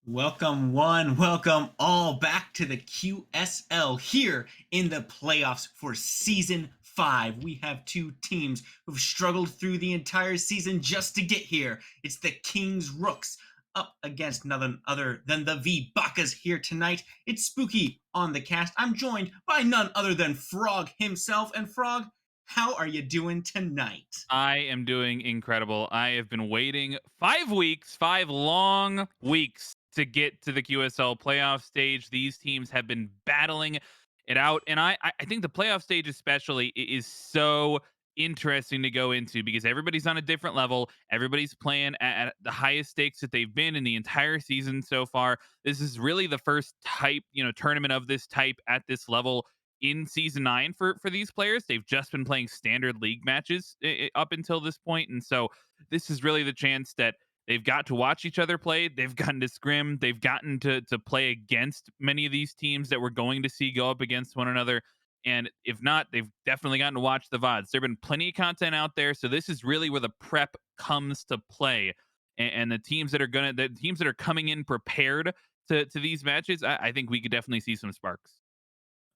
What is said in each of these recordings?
Welcome one, welcome all back to the QSL here in the playoffs for season 5. We have two teams who've struggled through the entire season just to get here. It's the Kings Rooks up against none other than the V bakas here tonight. It's Spooky on the cast. I'm joined by none other than Frog himself. And Frog, how are you doing tonight? I am doing incredible. I have been waiting 5 weeks, 5 long weeks to get to the QSL playoff stage. These teams have been battling it out. And I think the playoff stage, especially, is so interesting to go into because everybody's on a different level. Everybody's playing at the highest stakes that they've been in the entire season so far. This is really the first type, tournament of this type at this level in season 9 for these players. They've just been playing standard league matches up until this point, and so this is really the chance that they've got to watch each other play. They've gotten to scrim. They've gotten to play against many of these teams that we're going to see go up against one another. And if not, they've definitely gotten to watch the VODs. There've been plenty of content out there, so this is really where the prep comes to play. And the teams the teams that are coming in prepared to these matches, I think we could definitely see some sparks.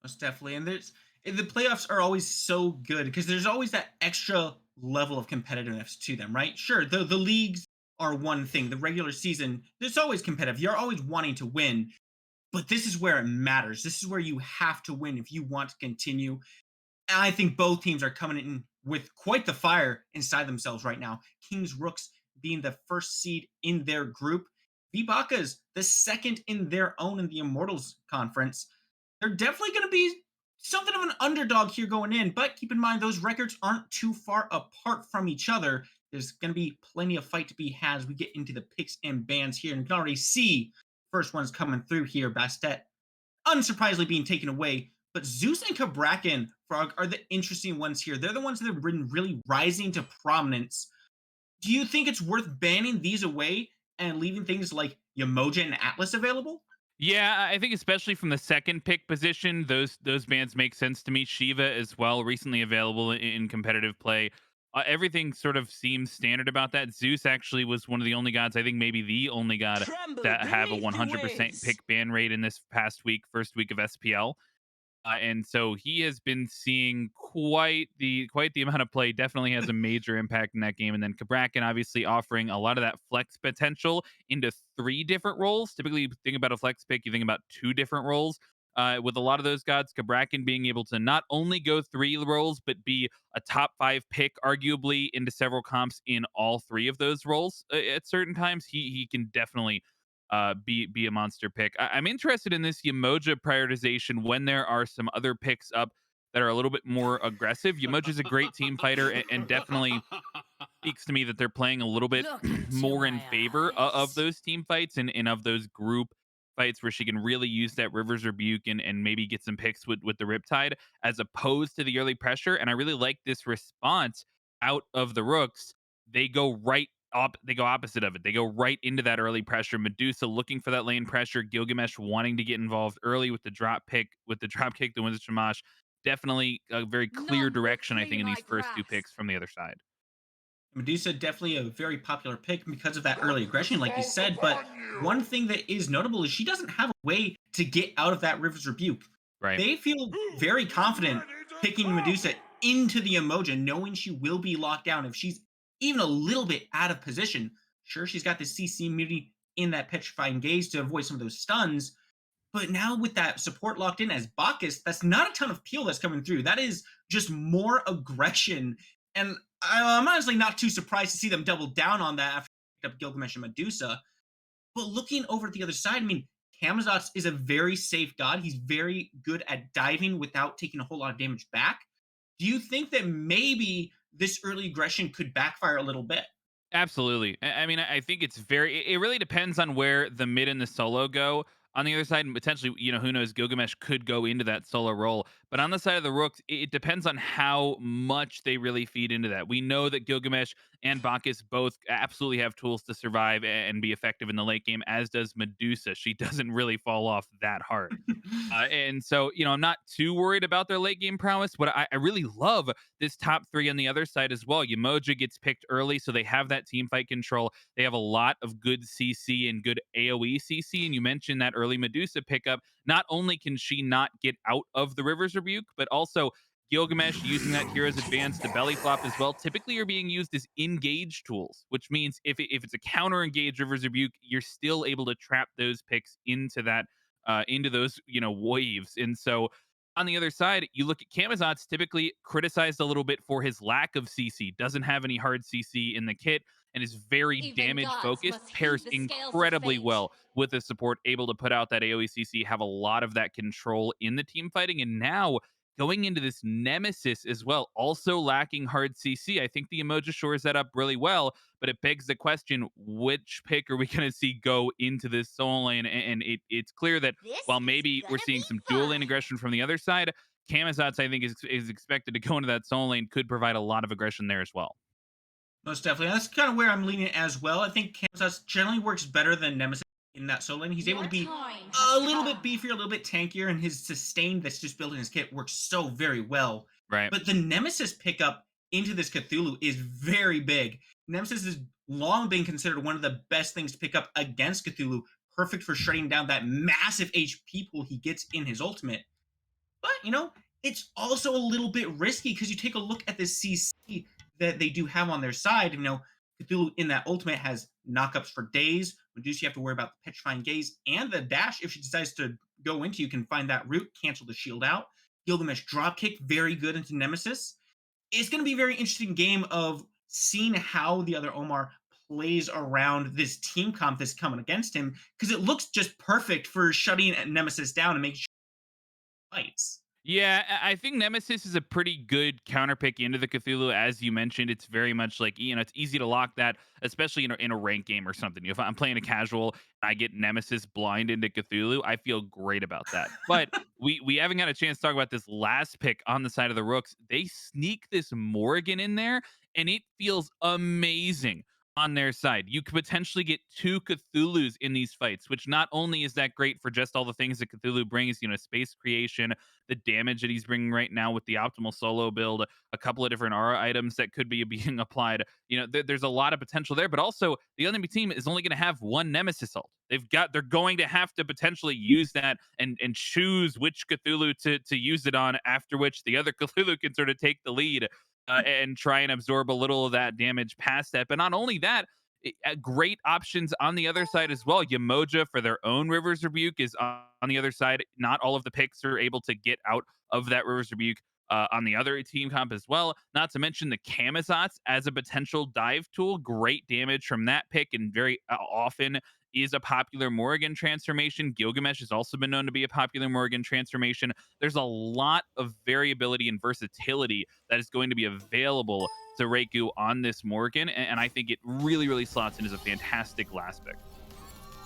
Most definitely. And the playoffs are always so good because there's always that extra level of competitiveness to them, right? Sure, the leagues are one thing. The regular season, it's always competitive. You're always wanting to win, but this is where it matters. This is where you have to win if you want to continue. And I think both teams are coming in with quite the fire inside themselves right now. Kings Rooks being the first seed in their group. Vibaka's the second in their own in the Immortals conference. They're definitely going to be something of an underdog here going in, but keep in mind those records aren't too far apart from each other. There's going to be plenty of fight to be had as we get into the picks and bans here, and you can already see first ones coming through here. Bastet, unsurprisingly, being taken away, but Zeus and Kabrakan Frog are the interesting ones here. They're the ones that have been really rising to prominence. Do you think it's worth banning these away and leaving things like Yamoja and Atlas available? Yeah, I think especially from the second pick position, those bands make sense to me. Shiva as well, recently available in competitive play. Everything sort of seems standard about that. Zeus actually was one of the only gods, I think maybe the only god Tremble that have a beneath the 100% waves. pick ban rate in this past week, first week of SPL. And so he has been seeing quite the amount of play. Definitely has a major impact in that game. And then Kabrakan obviously offering a lot of that flex potential into 3 different roles. Typically, you think about a flex pick, you think about 2 different roles. With a lot of those gods, Kabrakan being able to not only go 3 roles, but be a top 5 pick, arguably into several comps in all 3 of those roles at certain times. He can definitely be a monster pick. I'm interested in this Yamoja prioritization when there are some other picks up that are a little bit more aggressive. Yamoja's a great team fighter and definitely speaks to me that they're playing a little bit Look into more in my favor of eyes. those team fights and of those group fights where she can really use that Rivers Rebuke and maybe get some picks with the Riptide as opposed to the early pressure. And I really like this response out of the Rooks. They go they go opposite of it. They go right into that early pressure. Medusa looking for that lane pressure. Gilgamesh wanting to get involved early with the drop kick, the Winds of Shamash. Definitely a very clear None will direction, I think, flee in my these first 2 picks grasp. from the other side. Medusa definitely a very popular pick because of that early Darkness aggression, like you falls said. But upon one you! thing that is notable is she doesn't have a way to get out of that River's Rebuke. Right. They feel Who very is confident ready to picking Medusa come? into the Emoja, knowing she will be locked down if she's even a little bit out of position. Sure, she's got the CC immunity in that petrifying gaze to avoid some of those stuns, but now with that support locked in as Bacchus, that's not a ton of peel that's coming through. That is just more aggression. And I'm honestly not too surprised to see them double down on that after they picked up Gilgamesh and Medusa. But looking over at the other side, I mean, Kamazox is a very safe god. He's very good at diving without taking a whole lot of damage back. Do you think that maybe this early aggression could backfire a little bit? Absolutely. I mean, I think it's very. It really depends on where the mid and the solo go. On the other side, and potentially, who knows? Gilgamesh could go into that solo role, But on the side of the Rooks, it depends on how much they really feed into that. We know that Gilgamesh and Bacchus both absolutely have tools to survive and be effective in the late game, as does Medusa. She doesn't really fall off that hard. And so, I'm not too worried about their late game prowess, but I really love this top three on the other side as well. Yamoja gets picked early, so they have that team fight control. They have a lot of good CC and good AoE CC. And you mentioned that early Medusa pickup. Not only can she not get out of the River's Rebuke, but also Gilgamesh using that Hero's Advance to belly flop as well, typically are being used as engage tools, which means if it's a counter engage River's Rebuke, you're still able to trap those picks into those waves. And so on the other side, you look at Camazot's typically criticized a little bit for his lack of CC, doesn't have any hard CC in the kit, and is very Even damage gods focused, must heed pairs the scales of incredibly fate. well with the support, able to put out that AoE CC, have a lot of that control in the team fighting. And now going into this Nemesis as well, also lacking hard CC. I think the Emoji shores that up really well, but it begs the question, which pick are we going to see go into this soul lane? And it's clear that This while is maybe we're gonna seeing be some dual lane fun. aggression from the other side, Camazotz, I think, is expected to go into that soul lane, could provide a lot of aggression there as well. Most definitely. That's kind of where I'm leaning as well. I think Kansas generally works better than Nemesis in that solo lane. He's able Your to be time a has little bit come. beefier, a little bit tankier, and his sustain that's just built in his kit works so very well. Right. But the Nemesis pickup into this Cthulhu is very big. Nemesis has long been considered one of the best things to pick up against Cthulhu, perfect for shutting down that massive HP pool he gets in his ultimate. But, it's also a little bit risky because you take a look at the CC that they do have on their side. Cthulhu in that ultimate has knockups for days. Medusa, you have to worry about the petrifying gaze and the dash. If she decides to go into you, can find that route, cancel the shield out. Gilgamesh dropkick, very good into Nemesis. It's going to be a very interesting game of seeing how the other Omar plays around this team comp that's coming against him because it looks just perfect for shutting Nemesis down and making sure he fights. Yeah, I think Nemesis is a pretty good counter pick into the Cthulhu. As you mentioned, it's very much like, it's easy to lock that, especially in a rank game or something. If I'm playing a casual and I get Nemesis blind into Cthulhu, I feel great about that. But we haven't got a chance to talk about this last pick on the side of the Rooks. They sneak this Morrigan in there, and it feels amazing on their side. You could potentially get two Cthulhus in these fights, which not only is that great for just all the things that Cthulhu brings, space creation, the damage that he's bringing right now with the optimal solo build, a couple of different aura items that could be being applied. There's a lot of potential there, but also the enemy team is only going to have one Nemesis ult. They're going to have to potentially use that and choose which Cthulhu to use it on, after which the other Cthulhu can sort of take the lead and try and absorb a little of that damage past that. But not only that, great options on the other side as well. Yamoja for their own Rivers Rebuke is on the other side. Not all of the picks are able to get out of that Rivers Rebuke on the other team comp as well. Not to mention the Camazotz as a potential dive tool. Great damage from that pick, and very often is a popular Morrigan transformation. Gilgamesh has also been known to be a popular Morrigan transformation. There's a lot of variability and versatility that is going to be available to Reiku on this Morgan, and I think it really, really slots in as a fantastic last pick.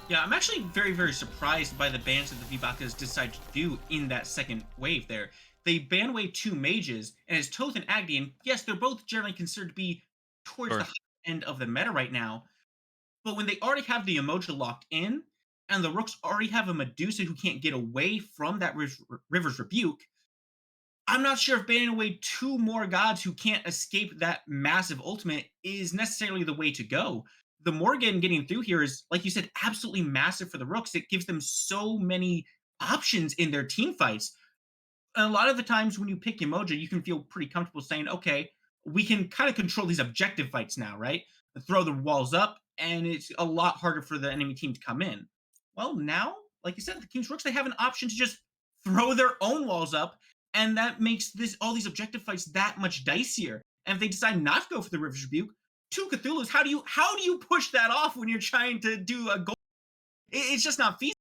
Yeah, I'm actually very, very surprised by the bans that the V-Bakas decided to do in that second wave there. They ban away two mages, and it's Toth and Agni, and yes, they're both generally considered to be towards the Sure. high end of the meta right now. But when they already have the Emoji locked in, and the Rooks already have a Medusa who can't get away from that River's Rebuke, I'm not sure if banning away two more gods who can't escape that massive ultimate is necessarily the way to go. The Morgan getting through here is, like you said, absolutely massive for the Rooks. It gives them so many options in their team fights. And a lot of the times when you pick Emoji, you can feel pretty comfortable saying, okay, we can kind of control these objective fights now, right? Throw the walls up, and it's a lot harder for the enemy team to come in. Well, now, like you said, the Kings Rooks, they have an option to just throw their own walls up, and that makes this all these objective fights that much dicier. And if they decide not to go for the River's Rebuke, two Cthulhu's, how do you push that off when you're trying to do a goal? It's just not feasible.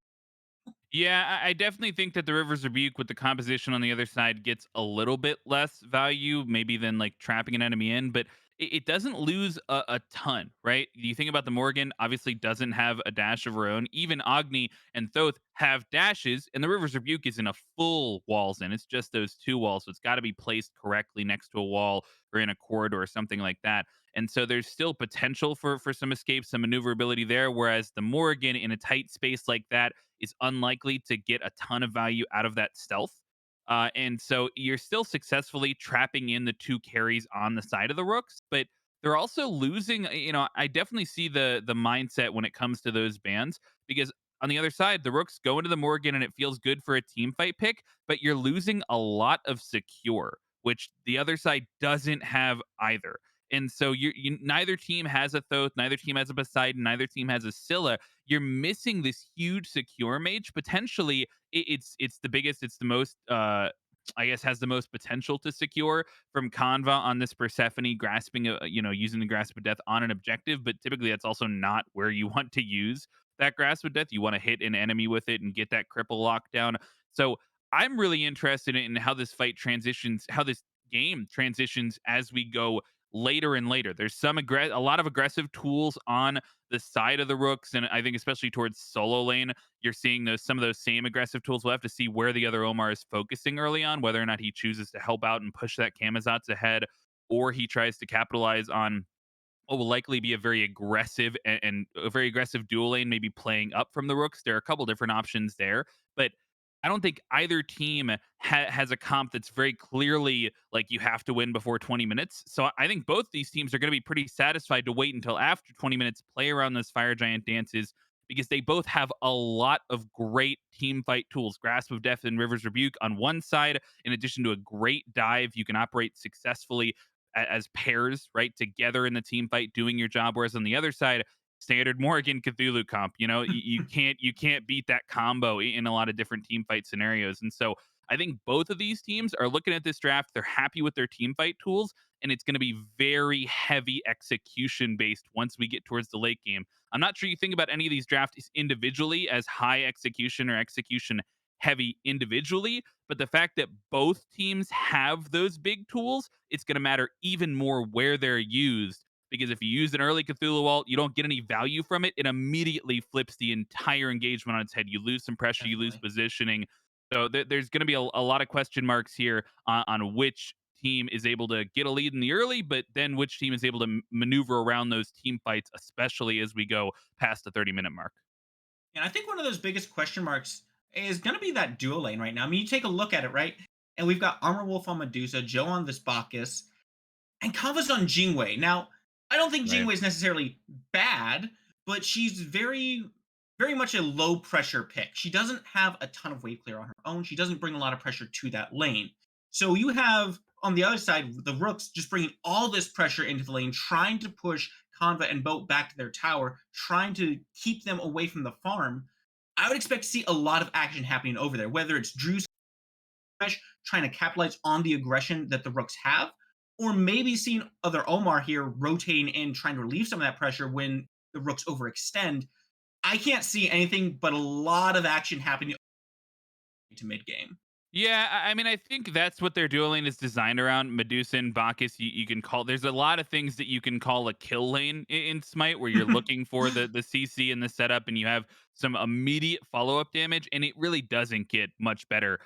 Yeah, I definitely think that the River's Rebuke with the composition on the other side gets a little bit less value, maybe than like trapping an enemy in, but it doesn't lose a ton, right? You think about the Morgan, obviously doesn't have a dash of her own. Even Agni and Thoth have dashes, and the River's Rebuke isn't a full walls in. It's just those two walls. So it's got to be placed correctly next to a wall or in a corridor or something like that. And so there's still potential for some escape, some maneuverability there. Whereas the Morgan in a tight space like that is unlikely to get a ton of value out of that stealth. And so you're still successfully trapping in the two carries on the side of the rooks, but they're also losing. I definitely see the mindset when it comes to those bans because on the other side, the rooks go into the Morgan and it feels good for a team fight pick, but you're losing a lot of secure, which the other side doesn't have either. And so neither team has a Thoth, neither team has a Poseidon, neither team has a Scylla. You're missing this huge secure mage. Potentially, it's the biggest, it's the most I guess has the most potential to secure from Kanva on this Persephone grasping, using the grasp of death on an objective. But typically, that's also not where you want to use that grasp of death. You want to hit an enemy with it and get that cripple lockdown. So I'm really interested in how this fight transitions, how this game transitions as we go later and later. There's a lot of aggressive tools on the side of the rooks, and I think especially towards solo lane, you're seeing some of those same aggressive tools. We'll have to see where the other Omar is focusing early on, whether or not he chooses to help out and push that Kamazats ahead, or he tries to capitalize on what will likely be a very aggressive and a very aggressive dual lane, maybe playing up from the rooks. There are a couple different options there, but I don't think either team has a comp that's very clearly like you have to win before 20 minutes. So I think both these teams are going to be pretty satisfied to wait until after 20 minutes, play around those Fire Giant dances, because they both have a lot of great team fight tools. Grasp of Death and River's Rebuke on one side, in addition to a great dive, you can operate successfully as pairs, right, together in the team fight, doing your job. Whereas on the other side, standard Morgan Cthulhu comp, you can't beat that combo in a lot of different team fight scenarios. And so I think both of these teams are looking at this draft. They're happy with their team fight tools, and it's going to be very heavy execution based once we get towards the late game. I'm not sure you think about any of these drafts individually as high execution or execution heavy individually, but the fact that both teams have those big tools, it's going to matter even more where they're used. Because if you use an early Cthulhu ult, you don't get any value from it. It immediately flips the entire engagement on its head. You lose some pressure, you lose Definitely. positioning. So there's going to be a lot of question marks here on which team is able to get a lead in the early, but then which team is able to maneuver around those team fights, especially as we go past the 30-minute mark. And I think one of those biggest question marks is going to be that dual lane right now. I mean, you take a look at it, right? And we've got Armor Wolf on Medusa, Joe on this Bacchus, and Kava's on Jingwei. Now, I don't think Right. Jingwei is necessarily bad, but she's very, very much a low pressure pick. She doesn't have a ton of wave clear on her own. She doesn't bring a lot of pressure to that lane. So you have on the other side the Rooks just bringing all this pressure into the lane, trying to push Conva and Boat back to their tower, trying to keep them away from the farm. I would expect to see a lot of action happening over there, whether it's Drew's trying to capitalize on the aggression that the Rooks have, or maybe seeing other Omar here rotating in, trying to relieve some of that pressure when the Rooks overextend. I can't see anything but a lot of action happening to mid game. Yeah, I mean, I think that's what their dueling is designed around. Medusa and Bacchus, you can call. There's a lot of things that you can call a kill lane in Smite, where you're looking for the CC and the setup, and you have some immediate follow up damage, and it really doesn't get much better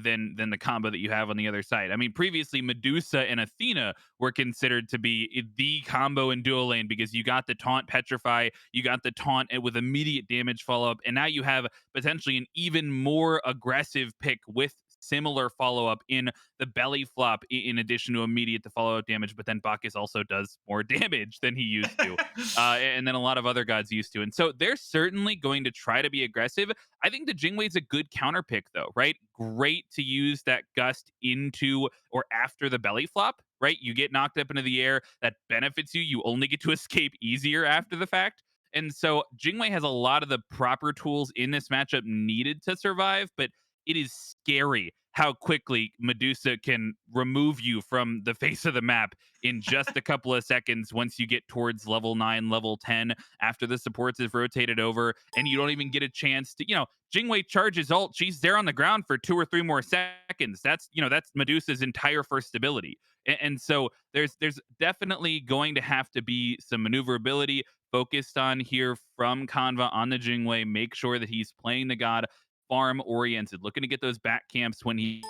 than the combo that you have on the other side. I mean, previously Medusa and Athena were considered to be the combo in dual lane because you got the taunt petrify, you got the taunt with immediate damage follow up, and now you have potentially an even more aggressive pick with similar follow up in the belly flop, in addition to immediate to follow up damage. But then Bacchus also does more damage than he used to, and then a lot of other gods used to. And so they're certainly going to try to be aggressive. I think the Jingwei's a good counter pick, though, right? Great to use that gust into or after the belly flop, right? You get knocked up into the air, that benefits you. You only get to escape easier after the fact. And so Jingwei has a lot of the proper tools in this matchup needed to survive, but it is scary how quickly Medusa can remove you from the face of the map in just a couple of seconds once you get towards level 9, level 10, after the supports have rotated over, and you don't even get a chance to, Jingwei charges ult, she's there on the ground for 2 or 3 more seconds. That's Medusa's entire first ability. And so there's definitely going to have to be some maneuverability focused on here from Kanva on the Jingwei. Make sure that he's playing the god farm oriented, looking to get those back camps when he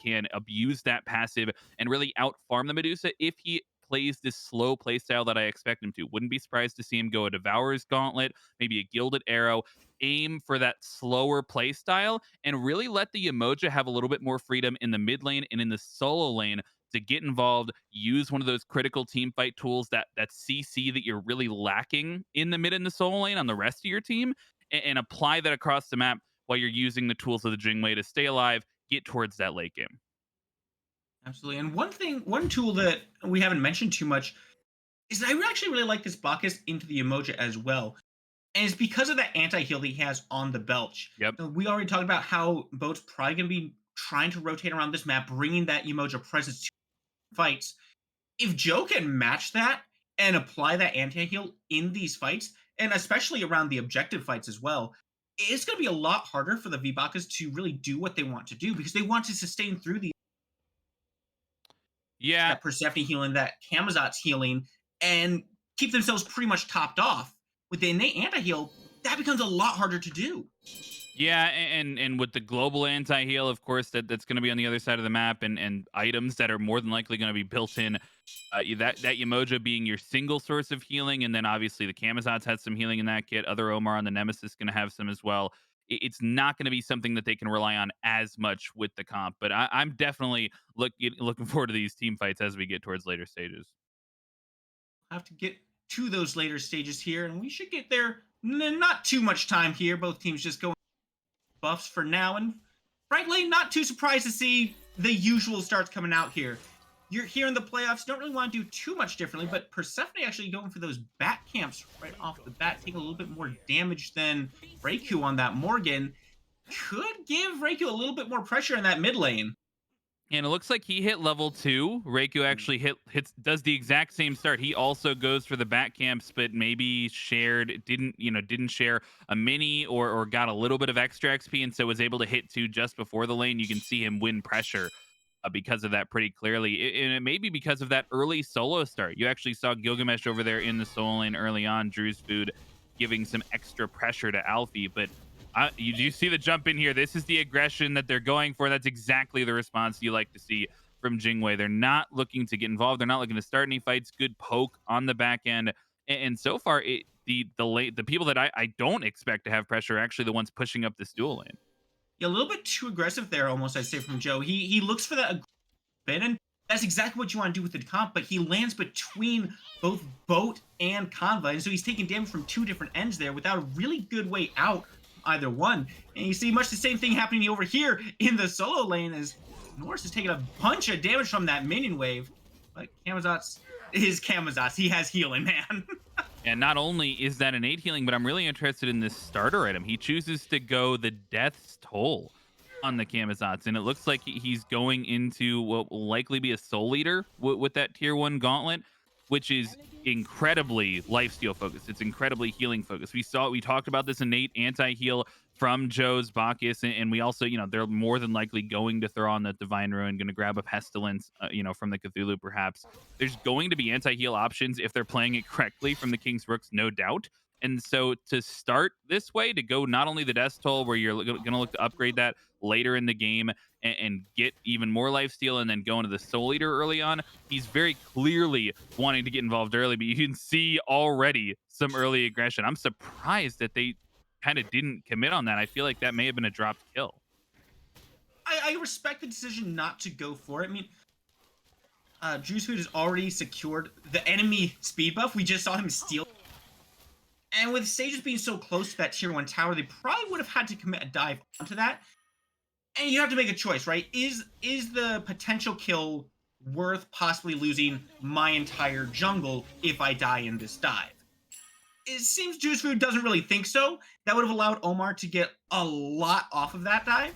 can abuse that passive and really out farm the Medusa if he plays this slow play style that I expect him to. Wouldn't be surprised to see him go a Devourer's Gauntlet, maybe a Gilded Arrow, aim for that slower play style and really let the Emoja have a little bit more freedom in the mid lane and in the solo lane to get involved, use one of those critical team fight tools, that CC that you're really lacking in the mid and the solo lane on the rest of your team, and apply that across the map while you're using the tools of the Jingwei to stay alive, get towards that late game. Absolutely. And one tool that we haven't mentioned too much is that I actually really like this bakas into the emoji as well. And it's because of that anti-heal that he has on the belch. Yep. So we already talked about how Boat's probably going to be trying to rotate around this map, bringing that emoji presence to fights. If Joe can match that and apply that anti-heal in these fights, and especially around the objective fights as well, it's going to be a lot harder for the V-Bakas to really do what they want to do because they want to sustain through the Yeah, that Persephone healing, that Camazot's healing, and keep themselves pretty much topped off. With the innate anti-heal, that becomes a lot harder to do. yeah, and with the global anti heal, of course, that's going to be on the other side of the map, and items that are more than likely going to be built in. That Yamoja being your single source of healing, and then obviously the Camazotz had some healing in that kit. Other Omar on the Nemesis going to have some as well. It's not going to be something that they can rely on as much with the comp, but I'm definitely looking forward to these team fights as we get towards later stages. Have to get to those later stages here, and we should get there not too much time here. Both teams just going buffs for now, and frankly, not too surprised to see the usual starts coming out here. You're here in the playoffs, don't really want to do too much differently, but Persephone actually going for those back camps right off the bat, taking a little bit more damage than Reiku on that Morgan. Could give Reiku a little bit more pressure in that mid lane. And it looks like he hit level 2. Reiku actually does the exact same start. He also goes for the back camps, but maybe didn't share a mini or got a little bit of extra XP, and so was able to hit 2 just before the lane. You can see him win pressure because of that pretty clearly. And it may be because of that early solo start. You actually saw Gilgamesh over there in the solo lane early on, Drew's food giving some extra pressure to Alfie, but you do see the jump in here. This is the aggression that they're going for. That's exactly the response you like to see from Jingwei. They're not looking to get involved. They're not looking to start any fights. Good poke on the back end, and so far, the people that I don't expect to have pressure are actually the ones pushing up this dual lane. Yeah, a little bit too aggressive there, almost I'd say from Joe. He looks for that bit, and that's exactly what you want to do with the comp, but he lands between both Boat and Conva, and so he's taking damage from two different ends there without a really good way out from either one. And you see much the same thing happening over here in the solo lane as Norris is taking a bunch of damage from that minion wave, but Camazotz is Camazotz. He has healing, man. And not only is that innate healing, but I'm really interested in this starter item. He chooses to go the Death's Toll on the Camazotz, and it looks like he's going into what will likely be a Soul Eater with that tier 1 gauntlet, which is incredibly lifesteal focused. It's incredibly healing focused. We talked about this innate anti-heal from Joe's Bacchus, and we also, they're more than likely going to throw on the Divine Ruin, going to grab a Pestilence, from the Cthulhu perhaps. There's going to be anti-heal options if they're playing it correctly from the King's Rooks, no doubt. And so to start this way, to go not only the Death Toll, where you're going to look to upgrade that later in the game and get even more lifesteal, and then go into the Soul Eater early on, he's very clearly wanting to get involved early, but you can see already some early aggression. I'm surprised that they kind of didn't commit on that. I feel like that may have been a dropped kill. I respect the decision not to go for it. I mean, Drew's Food has already secured the enemy speed buff. We just saw him steal. And with stages being so close to that tier 1 tower, they probably would have had to commit a dive onto that. And you have to make a choice, right? Is the potential kill worth possibly losing my entire jungle if I die in this dive? It seems Juice Food doesn't really think so. That would have allowed Omar to get a lot off of that dive.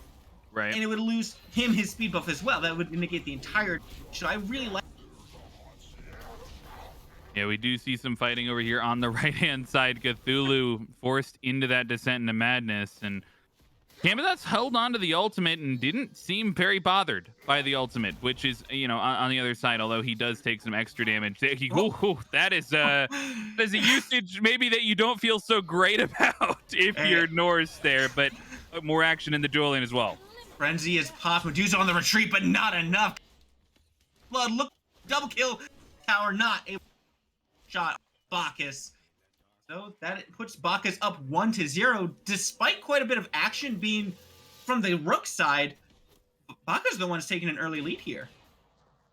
Right. and it would lose him his speed buff as well. That would negate the entire. So I really like. Yeah, we do see some fighting over here on the right-hand side. Cthulhu forced into that descent into madness, and Camazotz held on to the ultimate and didn't seem very bothered by the ultimate, which is, on the other side, although he does take some extra damage. That is a usage maybe that you don't feel so great about if Eh, you're Norse there, but more action in the duel lane as well. Frenzy is popped. Medusa on the retreat, but not enough. Blood, look, double kill. Tower not able to shot Bacchus. So that puts Bacchus up 1-0, despite quite a bit of action being from the Rook side. Bacchus is the one who's taking an early lead here.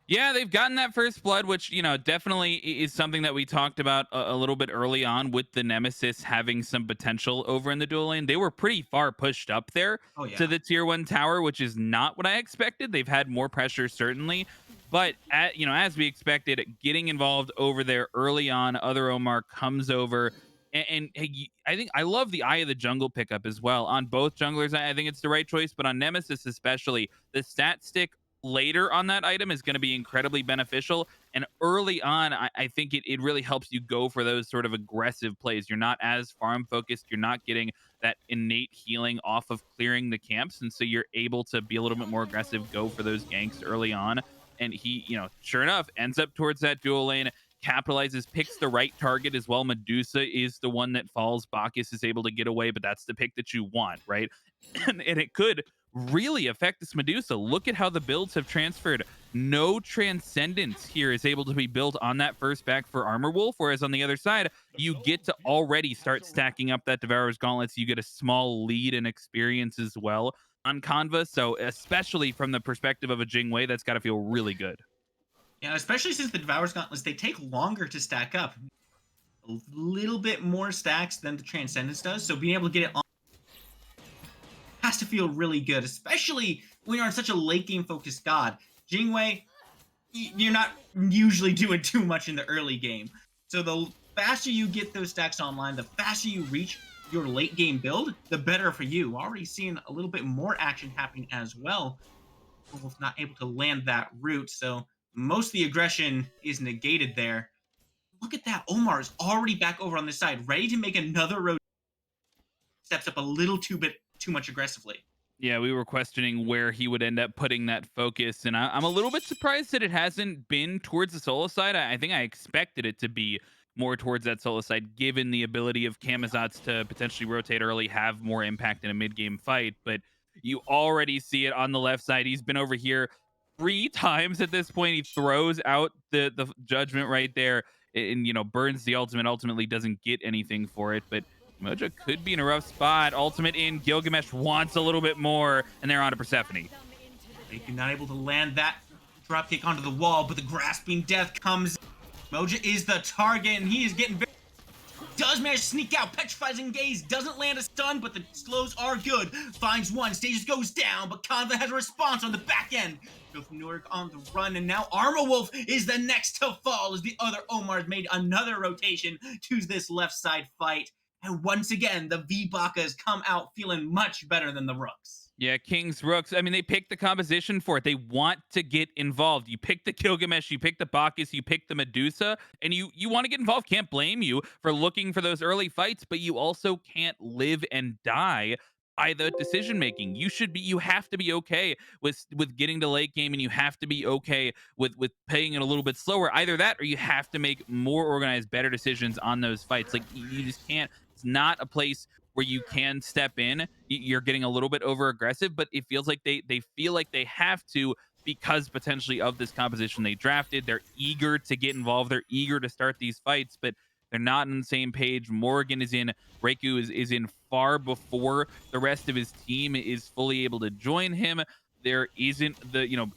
Yeah, they've gotten that first blood, which, definitely is something that we talked about a little bit early on with the Nemesis having some potential over in the duel lane. They were pretty far pushed up there Oh to yeah. the tier 1 tower, which is not what I expected. They've had more pressure, certainly. But, as we expected, getting involved over there early on, other Omar comes over. And hey, I think I love the Eye of the Jungle pickup as well. On both junglers, I think it's the right choice. But on Nemesis especially, the stat stick later on that item is going to be incredibly beneficial. And early on, I think it really helps you go for those sort of aggressive plays. You're not as farm focused. You're not getting that innate healing off of clearing the camps. And so you're able to be a little bit more aggressive, go for those ganks early on. And he, sure enough, ends up towards that dual lane, capitalizes, picks the right target as well. Medusa is the one that falls. Bacchus is able to get away, but that's the pick that you want, right? And it could really affect this Medusa. Look at how the builds have transferred. No Transcendence here is able to be built on that first back for Armor Wolf, whereas on the other side, you get to already start stacking up that Devourer's Gauntlet, so you get a small lead and experience as well on Conva. So especially from the perspective of a Jingwei, that's got to feel really good. Yeah, especially since the Devourer's Gauntlets, they take longer to stack up. A little bit more stacks than the Transcendence does, so being able to get it on has to feel really good, especially when you're on such a late game focused god. Jingwei, you're not usually doing too much in the early game. So the faster you get those stacks online, the faster you reach your late game build, the better for you. Already seeing a little bit more action happening as well. Wolf not able to land that route, so most of the aggression is negated there. Look at that. Omar is already back over on this side, ready to make another rotation. Steps up a little too much aggressively. Yeah, we were questioning where he would end up putting that focus, and I'm a little bit surprised that it hasn't been towards the solo side. I think I expected it to be more towards that solo side, given the ability of Camazotz to potentially rotate early, have more impact in a mid-game fight. But you already see it on the left side. He's been over here 3 times at this point. He throws out the judgment right there, and burns the ultimate. Ultimately, doesn't get anything for it, but Moja could be in a rough spot. Ultimate in. Gilgamesh wants a little bit more, and they're on to Persephone. They're not able to land that dropkick onto the wall, but the grasping death comes. Moja is the target, and he is getting very. Does manage to sneak out. Petrifying Gaze doesn't land a stun, but the slows are good. Finds one. Stages goes down, but Conva has a response on the back end. Newark on the run, and now Armor Wolf is the next to fall as the other Omars made another rotation to this left side fight. And once again, the V-Bakas come out feeling much better than the Rooks. Yeah, Kings Rooks. I mean, they picked the composition for it. They want to get involved. You pick the Gilgamesh, you pick the Bacchus, you pick the Medusa, and you want to get involved. Can't blame you for looking for those early fights, but you also can't live and die by the decision making. You have to be okay with getting to late game, and you have to be okay with playing it a little bit slower. Either that, or you have to make more organized, better decisions on those fights. Like, you just can't. It's not a place where you can step in. You're getting a little bit over aggressive, but it feels like they feel like they have to, because potentially of this composition they drafted. They're eager to get involved. They're eager to start these fights, but they're not on the same page. Morgan is in. Reiku is in far before the rest of his team is fully able to join him. There isn't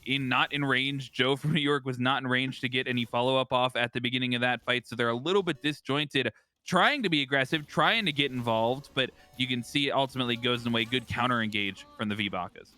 not in range. Joe from New York was not in range to get any follow-up off at the beginning of that fight, so they're a little bit disjointed, trying to be aggressive, trying to get involved, but you can see it ultimately goes in the way. Good counter engage from the V-Bakas.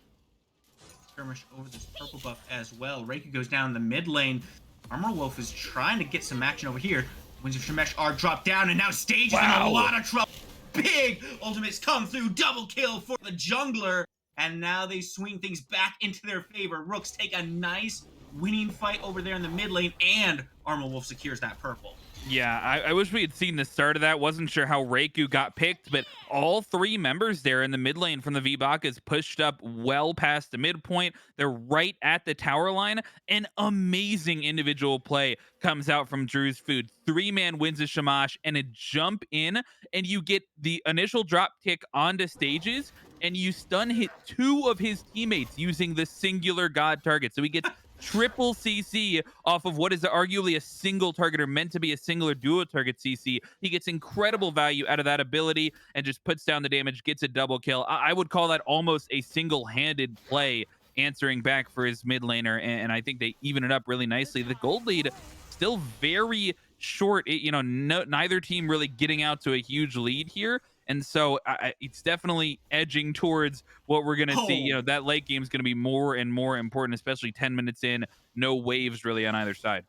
Skirmish over this purple buff as well. Reiku goes down in the mid lane. Armor Wolf is trying to get some action over here. Winds of Shemesh are dropped down, and now Stage is in a lot of trouble. Big ultimates come through. Double kill for the jungler. and now they swing things back into their favor. Rooks take a nice winning fight over there in the mid lane, and Armor Wolf secures that purple. Yeah, I wish we had seen the start of that. Wasn't sure how Reiku got picked, but all three members there in the mid lane from the V-Bakas pushed up well past the midpoint. They're right at the tower line. An amazing individual play comes out from Drew's Food. Three-man wins a Shamash and a jump in, and you get the initial drop kick onto stages, and you stun hit two of his teammates using the singular god target. So he gets triple CC off of what is arguably a single target or meant to be a singular duo target CC. He gets incredible value out of that ability and just puts down the damage, gets a double kill. I would call that almost a single-handed play answering back for his mid laner, and I think they even it up really nicely. The gold lead still very short. Neither team really getting out to a huge lead here. And so it's definitely edging towards what we're going to see. Oh, That late game is going to be more and more important, especially 10 minutes in. No waves really on either side.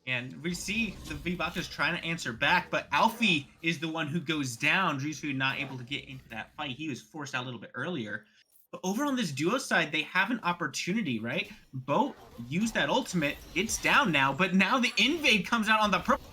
and we see the V-Bakas trying to answer back, but Alfie is the one who goes down. Drewsfood not able to get into that fight. He was forced out a little bit earlier. But over on this duo side, they have an opportunity, right? Boat used that ultimate. It's down now, but now the invade comes out on the purple.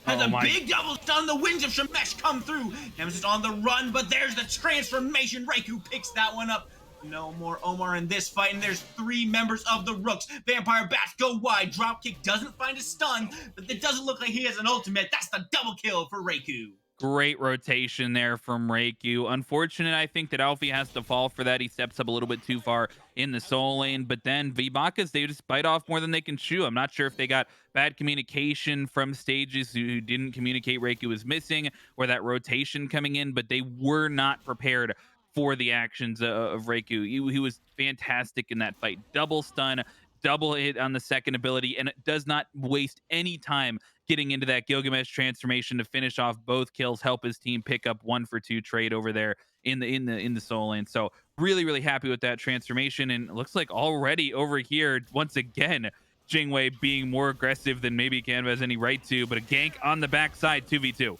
Has a big double stun. The winds of Shemesh come through. Nemesis on the run, but there's the transformation. Reiku picks that one up. No more Omar in this fight, and there's three members of the Rooks. Vampire Bats go wide. Dropkick doesn't find a stun, but it doesn't look like he has an ultimate. That's the double kill for Reiku. Great rotation there from Reiku. Unfortunate, I think that Alfie has to fall for that. He steps up a little bit too far in the soul lane, but then V-Bakas, they just bite off more than they can chew. I'm not sure if they got bad communication from stages who didn't communicate Reiku was missing or that rotation coming in, but they were not prepared for the actions of Reiku. He was fantastic in that fight. Double stun, double hit on the second ability, and it does not waste any time getting into that Gilgamesh transformation to finish off both kills, help his team pick up 1-for-2 trade over there in the soul lane. So really happy with that transformation, and it looks like already over here once again Jingwei being more aggressive than maybe Canva has any right to, but a gank on the backside 2v2.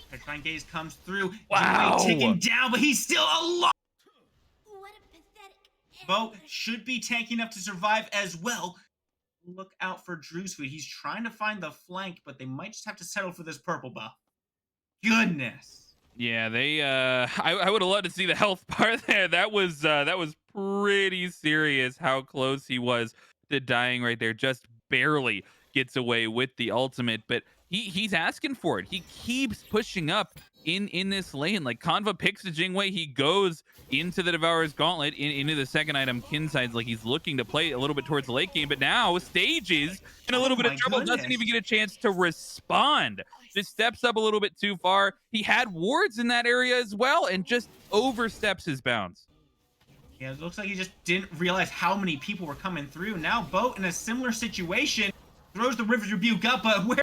Petrine Gaze comes through. Wow. Jingwei taken down, but he's still alive. Bo should be tanky enough to survive as well. Look out for Drewsfood. He's trying to find the flank, but they might just have to settle for this purple buff. Goodness. Yeah, they I would have loved to see the health part there. That was pretty serious how close he was to dying right there. Just barely gets away with the ultimate, but he's asking for it. He keeps pushing up in this lane. Like Kanva picks the Jingwei, he goes into the Devourer's Gauntlet, into the second item, Kinside's like he's looking to play a little bit towards the late game, but now Stages in a little bit of trouble, doesn't even get a chance to respond. Just steps up a little bit too far. He had wards in that area as well and just oversteps his bounds. Yeah, it looks like he just didn't realize how many people were coming through. Now Boat in a similar situation throws the River's Rebuke up, but where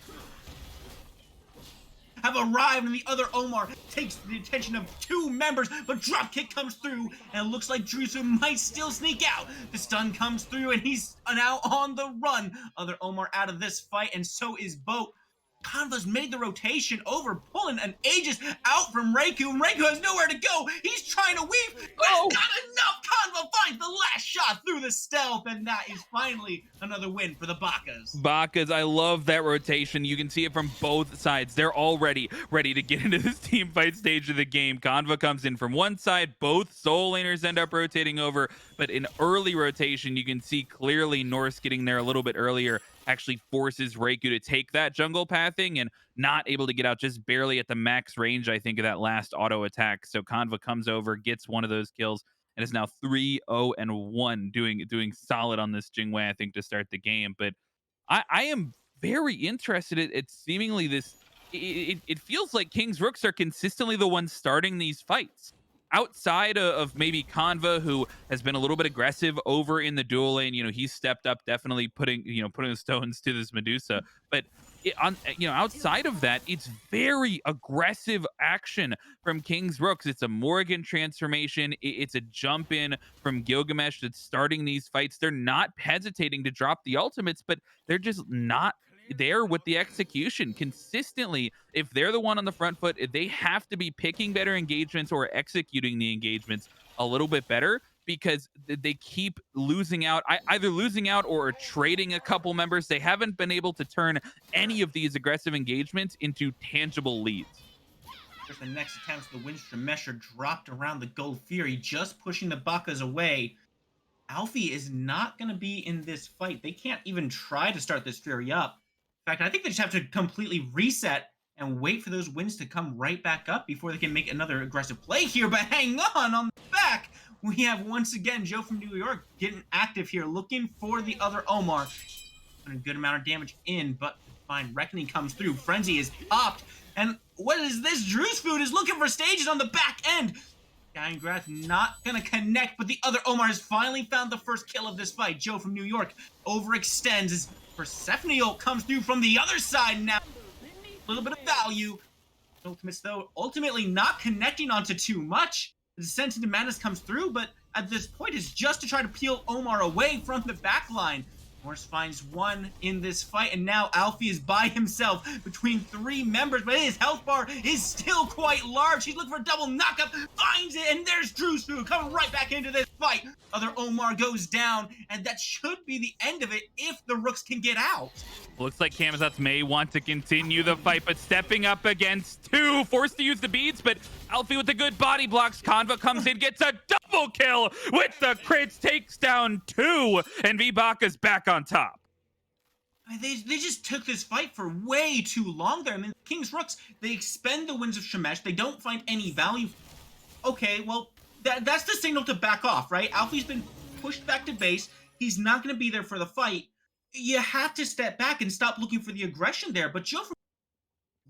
have arrived, and the other Omar takes the attention of two members, but dropkick comes through, and it looks like Drusu might still sneak out. The stun comes through, and he's now on the run. Other Omar out of this fight, and so is Boat. Kanva's made the rotation over, pulling an Aegis out from Reiku, and Reiku has nowhere to go. He's trying to weave, but it's not enough. Kanva finds the last shot through the stealth, and that is finally another win for the Bakas. Bakas, I love that rotation. You can see it from both sides. They're already ready to get into this team fight stage of the game. Kanva comes in from one side. Both soul laners end up rotating over, but in early rotation, you can see clearly Norse getting there a little bit earlier actually forces Reiku to take that jungle pathing and not able to get out, just barely at the max range, I think, of that last auto attack. So Kanva comes over, gets one of those kills, and is now 3-0-1, doing solid on this Jingwei, I think, to start the game. But I am very interested at seemingly this. It feels like Kings Rooks are consistently the ones starting these fights. Outside of maybe Kanva, who has been a little bit aggressive over in the dual lane, he's stepped up, definitely putting the stones to this Medusa. But outside of that, it's very aggressive action from Kings Rooks. It's a Morrigan transformation. It's a jump in from Gilgamesh that's starting these fights. They're not hesitating to drop the ultimates, but they're just not there with the execution consistently. If they're the one on the front foot, they have to be picking better engagements or executing the engagements a little bit better because they keep losing out, either losing out or trading a couple members. They haven't been able to turn any of these aggressive engagements into tangible leads. There's the next attempts. The Windsor Mesher dropped around the Gold Fury, just pushing the bakas away. Alfie is not going to be in this fight. They can't even try to start this Fury up. In fact, I think they just have to completely reset and wait for those wins to come right back up before they can make another aggressive play here. But hang on the back, we have once again Joe from New York getting active here, looking for the other Omar. Putting a good amount of damage in, but fine. Reckoning comes through. Frenzy is popped. And what is this? Drew's Food is looking for stages on the back end. Grath not gonna connect, but the other Omar has finally found the first kill of this fight. Joe from New York overextends as Persephone ult comes through from the other side now. A little bit of value. Ultimates, though, ultimately not connecting onto too much. The Descent into Madness comes through, but at this point it's just to try to peel Omar away from the back line. Morse finds one in this fight, and now Alfie is by himself between three members, but his health bar is still quite large. He's looking for a double knockup, finds it, and there's Drew's Food coming right back into this fight. Other Omar goes down, and that should be the end of it if the Rooks can get out. Looks like Camazotz may want to continue the fight, but stepping up against two, forced to use the beads, but Alfie with the good body blocks. Conva comes in, gets a double kill with the crits, takes down two, and Vibaka's back on top. They just took this fight for way too long there. I mean, Kings Rooks, they expend the Winds of Shemesh. They don't find any value. Okay, well, that's the signal to back off, right? Alfie's been pushed back to base. He's not going to be there for the fight. You have to step back and stop looking for the aggression there. But Joe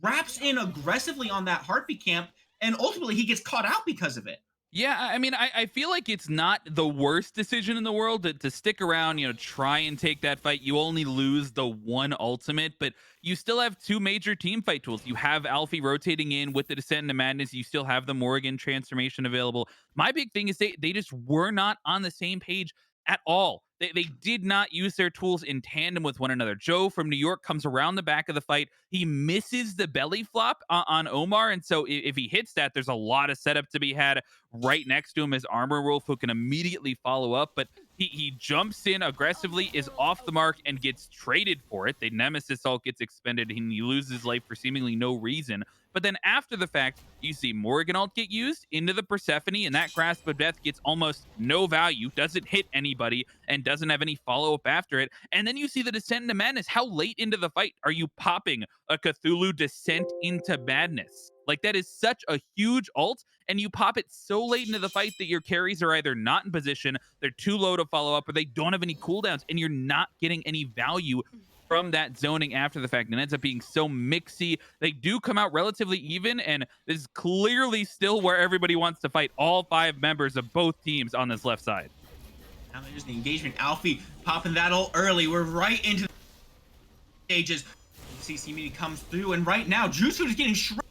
wraps in aggressively on that heartbeat camp, and ultimately he gets caught out because of it. Yeah, I mean, I feel like it's not the worst decision in the world to stick around, try and take that fight. You only lose the one ultimate, but you still have two major team fight tools. You have Alfie rotating in with the Descent into Madness. You still have the Morrigan transformation available. My big thing is they just were not on the same page at all. They did not use their tools in tandem with one another. Joe from New York comes around the back of the fight. He misses the belly flop on Omar. And so if he hits that, there's a lot of setup to be had right next to him as Armor Wolf, who can immediately follow up. But he jumps in aggressively, is off the mark, and gets traded for it. The Nemesis ult gets expended, and he loses life for seemingly no reason. But then after the fact, you see Morrigan ult get used into the Persephone, and that Grasp of Death gets almost no value, doesn't hit anybody, and doesn't have any follow-up after it. And then you see the Descent into Madness. How late into the fight are you popping a Cthulhu Descent into Madness? Like, that is such a huge ult, and you pop it so late into the fight that your carries are either not in position, they're too low to follow up, or they don't have any cooldowns, and you're not getting any value from that zoning after the fact, and it ends up being so mixy. They do come out relatively even, and this is clearly still where everybody wants to fight all five members of both teams on this left side. Now there's the engagement. Alfie popping that ult early. We're right into the stages. CC Media comes through, and right now, Juicer is getting shredded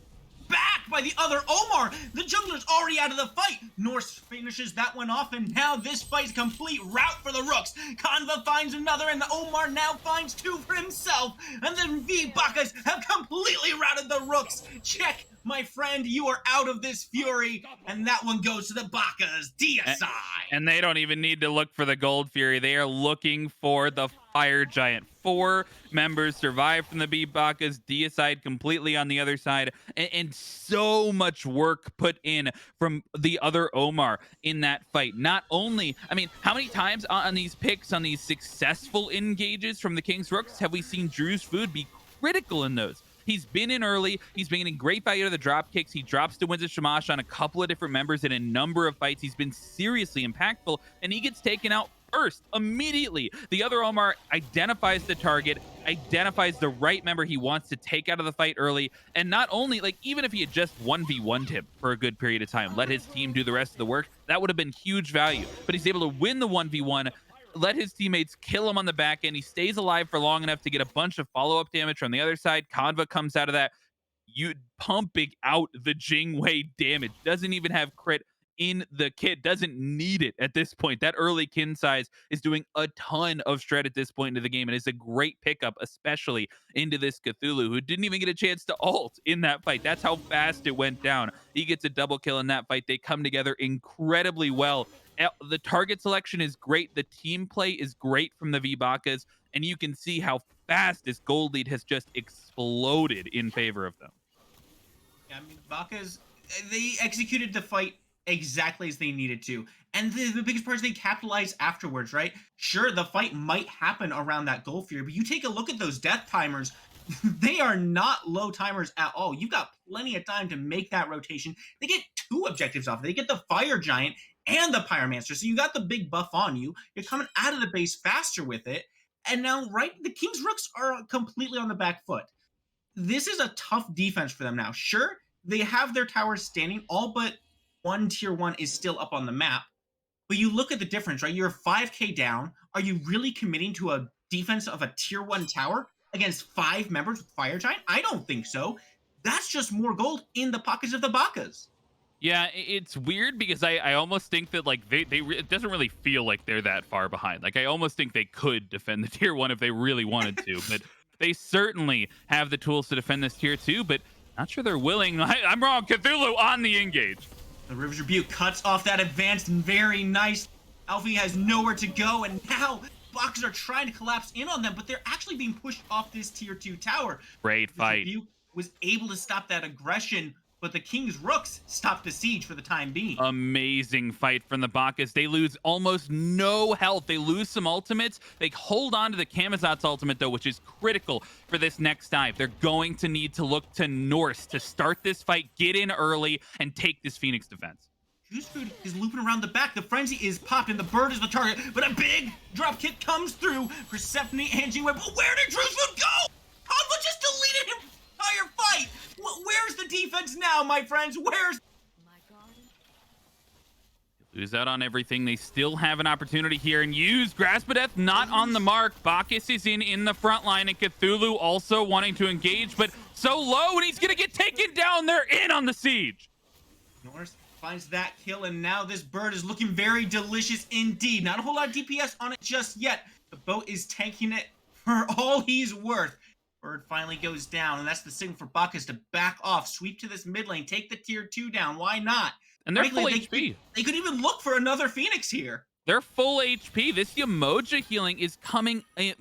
back by the other Omar. The jungler's already out of the fight. Norse finishes that one off, and now this fight's a complete rout for the Rooks. Kanva finds another, and the Omar now finds two for himself. And then V-Bakas have completely routed the Rooks. Check, my friend, you are out of this Fury, and that one goes to the Bakas. DSI. And they don't even need to look for the Gold Fury. They are looking for the Fire Giant. 4 members survived from the Bakas, deicide completely on the other side, and so much work put in from the other Omar in that fight. Not only, I mean, how many times on these picks, on these successful engages from the Kings Rooks, have we seen Drew's Food be critical in those? He's been in early. He's been getting great value out of the drop kicks. He drops to Winds of Shamash on a couple of different members in a number of fights. He's been seriously impactful, and he gets taken out first, immediately. The other Omar identifies the target, identifies the right member he wants to take out of the fight early, and not only, like, even if he had just 1v1'd him for a good period of time, let his team do the rest of the work, that would have been huge value. But he's able to win the 1v1, let his teammates kill him on the back end. He stays alive for long enough to get a bunch of follow-up damage from the other side. Kanva comes out of that, pumping out the Jingwei damage. Doesn't even have crit in the kit, doesn't need it at this point. That early kin size is doing a ton of shred at this point into the game and is a great pickup, especially into this Cthulhu, who didn't even get a chance to ult in that fight. That's how fast it went down. He gets a double kill in that fight. They come together incredibly well. The target selection is great. The team play is great from the V-Bakas, and you can see how fast this gold lead has just exploded in favor of them. Yeah, I mean, Vakas, they executed the fight exactly as they needed to. And the biggest part is they capitalized afterwards, right? Sure, the fight might happen around that goal fear, but you take a look at those death timers. They are not low timers at all. You've got plenty of time to make that rotation. They get two objectives off. They get the Fire Giant and the Pyromancer. So you got the big buff on you. You're coming out of the base faster with it. And now, right, the King's Rooks are completely on the back foot. This is a tough defense for them now. Sure, they have their towers standing, all but one tier one is still up on the map. But you look at the difference, right? You're 5k down. Are you really committing to a defense of a tier one tower against 5 members with Fire Giant? I don't think so. That's just more gold in the pockets of the Bakas. Yeah, it's weird because I almost think that like it doesn't really feel like they're that far behind. Like I almost think they could defend the tier one if they really wanted to, but they certainly have the tools to defend this tier two. But not sure they're willing. I'm wrong. Cthulhu on the engage. The River's Rebuke cuts off that advance very nice. Alfie has nowhere to go, and now Bakas are trying to collapse in on them, but they're actually being pushed off this tier 2 tower. Great fight. Rebuke was able to stop that aggression, but the King's Rooks stopped the siege for the time being. Amazing fight from the Bakas. They lose almost no health. They lose some ultimates. They hold on to the Kamazot's ultimate, though, which is critical for this next dive. They're going to need to look to Norse to start this fight, get in early, and take this Phoenix defense. Juice Food is looping around the back. The frenzy is popped, and the bird is the target, but a big drop kick comes through. Persephone and G-Web. But where did Juice Food go? Convo just deleted him entire fight. Where's the defense now, my friends? Where's... Lose out on everything. They still have an opportunity here and use Grasp of Death not on the mark. Bakas is in the front line, and Cthulhu also wanting to engage, but so low, and he's going to get taken down. They're in on the siege. Norse finds that kill, and now this bird is looking very delicious indeed. Not a whole lot of DPS on it just yet. The boat is tanking it for all he's worth. Bird finally goes down, and that's the signal for Bakas to back off, sweep to this mid lane, take the tier 2 down. Why not? And they're Frankly, full HP. They could even look for another Phoenix here. They're full HP. This Yamoja healing is coming in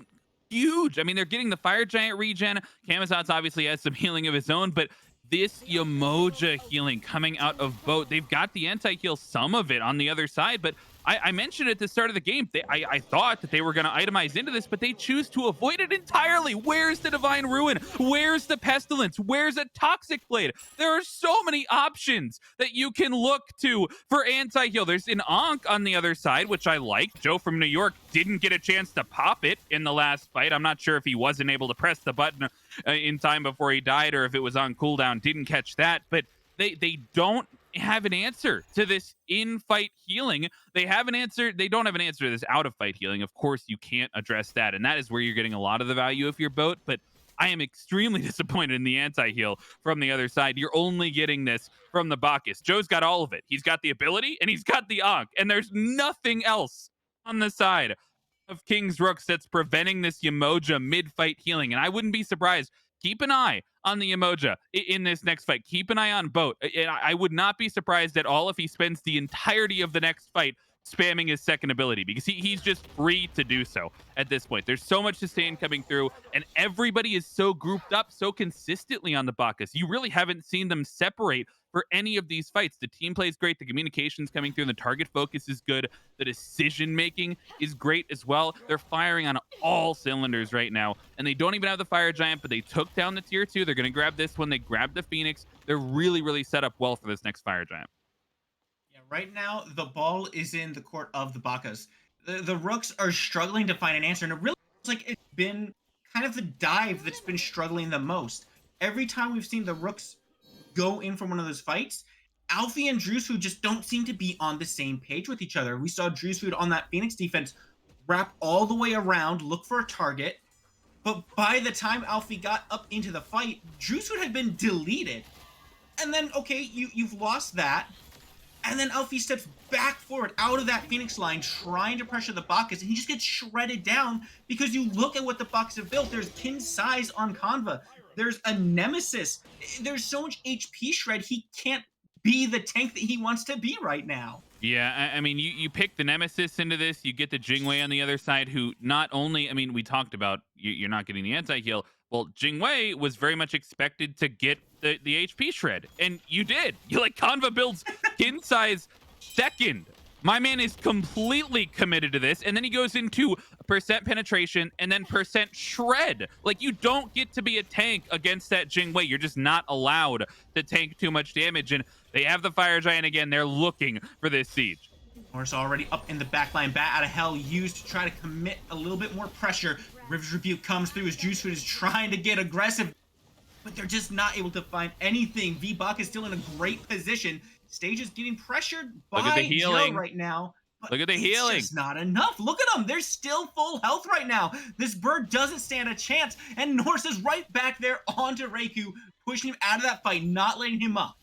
huge. I mean, they're getting the Fire Giant regen. Kamazot's obviously has some healing of his own, but this Yamoja healing coming out of boat, they've got the anti-heal, some of it on the other side, but I mentioned at the start of the game, I thought that they were going to itemize into this, but they choose to avoid it entirely. Where's the Divine Ruin? Where's the Pestilence? Where's a Toxic Blade? There are so many options that you can look to for anti-heal. There's an Ankh on the other side, which I like. Joe from New York didn't get a chance to pop it in the last fight. I'm not sure if he wasn't able to press the button in time before he died or if it was on cooldown. Didn't catch that, but they don't have an answer to this in-fight healing. They have an answer. They don't have an answer to this out-of-fight healing. Of course, you can't address that, and that is where you're getting a lot of the value of your boat, but I am extremely disappointed in the anti-heal from the other side. You're only getting this from the Bakas. Joe's got all of it. He's got the ability, and he's got the Ankh, and there's nothing else on the side of King's Rooks that's preventing this Yamoja mid-fight healing, and I wouldn't be surprised. Keep an eye on the Yamoja in this next fight. Keep an eye on Boat. I would not be surprised at all if he spends the entirety of the next fight spamming his second ability, because he's just free to do so at this point. There's so much sustain coming through, and everybody is so grouped up so consistently on the Bakas. You really haven't seen them separate for any of these fights. The team play is great. The communication's coming through. The target focus is good. The decision making is great as well. They're firing on all cylinders right now, and they don't even have the Fire Giant, but they took down the tier 2. They're going to grab this one. They grabbed the Phoenix. They're really set up well for this next Fire Giant. Yeah, right now the ball is in the court of the Bakas. The Rooks are struggling to find an answer, and it really feels like it's been kind of the dive that's been struggling the most. Every time we've seen the Rooks go in for one of those fights, Alfie and Drewsfood just don't seem to be on the same page with each other. We saw Drewsfood on that Phoenix defense wrap all the way around, look for a target, but by the time Alfie got up into the fight, Drewsfood had been deleted. And then, okay, you've lost that. And then Alfie steps back forward out of that Phoenix line, trying to pressure the Bacchus, and he just gets shredded down because you look at what the Bacchus have built. There's Kin size on Conva. There's a Nemesis. There's so much HP shred, he can't be the tank that he wants to be right now. Yeah, I mean, you pick the Nemesis into this, you get the Jingwei on the other side, who not only, I mean, we talked about you're not getting the anti-heal. Well, Jingwei was very much expected to get the HP shred, and you did. You like Conva builds Kin size second. My man is completely committed to this, and then he goes into percent penetration and then percent shred. Like, you don't get to be a tank against that Jingwei. You're just not allowed to tank too much damage, and they have the Fire Giant again. They're looking for this siege. Horse already up in the backline. Bat out of hell used to try to commit a little bit more pressure. River's Rebuke comes through as Juice Food is trying to get aggressive, but they're just not able to find anything. V-Bach is still in a great position. Stage is getting pressured by Joe right now. Look at the healing. It's just not enough. Look at them. They're still full health right now. This bird doesn't stand a chance. And Norse is right back there onto Reiku, pushing him out of that fight, not letting him up.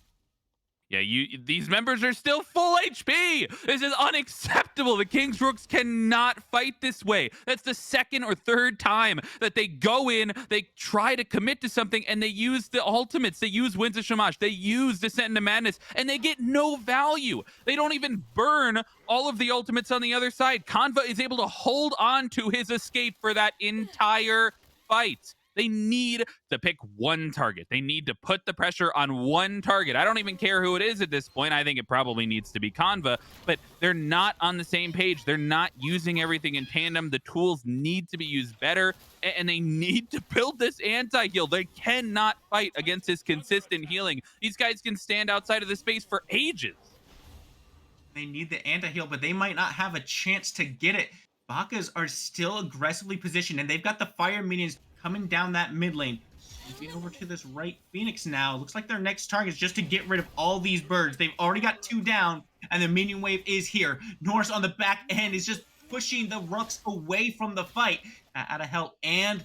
Yeah, these members are still full HP. This is unacceptable. The Kings Rooks cannot fight this way. That's the second or third time that they go in, they try to commit to something, and they use the ultimates. They use Winds of Shamash. They use Descent into Madness, and they get no value. They don't even burn all of the ultimates on the other side. Conva is able to hold on to his escape for that entire fight. They need to pick one target. They need to put the pressure on one target. I don't even care who it is at this point. I think it probably needs to be Conva, but they're not on the same page. They're not using everything in tandem. The tools need to be used better, and they need to build this anti-heal. They cannot fight against his consistent healing. These guys can stand outside of the space for ages. They need the anti-heal, but they might not have a chance to get it. Bakas are still aggressively positioned, and they've got the fire minions coming down that mid lane. Moving over to this right Phoenix now. Looks like their next target is just to get rid of all these birds. They've already got 2 down, and the minion wave is here. Norse on the back end is just pushing the Rooks away from the fight. Out of hell and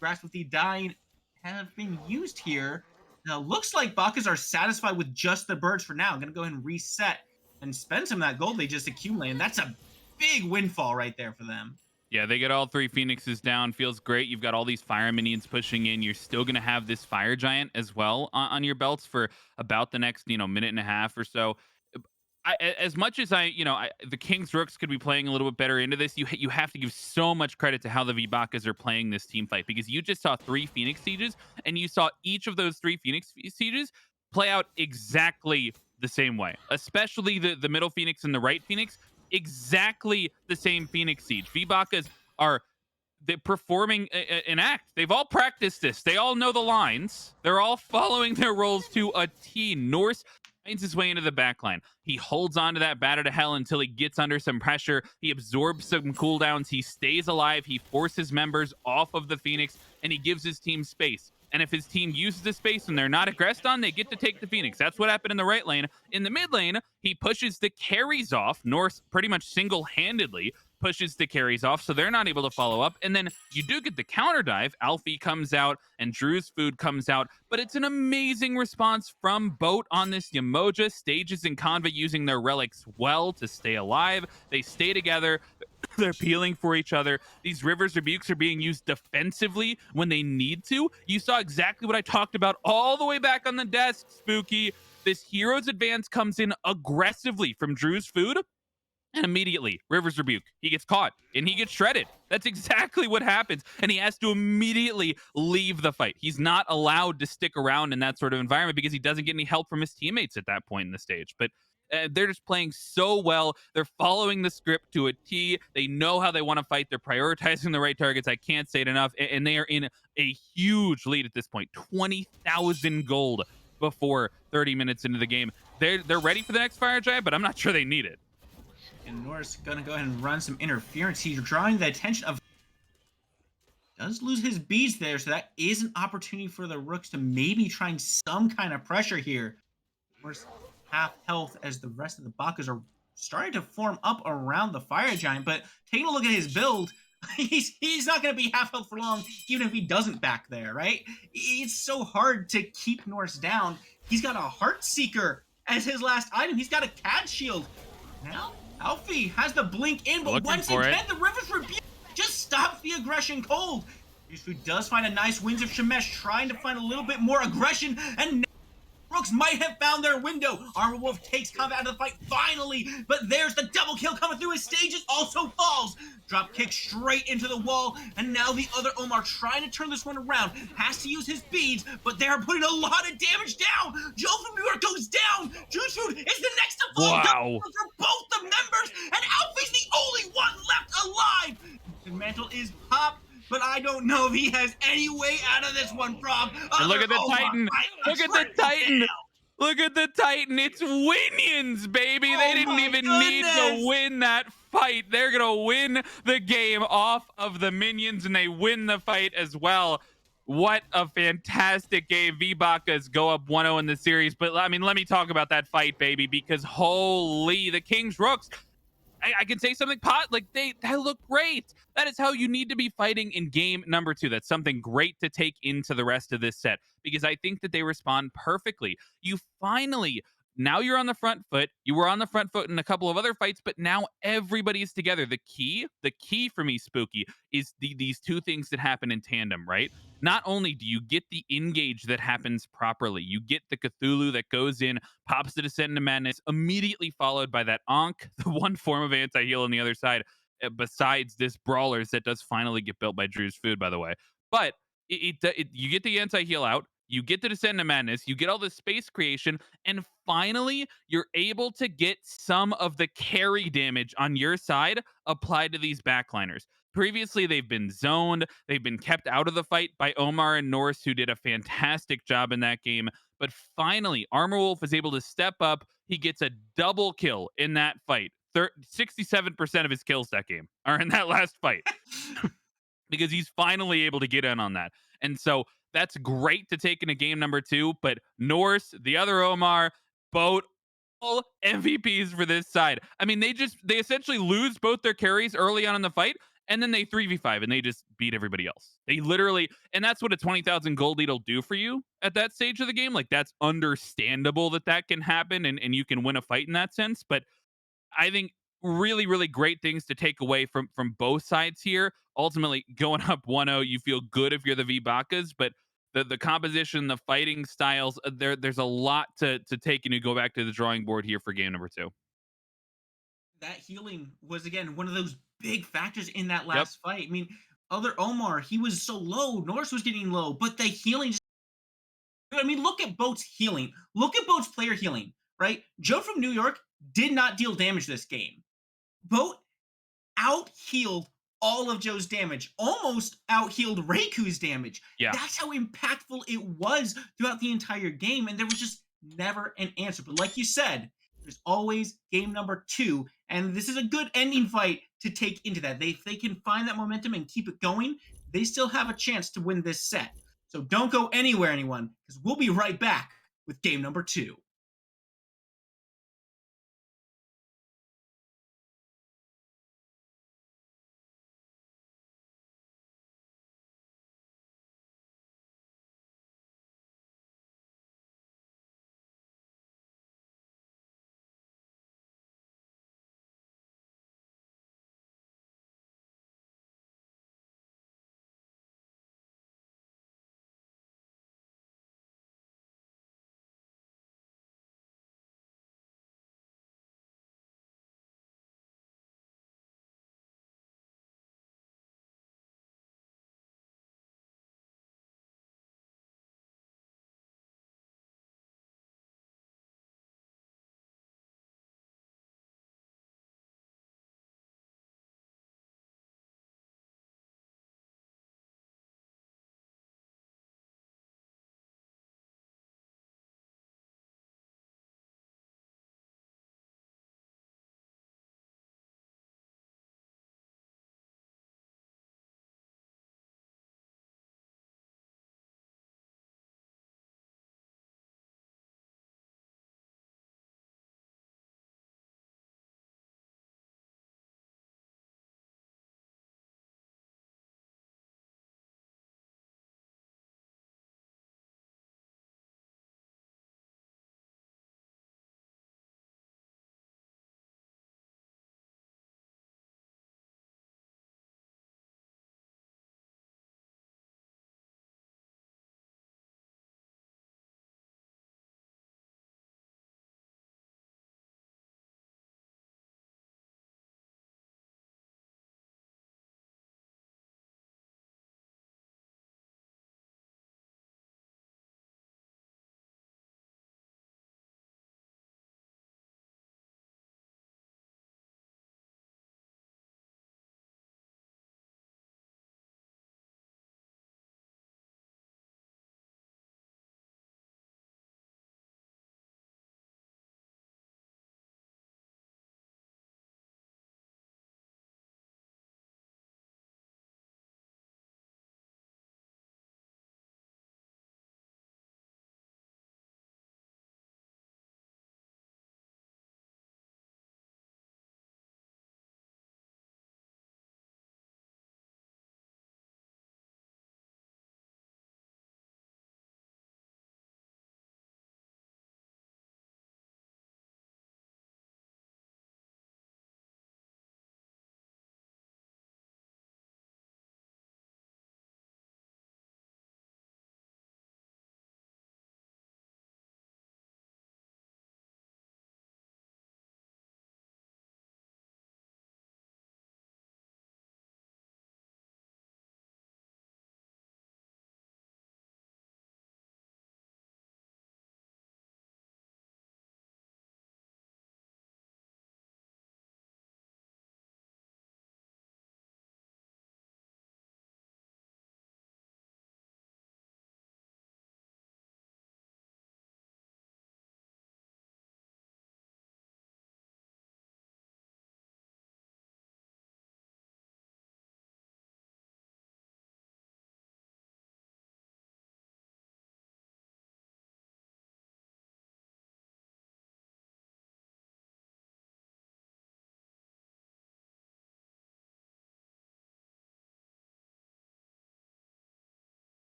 Grasp with the Dying have been used here. Now, looks like Bakas are satisfied with just the birds for now. I'm going to go ahead and reset and spend some of that gold they just accumulated. That's a big windfall right there for them. Yeah, they get all 3 Phoenixes down. Feels great. You've got all these fire minions pushing in. You're still going to have this Fire Giant as well on your belts for about the next, minute and a half or so. As much as the Kings Rooks could be playing a little bit better into this, you have to give so much credit to how the V-Bakas are playing this team fight, because you just saw 3 Phoenix Sieges, and you saw each of those 3 Phoenix Sieges play out exactly the same way, especially the middle Phoenix and the right Phoenix. Exactly the same Phoenix Siege. V-Bakas they're performing an act. They've all practiced this. They all know the lines. They're all following their roles to a T. Norse finds his way into the backline. He holds on to that batter to hell until he gets under some pressure. He absorbs some cooldowns. He stays alive. He forces members off of the Phoenix, and he gives his team space. And if his team uses the space and they're not aggressed on, they get to take the Phoenix. That's what happened in the right lane. In the mid lane, he pushes the carries off. Norse pretty much single-handedly pushes the carries off, so they're not able to follow up. And then you do get the counter dive. Alfie comes out and Drew's Food comes out, but it's an amazing response from Boat on this Yamoja. Stages and Conva using their relics well to stay alive. They stay together. They're peeling for each other. These Rivers Rebukes are being used defensively when they need to. You saw exactly what I talked about all the way back on the desk, Spooky. This Hero's Advance comes in aggressively from Drew's Food, and immediately, Rivers Rebuke, he gets caught, and he gets shredded. That's exactly what happens, and he has to immediately leave the fight. He's not allowed to stick around in that sort of environment because he doesn't get any help from his teammates at that point in the stage. But they're just playing so well. They're following the script to a T. They know how they want to fight. They're prioritizing the right targets. I can't say it enough, and they are in a huge lead at this point. 20,000 gold before 30 minutes into the game. They're ready for the next Fire Giant, but I'm not sure they need it. And Norris gonna go ahead and run some interference. He's drawing the attention of... Does lose his beads there, so that is an opportunity for the Rooks to maybe try some kind of pressure here. Norris half health as the rest of the Bakas are starting to form up around the Fire Giant, but taking a look at his build, he's not going to be half health for long, even if he doesn't back there, right? It's so hard to keep Norse down. He's got a Heart Seeker as his last item. He's got a cat shield. Now, Alfie has the blink in, but Looking once for it. again, the River's Rebuke just stops the aggression cold. Yusuf does find a nice Winds of Shemesh, trying to find a little bit more aggression, and Rooks might have found their window. Armor Wolf takes combat out of the fight finally, but there's the double kill coming through. His stages also falls. Drop kick straight into the wall, and now the other Omar trying to turn this one around has to use his beads, but they are putting a lot of damage down. Joe from New York goes down. Juju is the next to fall down Wow. for both the members, and Alfie's the only one left alive. The mantle is popped, but I don't know if he has any way out of this one, Frog. And look Other at the Omar Titan. fighting Look at the triple Titan. kill. Look at the Titan. It's Winions, baby. They Oh didn't my even need goodness. to win that fight. They're going to win the game off of the minions, and they win the fight as well. What a fantastic game. V-Bakas go up 1-0 in the series. But, I mean, let me talk about that fight, baby, because holy, the Kings Rooks, I can say something like they look great. That is how you need to be fighting in game number 2. That's something great to take into the rest of this set because I think that they respond perfectly. You finally now you're on the front foot. You were on the front foot in a couple of other fights, but now everybody's together. The key for me, Spooky, is these two things that happen in tandem, right? Not only do you get the engage that happens properly, you get the Cthulhu that goes in, pops the Descent into Madness, immediately followed by that Ankh, the one form of anti-heal on the other side, besides this Brawlers that does finally get built by Drew's Food, by the way. But you get the anti-heal out, you get the Descent into Madness, you get all this space creation, and finally, you're able to get some of the carry damage on your side applied to these backliners. Previously, they've been zoned, they've been kept out of the fight by Omar and Norse, who did a fantastic job in that game. But finally, Armor Wolf is able to step up. He gets a double kill in that fight. 67% of his kills that game are in that last fight because he's finally able to get in on that. And so that's great to take into game number 2. But Norse, the other Omar, both all MVPs for this side. I mean, they essentially lose both their carries early on in the fight, and then they 3v5 and they just beat everybody else. They literally, and that's what a 20,000 gold lead will do for you at that stage of the game. Like, that's understandable that that can happen and you can win a fight in that sense. But I think really, really great things to take away from both sides here. Ultimately, going up 1-0, you feel good if you're the V-Bakas, but the composition, the fighting styles, there's a lot to take and you go back to the drawing board here for game number 2. That healing was again one of those big factors in that Yep. last fight. I mean, other Omar, he was so low, Norse was getting low, but the healing just I mean, look at Boat's healing. Look at Boat's player healing, right? Joe from New York did not deal damage this game. Boat out healed all of Joe's damage, almost out healed Reiku's damage. Yeah. That's how impactful it was throughout the entire game. And there was just never an answer. But like you said, there's always game number 2. And this is a good ending fight to take into that. If they can find that momentum and keep it going, they still have a chance to win this set. So don't go anywhere, anyone, because we'll be right back with game number 2.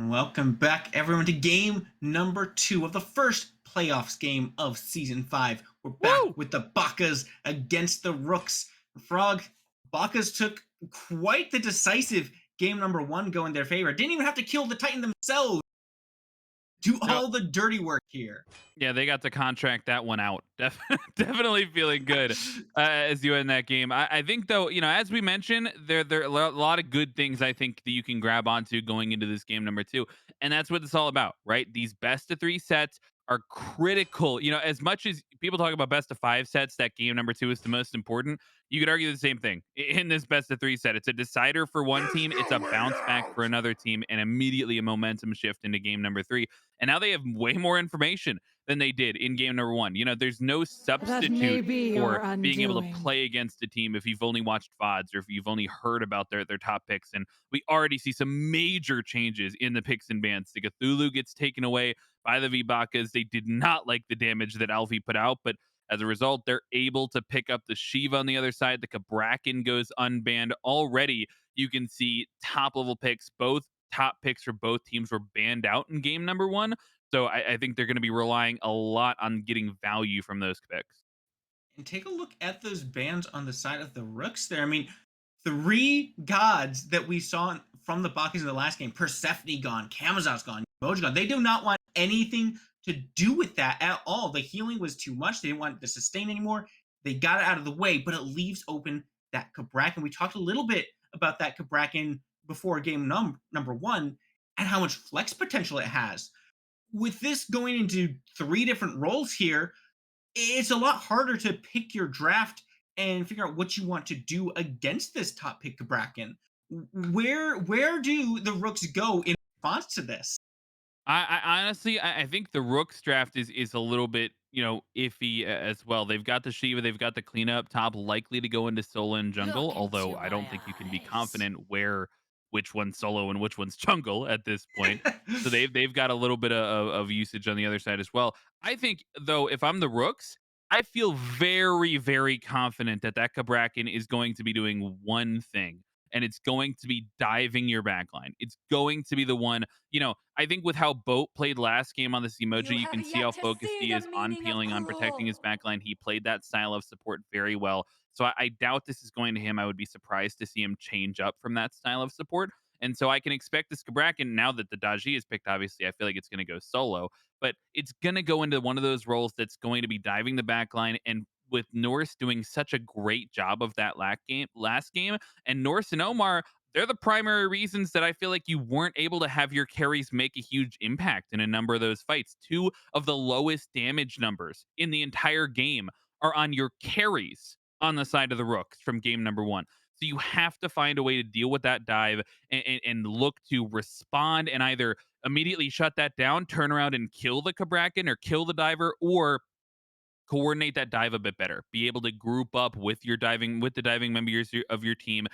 Welcome back, everyone, to game number 2 of the first playoffs game of season 5. We're back Woo! with the Bakas against the Rooks. Frog, Bakas took quite the decisive game number 1 go in their favor. Didn't even have to kill the Titan themselves. Do No, all the dirty work here. yeah, they got to contract that one out. Definitely feeling good as you end that game. I think though, as we mentioned, there are a lot of good things I think that you can grab onto going into this game number 2, and that's what it's all about, right? These best of 3 sets are critical. As much as people talk about best of 5 sets, that game number 2 is the most important. You could argue the same thing in this best of 3 set. It's a decider for one There's team, it's no a way bounce back for out. another team, and immediately a momentum shift into game number 3. And now they have way more information than they did in game number 1. There's no That may substitute be for your being able to undoing. play against a team if you've only watched VODs or if you've only heard about their top picks. And we already see some major changes in the picks and bans. The Cthulhu gets taken away by the Vibakas. They did not like the damage that Alfie put out, but as a result, they're able to pick up the Shiva on the other side. The Kabrakan goes unbanned. Already, you can see top level picks. Both top picks for both teams were banned out in game number 1. So I think they're going to be relying a lot on getting value from those picks. And take a look at those bands on the side of the Rooks there. I mean, 3 gods that we saw from the Bakis in the last game, Persephone gone, Kamazot's gone, Mojo gone. They do not want anything to do with that at all. The healing was too much. They didn't want the sustain anymore. They got it out of the way, but it leaves open that Kabrakan. We talked a little bit about that Kabrakan before game number 1 and how much flex potential it has. With this going into 3 different roles here, it's a lot harder to pick your draft and figure out what you want to do against this top pick Bracken. Where do the Rooks go in response to this? I honestly, I think the Rooks draft is a little bit iffy as well. They've got the Shiva, they've got the cleanup top, likely to go into solo and jungle. Look Although into I my don't think you can be eyes. confident which one's solo and which one's jungle at this point. So they've got a little bit of usage on the other side as well. I think though, if I'm the Rooks, I feel very very confident that Kabrakan is going to be doing one thing. And it's going to be diving your backline. It's going to be the one I think with how Boat played last game on this You emoji, you have can see yet how to focused see he the is on meaning of peeling, on protecting his cool. backline. He played that style of support very well. So I doubt this is going to him. I would be surprised to see him change up from that style of support. And so I can expect this Kabrakan, now that the Daji is picked, obviously, I feel like it's going to go solo, but it's going to go into one of those roles that's going to be diving the backline. And with Norse doing such a great job of that last game, and Norse and Omar, they're the primary reasons that I feel like you weren't able to have your carries make a huge impact in a number of those fights. 2 of the lowest damage numbers in the entire game are on your carries on the side of the Rooks from game number 1. So you have to find a way to deal with that dive and look to respond and either immediately shut that down, turn around and kill the Kabrakan or kill the diver, or coordinate that dive a bit better. Be able to group up with the diving members of your team.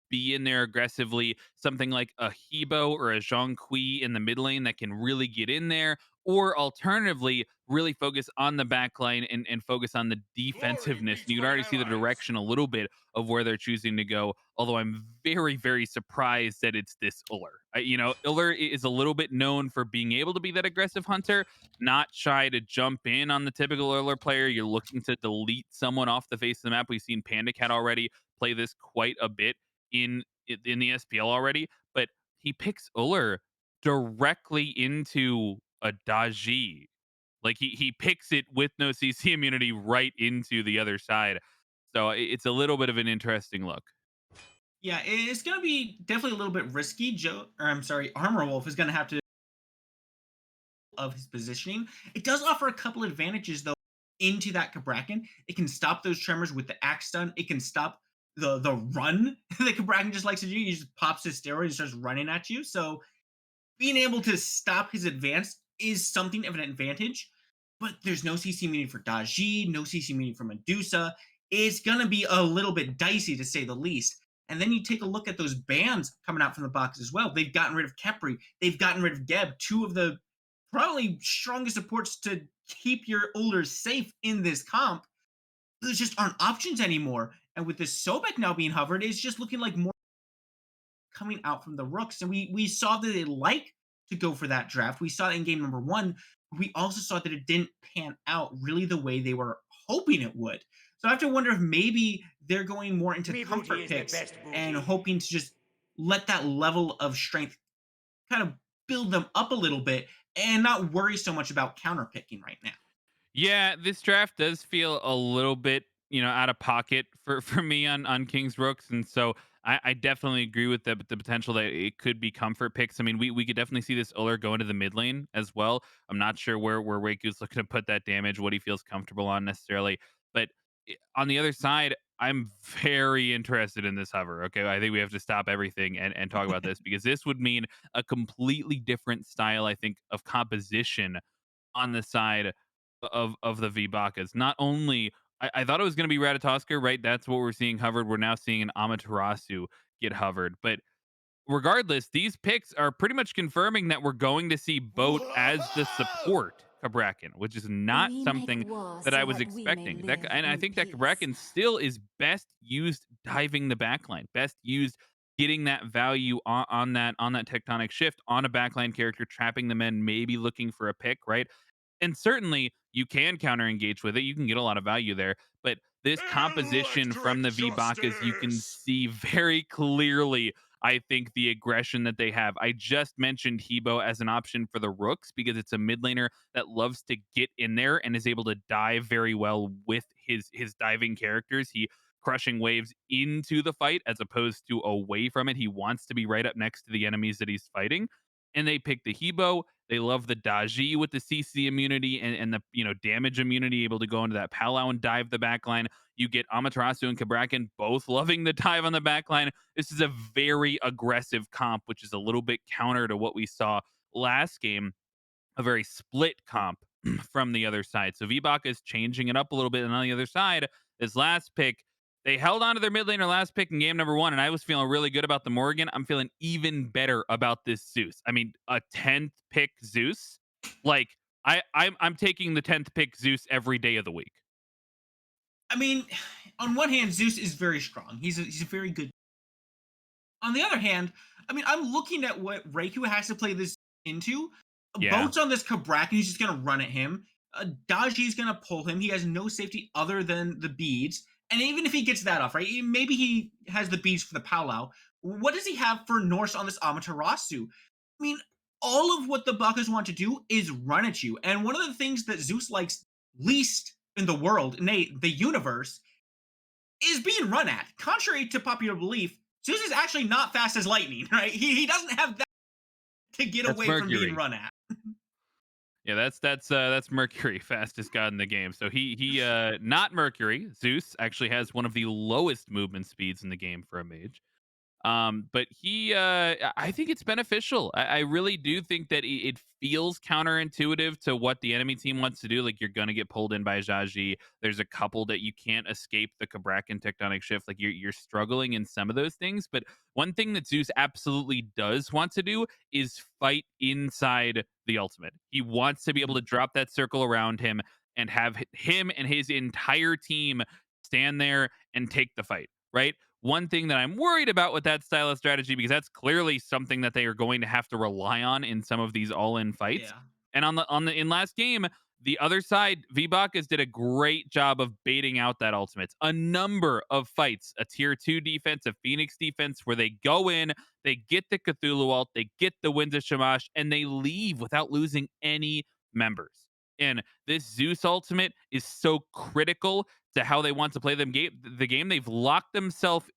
Be in there aggressively. Something like a Hebo or a Zhong Kui in the mid lane that can really get in there. Or alternatively, really focus on the back line and focus on the Glory defensiveness. be And you to can my already see the allies. direction a little bit of where they're choosing to go. Although I'm very, very surprised that it's this Uller. Uller is a little bit known for being able to be that aggressive hunter, not shy to jump in on the typical Erler player. You're looking to delete someone off the face of the map. We've seen Panda Cat already play this quite a bit in the SPL already, but he picks Uller directly into a Daji. Like he picks it with no CC immunity right into the other side. So it's a little bit of an interesting look. Yeah, it's going to be definitely a little bit risky. I'm sorry, Armor Wolf is going to have to of his positioning. It does offer a couple advantages though into that Kabrakan. It can stop those tremors with the axe stun. It can stop the run that Kabrakan just likes to do. He just pops his steroid and starts running at you. So being able to stop his advance is something of an advantage. But there's no CC meaning for Daji, no CC meaning for Medusa. It's gonna be a little bit dicey to say the least. And then you take a look at those bans coming out from the box as well. They've gotten rid of Kepri, they've gotten rid of Geb, 2 of the probably strongest supports to keep your Ullers safe in this comp. Those just aren't options anymore. And with this Sobek now being hovered, it's just looking like more coming out from the Rooks. And we saw that they like to go for that draft. We saw it in game number one. We also saw that it didn't pan out really the way they were hoping it would. So I have to wonder if maybe they're going more into Me booty comfort is the picks best and booty. hoping to just let that level of strength kind of build them up a little bit and not worry so much about counter picking right now. Yeah, this draft does feel a little bit, out of pocket for me on Kings Rooks, and so I definitely agree with the potential that it could be comfort picks. I mean, we could definitely see this Uller go into the mid lane as well. I'm not sure where Reiku's looking to put that damage, what he feels comfortable on necessarily, but on the other side, I'm very interested in this hover. Okay, I think we have to stop everything and talk about this because this would mean a completely different style, I think, of composition on the side of the V-Bakas. Not only I thought it was going to be Ratatoskr, right? That's what we're seeing hovered. We're now seeing an Amaterasu get hovered. But regardless, these picks are pretty much confirming that we're going to see Boat as the support Kabrakan, which is not We make something war that I so was that we may expecting. That live and I in think that peace. Kabrakan still is best used diving the backline, best used getting that value on that tectonic shift on a backline character, trapping the men, maybe looking for a pick, right? And certainly you can counter engage with it. You can get a lot of value there. But this composition from the V-Bakas, you can see very clearly, I think, the aggression that they have. I just mentioned Hebo as an option for the Rooks because it's a mid laner that loves to get in there and is able to dive very well with his diving characters. He crushing waves into the fight as opposed to away from it. He wants to be right up next to the enemies that he's fighting. And they pick the Hebo. They love the Daji with the CC immunity and the damage immunity, able to go into that Palau and dive the backline. You get Amaterasu and Kabrakan both loving the dive on the backline. This is a very aggressive comp, which is a little bit counter to what we saw last game, a very split comp from the other side. So VBAC is changing it up a little bit. And on the other side, this last pick, they held on to their mid laner last pick in game number one, and I was feeling really good about the Morgan. I'm feeling even better about this Zeus. I mean, a 10th pick Zeus, like I'm taking the 10th pick Zeus every day of the week. I mean, on one hand, Zeus is very strong. He's a very good. On the other hand, I mean, I'm looking at what Reiku has to play this into. Yeah, Boats on this Kabrak, he's just going to run at him. Daji's going to pull him. He has no safety other than the beads. And even if he gets that off, right? Maybe he has the beads for the Palau. What does he have for Norse on this Amaterasu? I mean, all of what the Bakas want to do is run at you. And one of the things that Zeus likes least in the world, nay, the universe, is being run at. Contrary to popular belief, Zeus is actually not fast as lightning, right? He doesn't have that to get that's away from being Mercury. run at. Yeah, that's Mercury, fastest god in the game. So he not Mercury. Zeus actually has one of the lowest movement speeds in the game for a mage. But I think it's beneficial. I really do think that it feels counterintuitive to what the enemy team wants to do. Like you're gonna get pulled in by Jaji. There's a couple that you can't escape the Kabrakan tectonic shift. Like you're struggling in some of those things. But one thing that Zeus absolutely does want to do is fight inside the ultimate. He wants to be able to Mhm. drop that circle around him and have him and his entire team stand there and take the fight. Right, one thing that I'm worried about with that style of strategy, because that's clearly something that they are going to have to rely on in some of these all-in fights. Yeah. And on the in last game, the other side, V-Bakas did a great job of baiting out that ultimates. A number of fights, a tier 2 defense, a Phoenix defense, where they go in, they get the Cthulhu ult, they get the Winds of Shamash, and they leave without losing any members. And this Zeus ultimate is so critical to how they want to play the game. They've locked themselves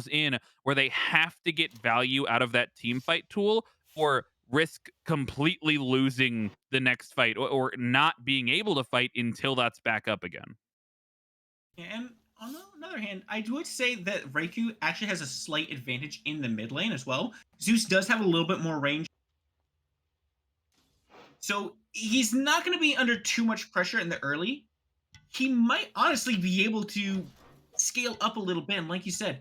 in where they have to get value out of that team fight tool or risk completely losing the next fight or not being able to fight until that's back up again. And on the other hand, I would say that Reiku actually has a slight advantage in the mid lane as well. Zeus does have a little bit more range, so he's not going to be under too much pressure in the early. He might honestly be able to scale up a little bit. And like you said,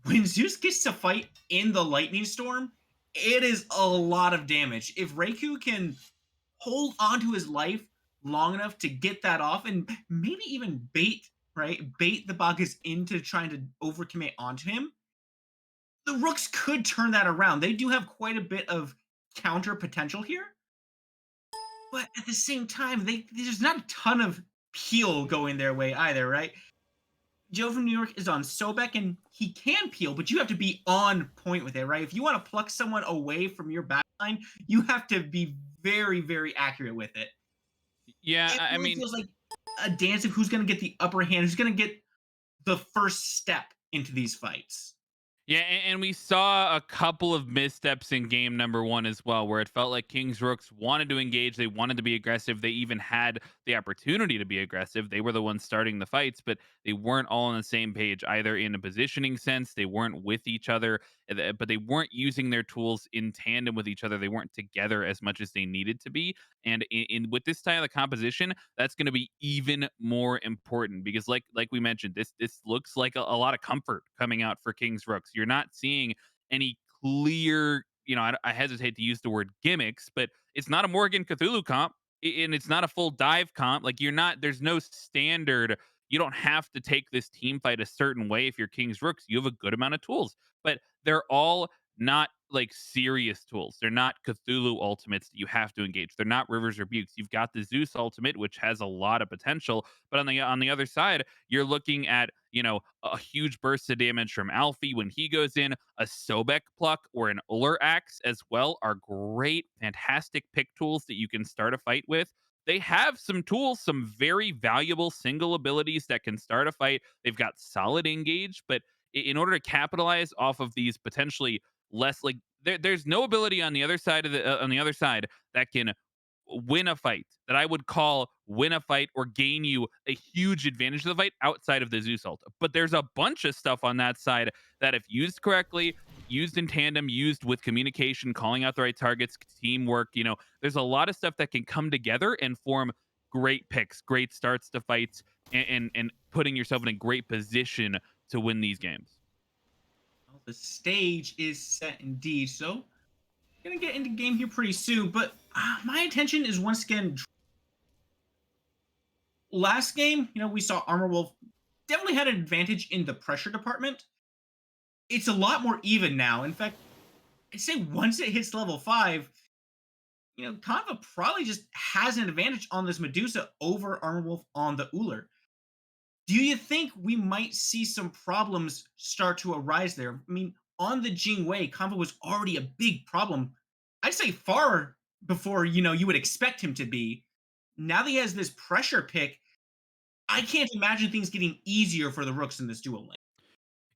when Zeus gets to fight in the lightning storm, it is a lot of damage. If Reiku can hold on to his life long enough to get that off and maybe even bait the Bagas into trying to overcommit onto him, the Rooks could turn that around. They do have quite a bit of counter potential here. But at the same time, there's not a ton of peel going their way either, right? Joe from New York is on Sobek and he can peel, but you have to be on point with it, right? If you want to pluck someone away from your backline, you have to be very, very accurate with it. Yeah, It I really mean, feels like a dance of who's going to get the upper hand, who's going to get the first step into these fights. yeah, and we saw a couple of missteps in game number one as well, where it felt like Kings Rooks wanted to engage, they wanted to be aggressive, they even had the opportunity to be aggressive. They were the ones starting the fights, but they weren't all on the same page, either in a positioning sense, they weren't with each other, but they weren't using their tools in tandem with each other. They weren't together as much as they needed to be. And with this style of composition, that's going to be even more important because, like we mentioned, this looks like a lot of comfort coming out for Kings Rooks. You're not seeing any clear, I hesitate to use the word gimmicks, but it's not a Morgan Cthulhu comp, and it's not a full dive comp. Like you're not, there's no standard. You don't have to take this team fight a certain way if you're Kings Rooks. You have a good amount of tools, but they're all not like serious tools. They're not Cthulhu ultimates that you have to engage. They're not Rivers Rebukes. You've got the Zeus ultimate, which has a lot of potential, but on the other side, you're looking at a huge burst of damage from Alfie when he goes in. A Sobek pluck or an Uller axe as well are great, fantastic pick tools that you can start a fight with. They have some tools, some very valuable single abilities that can start a fight. They've got solid engage, but in order to capitalize off of these potentially less like there's no ability on the other side of the on the other side that can win a fight that I would call win a fight or gain you a huge advantage of the fight outside of the Zeus ult. But there's a bunch of stuff on that side that, if used correctly, used in tandem, used with communication, calling out the right targets, teamwork, there's a lot of stuff that can come together and form great picks, great starts to fights, and putting yourself in a great position to win these games. Well, the stage is set indeed, so gonna get into game here pretty soon. But my attention is once again last game. We saw Armor Wolf definitely had an advantage in the pressure department. It's a lot more even now. In fact, I'd say once it hits level 5, Kanva probably just has an advantage on this Medusa over Armor Wolf on the Uller. Do you think we might see some problems start to arise there? I mean, on the Jingwei, Kanva was already a big problem. I'd say far before you would expect him to be. Now that he has this pressure pick, I can't imagine things getting easier for the Rooks in this duel lane.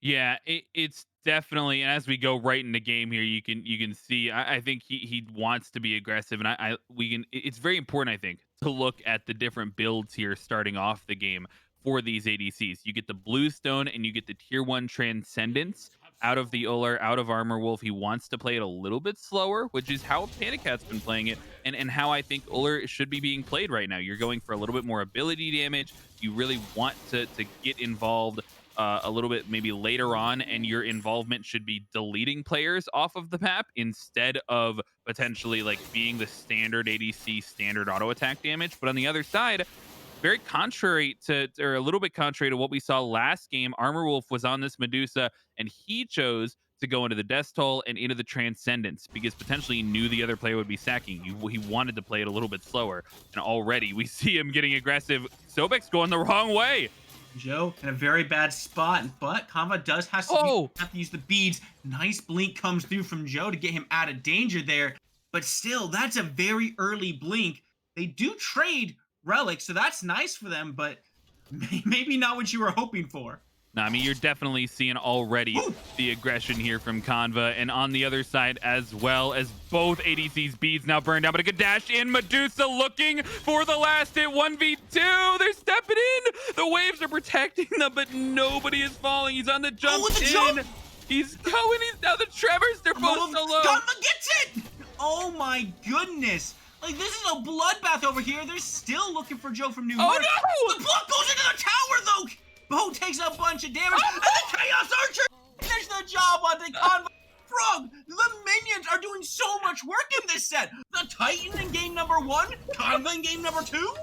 Yeah, it's definitely, and as we go right into game here, you can see. I think he wants to be aggressive, and I we can. It's very important, I think, to look at the different builds here starting off the game for these ADCs. You get the Bluestone and you get the Tier 1 Transcendence out of the Uller, out of Armor Wolf. He wants to play it a little bit slower, which is how Panicat's been playing it, and how I think Uller should be being played right now. You're going for a little bit more ability damage. You really want to get involved a little bit maybe later on, and your involvement should be deleting players off of the map instead of potentially like being the standard ADC standard auto attack damage. But on the other side, very contrary to, or a little bit contrary to what we saw last game, Armor Wolf was on this Medusa and he chose to go into the Death Toll and into the Transcendence because potentially he knew the other player would be sacking. He wanted to play it a little bit slower, and already we see him getting aggressive. Sobek's going the wrong way. Joe in a very bad spot, but Kanva does have to use the beads. Nice blink comes through from Joe to get him out of danger there. But still, that's a very early blink. They do trade relics, so that's nice for them, but maybe not what you were hoping for. No, I mean, you're definitely seeing already the aggression here from Kanva, and on the other side as well, as both ADC's beads now burned down, but a good dash in. Medusa looking for the last hit. 1v2, they're stepping in. The waves are protecting them, but nobody is falling. He's on the jump in. He's going, he's down the Trevors. They're both so low. Kanva gets it! Oh my goodness. Like, this is a bloodbath over here. They're still looking for Joe from New York. Oh no! The block goes into the tower though! Bo takes a bunch of damage, and the Chaos Archer finished the job on the Kanva. Frog, the minions are doing so much work in this set. The Titan in game number 1, Kanva in game number 2.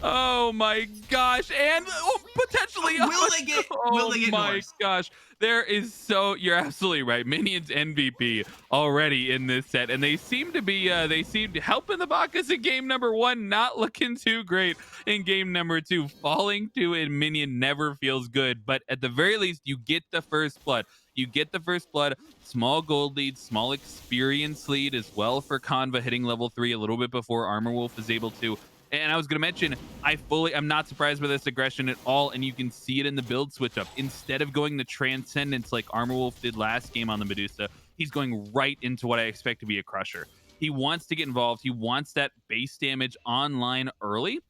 Oh my gosh. And potentially Will oh they get my Norse? gosh. There is so you're absolutely right. Minions MVP already in this set. And they seem to helping the Bakas in game number 1, not looking too great in game number 2. Falling to a minion never feels good, but at the very least you get the first blood. You get the first blood, small gold lead, small experience lead as well for Conva hitting level 3 a little bit before Armor Wolf is able to. And I was going to mention, I'm not surprised by this aggression at all, and you can see it in the build switch up. Instead of going to Transcendence like Armor Wolf did last game on the Medusa, he's going right into what I expect to be a Crusher. He wants to get involved. He wants that base damage online early,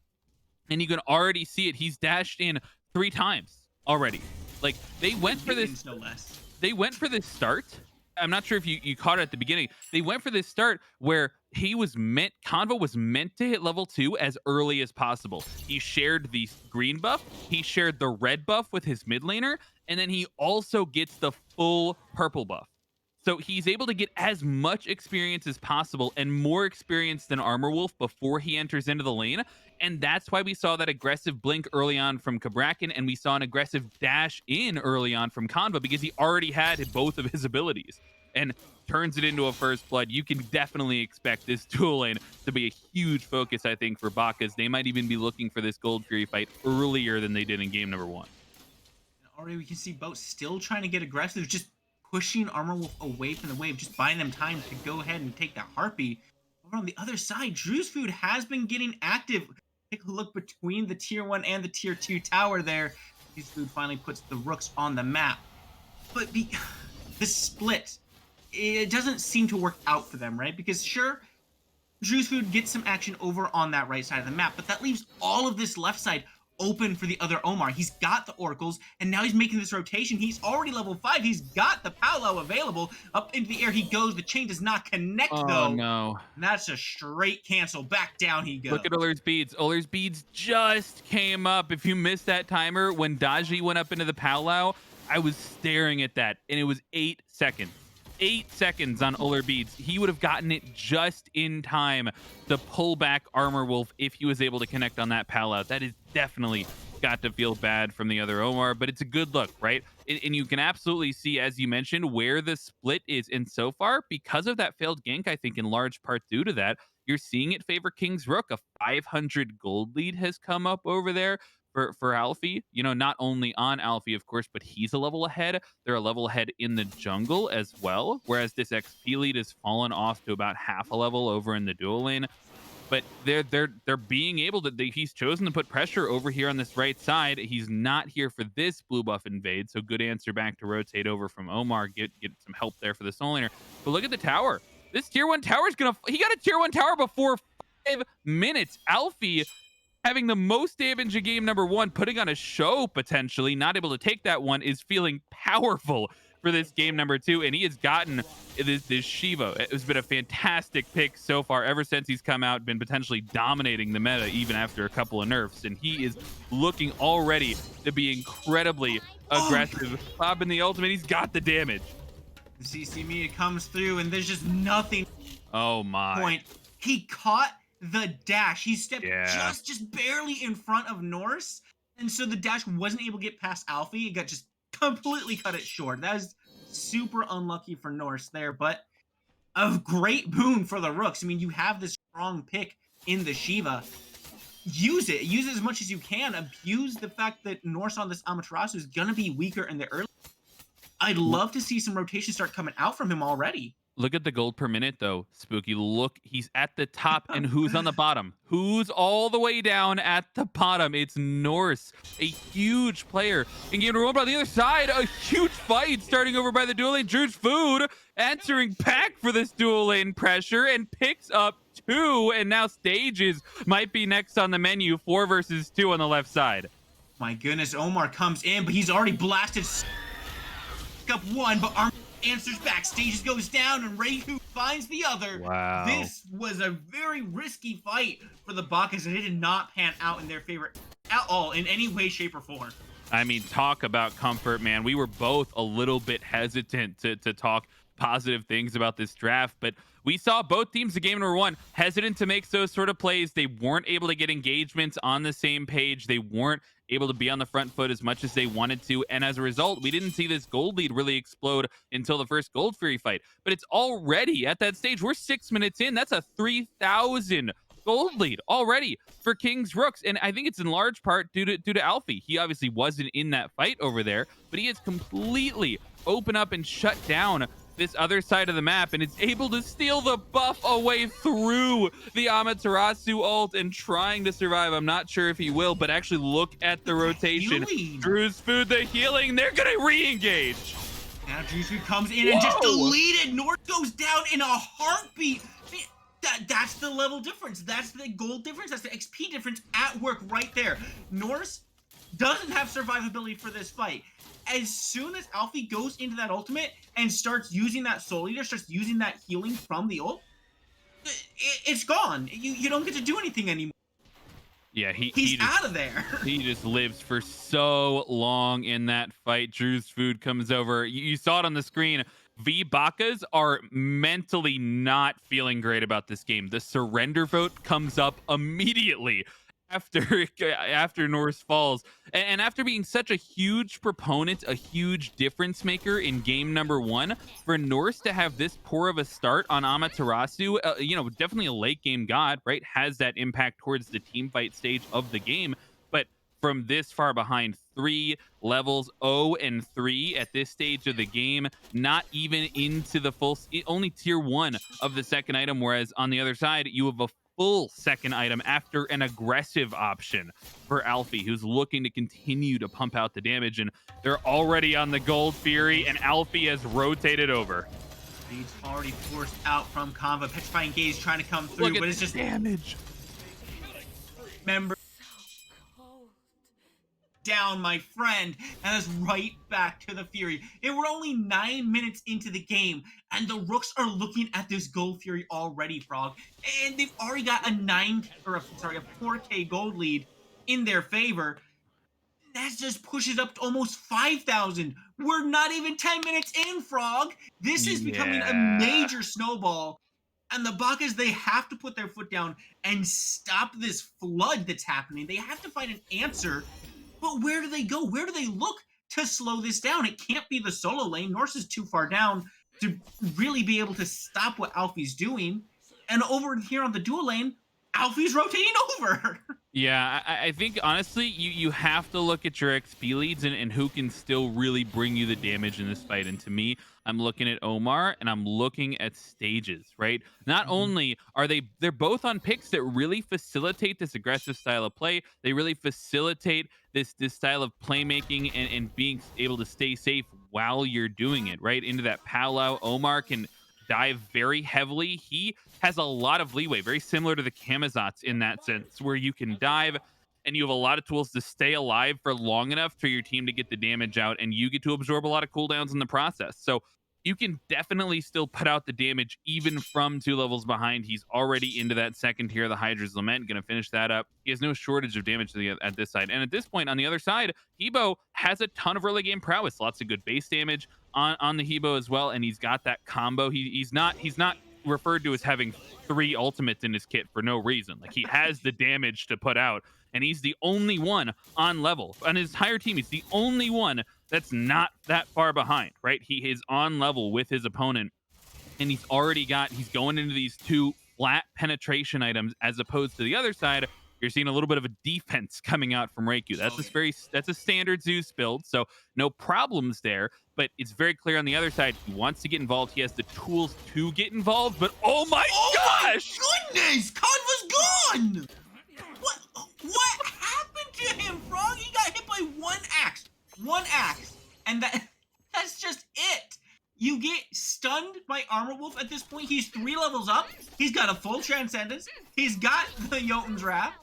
and you can already see it. He's dashed in 3 times already. Like they went for this No less. they went for this start. I'm not sure if you caught it at the beginning. They went for this start where Convo was meant to hit level 2 as early as possible. He shared the green buff, he shared the red buff with his mid laner, and then he also gets the full purple buff. So he's able to get as much experience as possible and more experience than Armor Wolf before he enters into the lane. And that's why we saw that aggressive blink early on from Kabrakan, and we saw an aggressive dash in early on from Conva because he already had both of his abilities and turns it into a first blood. You can definitely expect this dual lane to be a huge focus, I think, for Bakas. They might even be looking for this Gold Fury fight earlier than they did in game number 1. Already we can see Boat still trying to get aggressive, just pushing Armor Wolf away from the wave, just buying them time to go ahead and take that Harpy. Over on the other side, Drew's Food has been getting active. Take a look between the tier 1 and the tier 2 tower there. Drew's Food finally puts the Rooks on the map. But this split, it doesn't seem to work out for them, right? Because sure, Drew's Food gets some action over on that right side of the map, but that leaves all of this left side open for the other Omar. He's got the oracles, and now he's making this rotation. He's already level 5. He's got the Palau available. Up into the air he goes. The chain does not connect, Oh, though. no. And that's a straight cancel. Back down he goes. Look at Uller's beads. Uller's beads just came up. If you missed that timer, when Daji went up into the Palau, I was staring at that, and it was 8 seconds. 8 seconds on Uller beads. He would have gotten it just in time to pull back Armor Wolf if he was able to connect on that Palau. That is definitely got to feel bad from the other Omar, but it's a good look, right? And you can absolutely see, as you mentioned, where the split is. And so far, because of that failed gank, I think in large part due to that, you're seeing it favor Kings Rook. A 500 gold lead has come up over there for Alfie. You know, not only on Alfie, of course, but he's a level ahead. They're a level ahead in the jungle as well, whereas this XP lead has fallen off to about half a level over in the dual lane. But they're being able to. He's chosen to put pressure over here on this right side. He's not here for this blue buff invade. So good answer back to rotate over from Omar. Get some help there for the soul laner. But look at the tower. This tier 1 tower is gonna. He got a tier 1 tower before 5 minutes. Alfie having the most damage in game number 1, putting on a show potentially, not able to take that one, is feeling powerful for this game number 2, and he has gotten this Shiva. It's been a fantastic pick so far ever since he's come out, been potentially dominating the meta even after a couple of nerfs, and he is looking already to be incredibly aggressive. Bob in the ultimate, he's got the damage. CC Media comes through, and there's just nothing. Oh my. Point. He caught the dash. He stepped just barely in front of Norse, and so the dash wasn't able to get past Alfie. It got just completely cut it short. That was super unlucky for Norse there, but a great boon for the Rooks. I mean, you have this strong pick in the Shiva. Use it as much as you can. Abuse the fact that Norse on this Amaterasu is gonna be weaker in the early. I'd love to see some rotation start coming out from him already. Look at the gold per minute, though, Spooky. Look, he's at the top, and who's on the bottom? Who's all the way down at the bottom? It's Norse, a huge player. In game number 1, but on the other side, a huge fight starting over by the dual lane. Drew's Food answering back for this dual lane pressure and picks up 2, and now Stages might be next on the menu. 4 versus 2 on the left side. My goodness, Omar comes in, but he's already blasted up 1, but Arm answers back. Stages goes down, and Reihu finds the other. Wow. This was a very risky fight for the Bakas, and it did not pan out in their favor at all, in any way, shape, or form. I mean, talk about comfort, man. We were both a little bit hesitant to talk positive things about this draft, but we saw both teams in game number one hesitant to make those sort of plays. They weren't able to get engagements on the same page. They weren't able to be on the front foot as much as they wanted to. And as a result, we didn't see this gold lead really explode until the first Gold Fury fight. But it's already at that stage. We're 6 minutes in. That's a 3,000 gold lead already for Kings Rooks. And I think it's in large part due to Alfie. He obviously wasn't in that fight over there, but he has completely opened up and shut down this other side of the map and is able to steal the buff away through the Amaterasu ult and trying to survive. I'm not sure if he will, but actually look at the rotation. Drew's food, the healing, they're gonna re-engage. Now Drew's food comes in and just deleted. North goes down in a heartbeat. That's the level difference. That's the gold difference. That's the XP difference at work right there. Norse doesn't have survivability for this fight. As soon as Alfie goes into that ultimate and starts using that soul eater, starts using that healing from the ult, it's gone. You don't get to do anything anymore. Yeah, he's out of there. He just lives for so long in that fight. Drew's food comes over. You saw it on the screen. Bakas are mentally not feeling great about this game. The surrender vote comes up immediately after Norse falls, and after being such a huge proponent, a huge difference maker in game number one, for Norse to have this poor of a start on Amaterasu, definitely a late game god, right? Has that impact towards the team fight stage of the game, but from this far behind, 3 levels 0 and 3 at this stage of the game, not even into the full, only tier 1 of the second item, whereas on the other side you have a full second item after an aggressive option for Alfie, who's looking to continue to pump out the damage, and they're already on the Gold Fury, and Alfie has rotated over. He's already forced out from Conva. Petrifying Gaze trying to come through, but it's just damage. Remember, down, my friend, and it's right back to the Fury. And we're only 9 minutes into the game, and the Rooks are looking at this Gold Fury already, Frog, and they've already got a 4K gold lead in their favor. That just pushes up to almost 5,000. We're not even 10 minutes in, Frog. This is becoming a major snowball. And the bakas, they have to put their foot down and stop this flood that's happening. They have to find an answer. But where do they go? Where do they look to slow this down? It can't be the solo lane. Norse is too far down to really be able to stop what Alfie's doing. And over here on the dual lane, Alfie's rotating over. Yeah, I think, honestly, you have to look at your XP leads and who can still really bring you the damage in this fight. And to me, I'm looking at Omar and I'm looking at stages, right? Not only are they're both on picks that really facilitate this aggressive style of play, they really facilitate this style of playmaking and being able to stay safe while you're doing it, right? Into that Palau, Omar can dive very heavily. He has a lot of leeway, very similar to the Kamazots in that sense, where you can dive and you have a lot of tools to stay alive for long enough for your team to get the damage out, and you get to absorb a lot of cooldowns in the process. So you can definitely still put out the damage even from 2 levels behind. He's already into that second tier of the Hydra's Lament, going to finish that up. He has no shortage of damage at this side. And at this point, on the other side, Hebo has a ton of early game prowess, lots of good base damage on the Hebo as well, and he's got that combo. He's not referred to as having 3 ultimates in his kit for no reason. Like, he has the damage to put out, and he's the only one on level. On his entire team, he's the only one that's not that far behind, right? He is on level with his opponent, and he's going into these 2 flat penetration items, as opposed to the other side. You're seeing a little bit of a defense coming out from Reiku. That's a standard Zeus build, so no problems there. But it's very clear on the other side, he wants to get involved. He has the tools to get involved, but oh my gosh! My goodness! Conva's gone! What happened to him, Frog? He got hit by one axe. And that's just it. You get stunned by Armor Wolf at this point. He's 3 levels up. He's got a full Transcendence. He's got the Jotun's Wrath.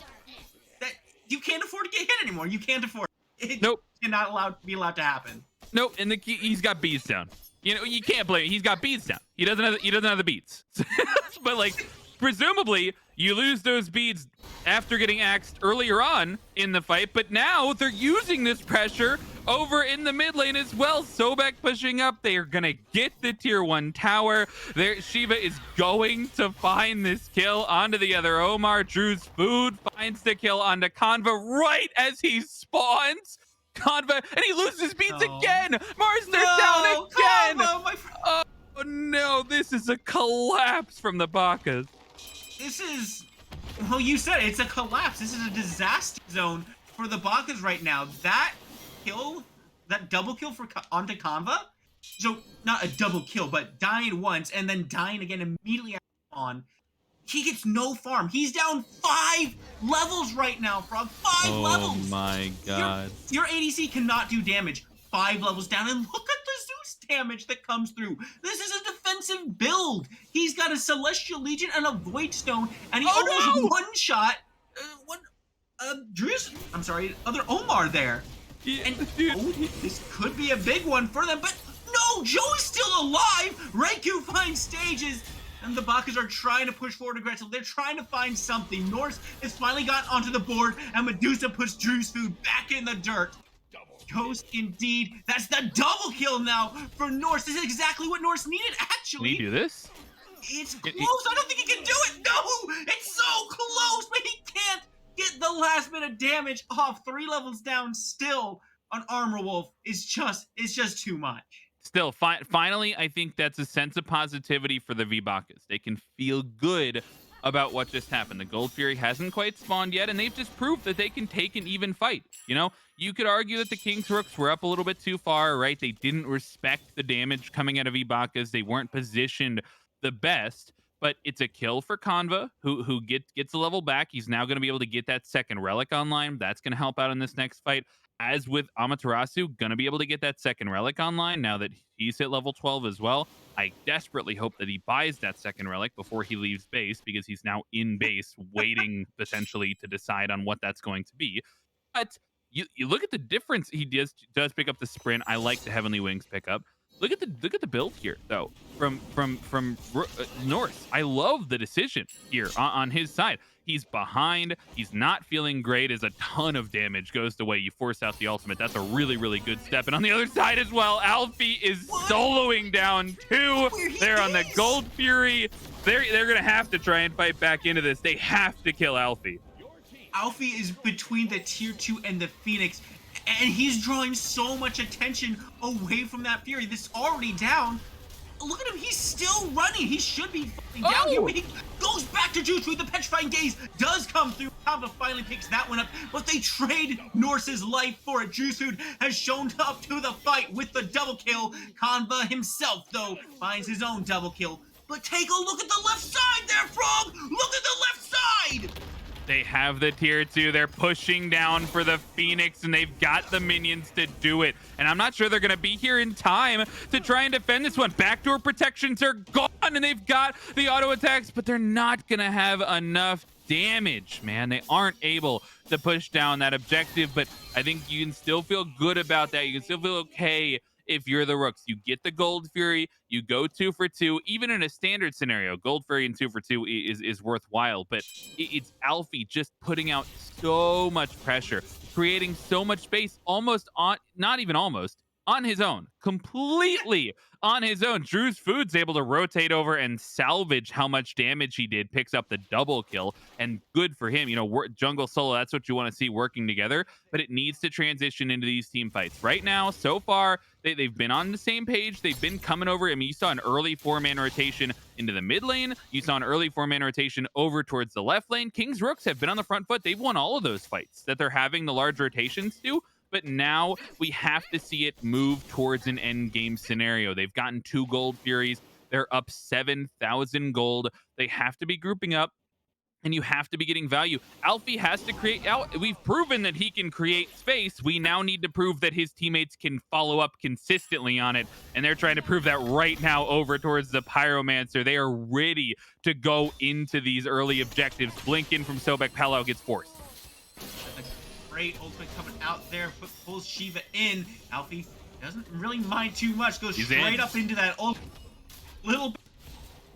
That you can't afford to get hit anymore. You can't afford it. Nope. Cannot be allowed to happen. Nope. And he's got beads down. You know, you can't blame him. He's got beads down. He doesn't have the beats. But like, presumably, You lose those beads after getting axed earlier on in the fight, but now they're using this pressure over in the mid lane as well. Sobek pushing up. They are going to get the tier 1 tower. There, Shiva is going to find this kill onto the other Omar. Drew's food finds the kill onto Conva right as he spawns. Conva, and he loses beats again. Mars, they're down again. Convo, my friend. Oh no, this is a collapse from the bakas. This is, well, you said it, it's a collapse. This is a disaster zone for the bakas right now. That kill, that double kill onto Conva, so not a double kill, but dying once and then dying again immediately on. He gets no farm. He's down 5 levels right now, Frog. 5 levels. Oh my god. Your ADC cannot do damage. 5 levels down, and look at the Zeus damage that comes through. This is a defensive build. He's got a Celestial Legion and a Void Stone, and he almost one-shot Drew's, I'm sorry, other Omar there. Yeah, and dude. This could be a big one for them, but no, Joe is still alive. Reiku finds stages. And the bakas are trying to push forward aggressively. They're trying to find something. Norse has finally gotten onto the board, and Medusa puts Drew's food back in the dirt. Ghost indeed. That's the double kill now for Norse. This is exactly what Norse needed, actually. Can he do this? It's close. I don't think he can do it. No, it's so close, but he can't get the last bit of damage off. 3 levels down still on Armor Wolf. It's just too much. Still, finally, I think that's a sense of positivity for the V-Bakas. They can feel good about what just happened. The Gold Fury hasn't quite spawned yet, and they've just proved that they can take an even fight. You know, you could argue that the Kings Rooks were up a little bit too far, right? They didn't respect the damage coming out of V-Bakas. They weren't positioned the best, but it's a kill for Conva, who gets a level back. He's now going to be able to get that second relic online. That's going to help out in this next fight. As with Amaterasu, going to be able to get that second relic online now that he's hit level 12 as well. I desperately hope that he buys that second relic before he leaves base, because he's now in base waiting potentially to decide on what that's going to be. But you look at the difference. He does pick up the sprint. I like the Heavenly Wings pickup. Look at the build here though from Norse. I love the decision here on his side. He's behind. He's not feeling great as a ton of damage goes the way. You force out the ultimate. That's a really, really good step. And on the other side as well, Alfie is soloing down 2. They're on the Gold Fury. They're going to have to try and fight back into this. They have to kill Alfie. Alfie is between the tier 2 and the Phoenix, and he's drawing so much attention away from that Fury. This is already down. Look at him, he's still running. He should be falling down here, but he goes back to Jutsu. The Petrifying Gaze does come through. Kava finally picks that one up, but they trade Norse's life for it. Jutsu has shown up to the fight with the double kill. Kanva himself, though, finds his own double kill. But take a look at the left side there, Frog! Look at the left side! They have the tier 2. They're pushing down for the Phoenix, and they've got the minions to do it. And I'm not sure they're going to be here in time to try and defend this one. Backdoor protections are gone, and they've got the auto attacks, but they're not going to have enough damage, man. They aren't able to push down that objective, but I think you can still feel good about that. You can still feel okay if you're the Rooks. You get the Gold Fury, you go 2 for 2. Even in a standard scenario, Gold Fury and 2 for 2 is worthwhile, but it's Alfie just putting out so much pressure, creating so much space, almost on, not even almost, on his own, completely on his own. Drew's Food's able to rotate over and salvage how much damage he did, picks up the double kill, and good for him. You know, jungle solo, that's what you want to see working together, but it needs to transition into these team fights. Right now, so far, they've been on the same page. They've been coming over. I mean, you saw an early 4-man rotation into the mid lane. You saw an early 4-man rotation over towards the left lane. Kings Rooks have been on the front foot. They've won all of those fights that they're having the large rotations to. But now we have to see it move towards an end game scenario. They've gotten 2 Gold Furies. They're up 7,000 gold. They have to be grouping up, and you have to be getting value. Alfie has to create. We've proven that he can create space. We now need to prove that his teammates can follow up consistently on it, and they're trying to prove that right now over towards the Pyromancer. They are ready to go into these early objectives. Blink in from Sobek. Palau gets forced. Great ultimate coming out there, pulls Shiva in. Alfie doesn't really mind too much, goes straight up into that little.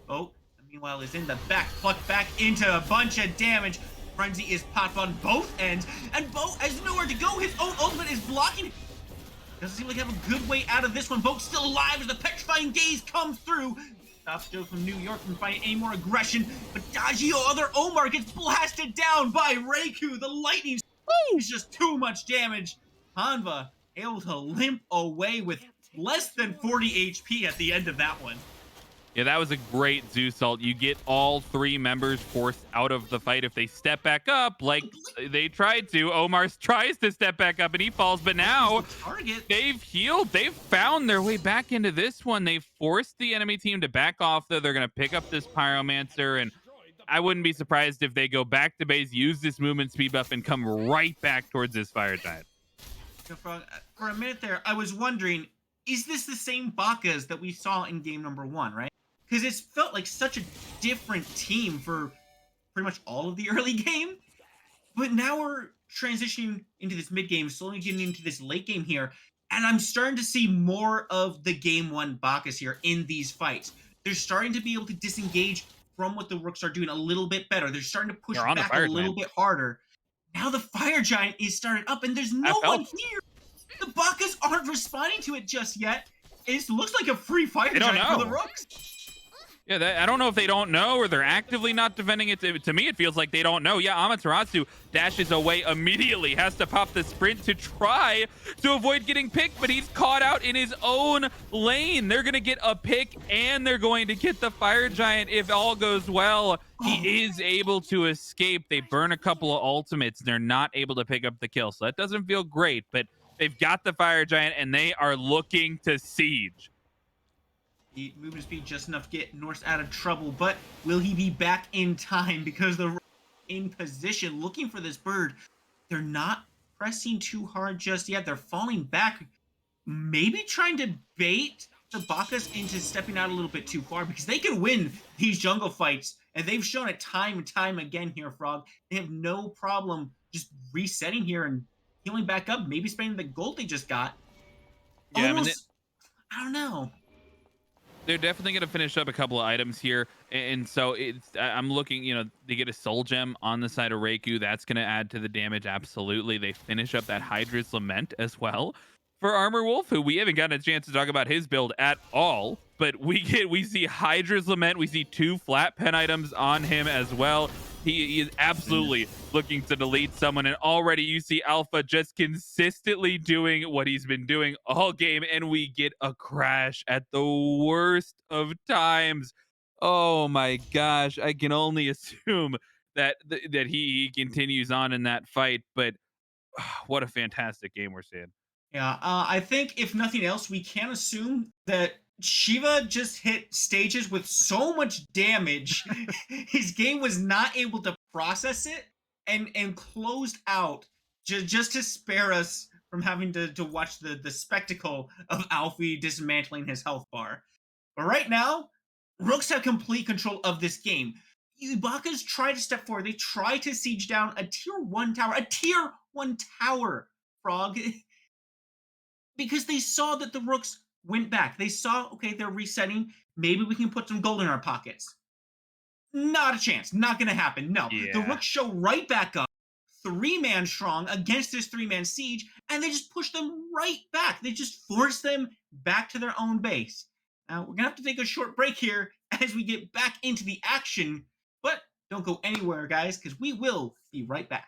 Oh, Meanwhile, is in the back, plucked back into a bunch of damage. Frenzy is popped on both ends, and Bo has nowhere to go. His own ultimate is blocking. Doesn't seem like they have a good way out of this one. Boat's still alive as the petrifying gaze comes through. Stops Joe from New York from finding any more aggression, but Dagio, other Omar, gets blasted down by Reiku. The lightning is just too much damage. Hanva able to limp away with less than 40 HP at the end of that one. Yeah, that was a great Zeus ult. You get all three members forced out of the fight if they step back up, like they tried to. Omar tries to step back up and he falls, but now they've healed. They've found their way back into this one. They forced the enemy team to back off, though. They're going to pick up this Pyromancer, and I wouldn't be surprised if they go back to base, use this movement speed buff, and come right back towards this Fire Giant. For a minute there, I was wondering, is this the same bakas that we saw in game number 1, right? Because it's felt like such a different team for pretty much all of the early game. But now we're transitioning into this mid game, slowly getting into this late game here. And I'm starting to see more of the game 1 bakas here in these fights. They're starting to be able to disengage from what the Rooks are doing a little bit better. They're starting to push back a little bit harder. Now the Fire Giant is started up, and there's no one here. The bakas aren't responding to it just yet. It looks like a free Fire Giant for the Rooks. Yeah, I don't know if they don't know or they're actively not defending it. To me, it feels like they don't know. Yeah, Amaterasu dashes away immediately, has to pop the sprint to try to avoid getting picked, but he's caught out in his own lane. They're going to get a pick, and they're going to get the Fire Giant if all goes well. He is able to escape. They burn a couple of ultimates. They're not able to pick up the kill, so that doesn't feel great, but they've got the Fire Giant, and they are looking to siege. The movement speed just enough to get Norse out of trouble, but will he be back in time? Because they're in position looking for this bird. They're not pressing too hard just yet. They're falling back, maybe trying to bait the bakas into stepping out a little bit too far, because they can win these jungle fights, and they've shown it time and time again here, Frog. They have no problem just resetting here and healing back up, maybe spending the gold they just got. Yeah, almost, I don't know. They're definitely going to finish up a couple of items here, and so I'm looking, they get a soul gem on the side of Reiku. That's going to add to the damage. Absolutely. They finish up that Hydra's Lament as well for Armor Wolf, who we haven't gotten a chance to talk about his build at all, but we see Hydra's Lament. We see 2 flat pen items on him as well. He is absolutely looking to delete someone, and already you see Alpha just consistently doing what he's been doing all game, and we get a crash at the worst of times. Oh my gosh, I can only assume that that he continues on in that fight, but what a fantastic game we're seeing. Yeah, I think if nothing else, we can assume that Shiva just hit stages with so much damage, his game was not able to process it and closed out just to spare us from having to watch the spectacle of Alfie dismantling his health bar. But right now, Rooks have complete control of this game. Bakas try to step forward. They try to siege down a tier 1 tower. A tier 1 tower, Frog. Because they saw that the Rooks went back. They saw, okay, they're resetting. Maybe we can put some gold in our pockets. Not a chance. Not going to happen. No. Yeah. The Rooks show right back up, 3-man strong against this 3-man siege, and they just push them right back. They just force them back to their own base. Now, we're going to have to take a short break here as we get back into the action, but don't go anywhere, guys, because we will be right back.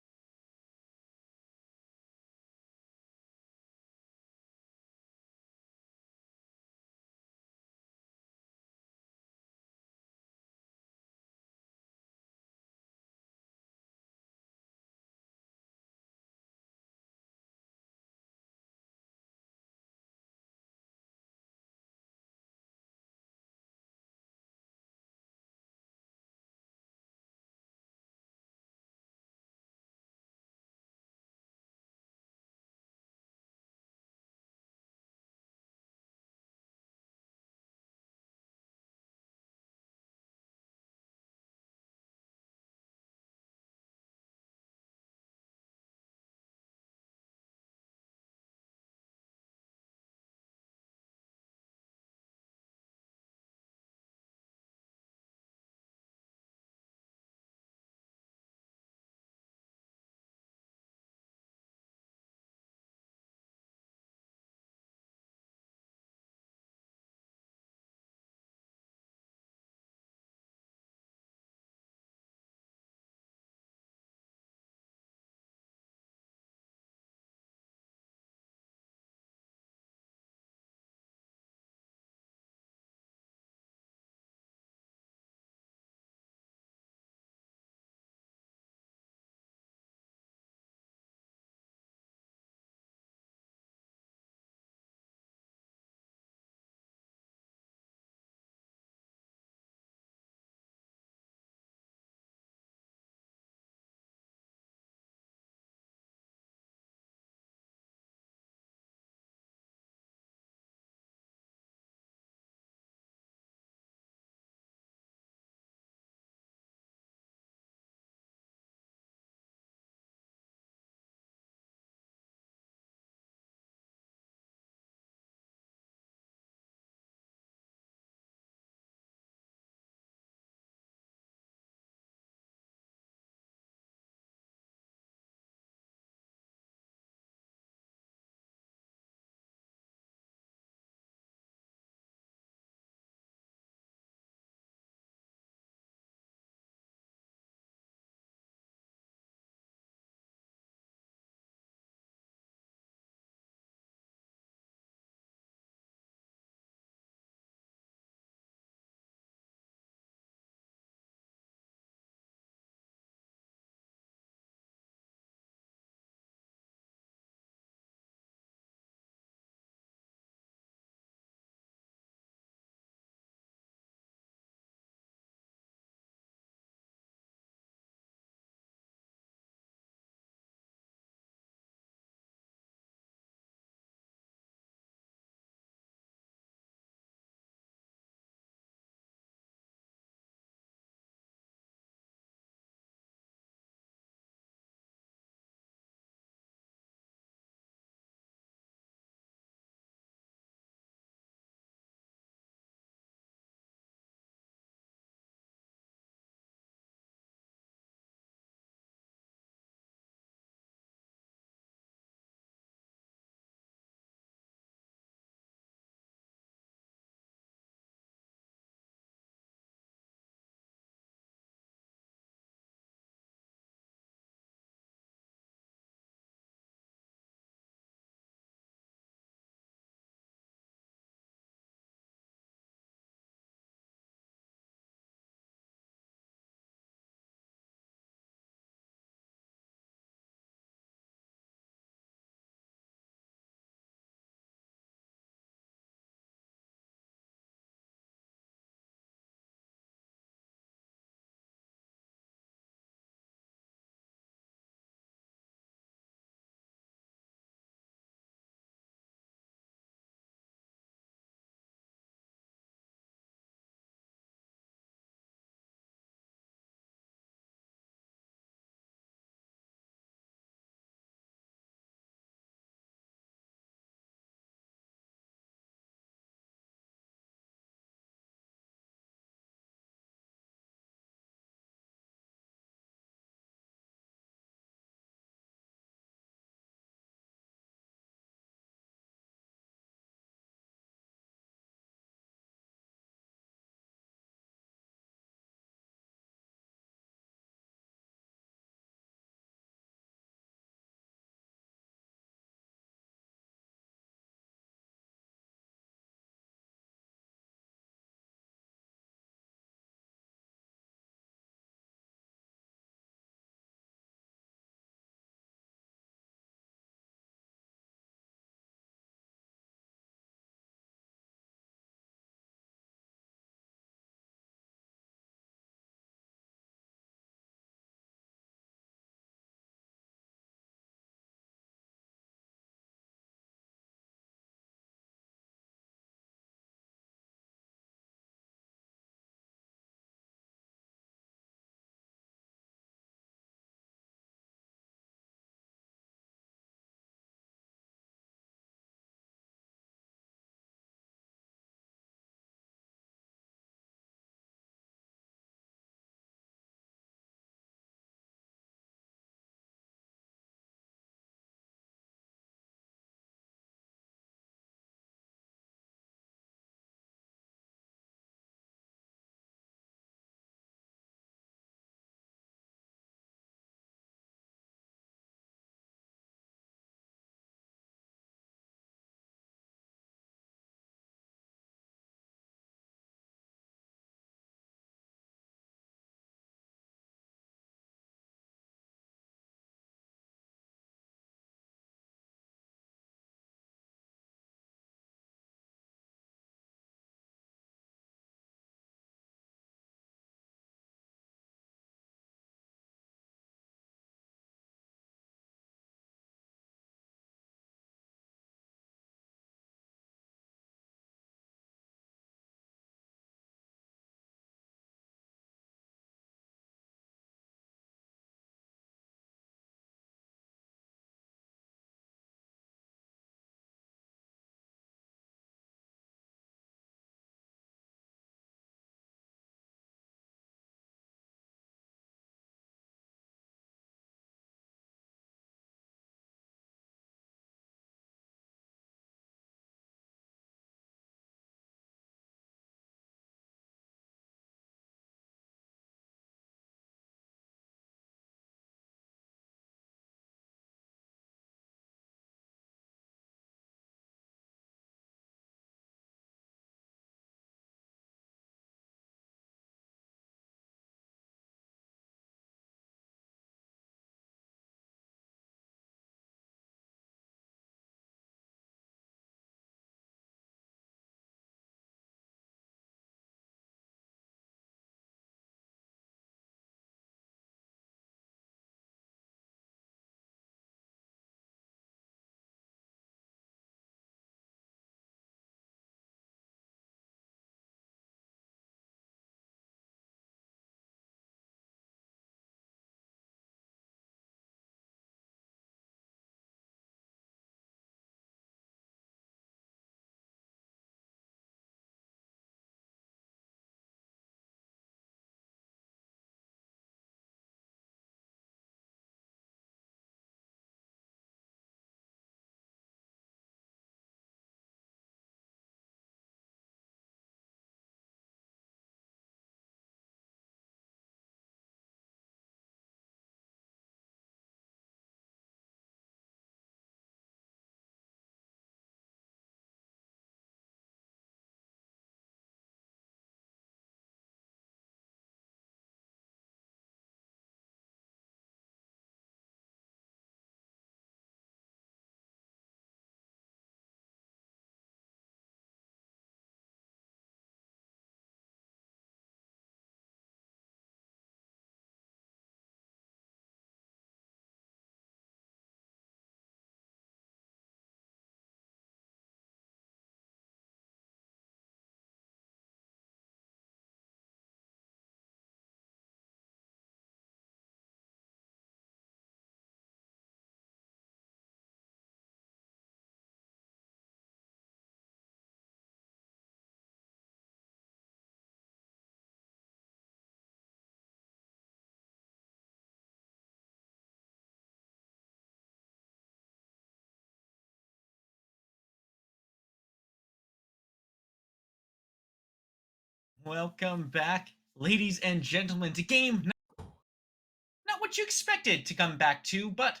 Welcome back, ladies and gentlemen, to game not what you expected to come back to, but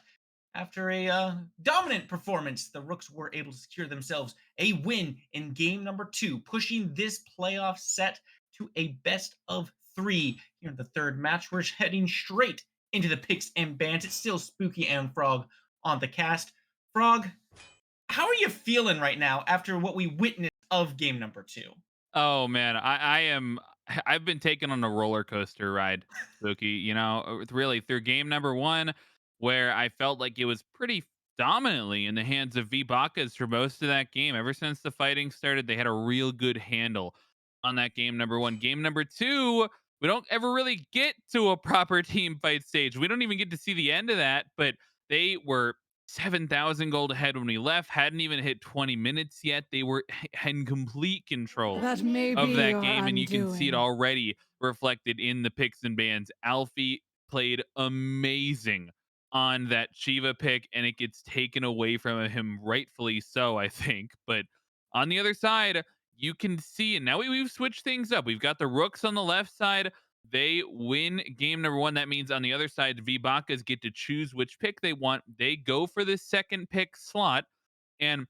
after a dominant performance, the Rooks were able to secure themselves a win in game number two, pushing this playoff set to a best of three. Here in the third match, we're heading straight into the picks and bans. It's still Spooky and Frog on the cast. Frog, how are you feeling right now after what we witnessed of game number two? Oh man, I am. I've been taken on a roller coaster ride, Spooky. Really through game number one, where I felt like it was pretty dominantly in the hands of V Bakas for most of that game. Ever since the fighting started, they had a real good handle on that game number one. Game number two, we don't ever really get to a proper team fight stage. We don't even get to see the end of that, but they were 7,000 gold ahead when we left, hadn't even hit 20 minutes yet. They were in complete control That may of be that your game, and you can see it undoing. already reflected in the picks and bans. Alfie played amazing on that Shiva pick, and it gets taken away from him, rightfully so, I think. But on the other side, you can see, and now we've switched things up. We've got the Rooks on the left side. They win game number one. That means on the other side, V-Bakas get to choose which pick they want. They go for the second pick slot. And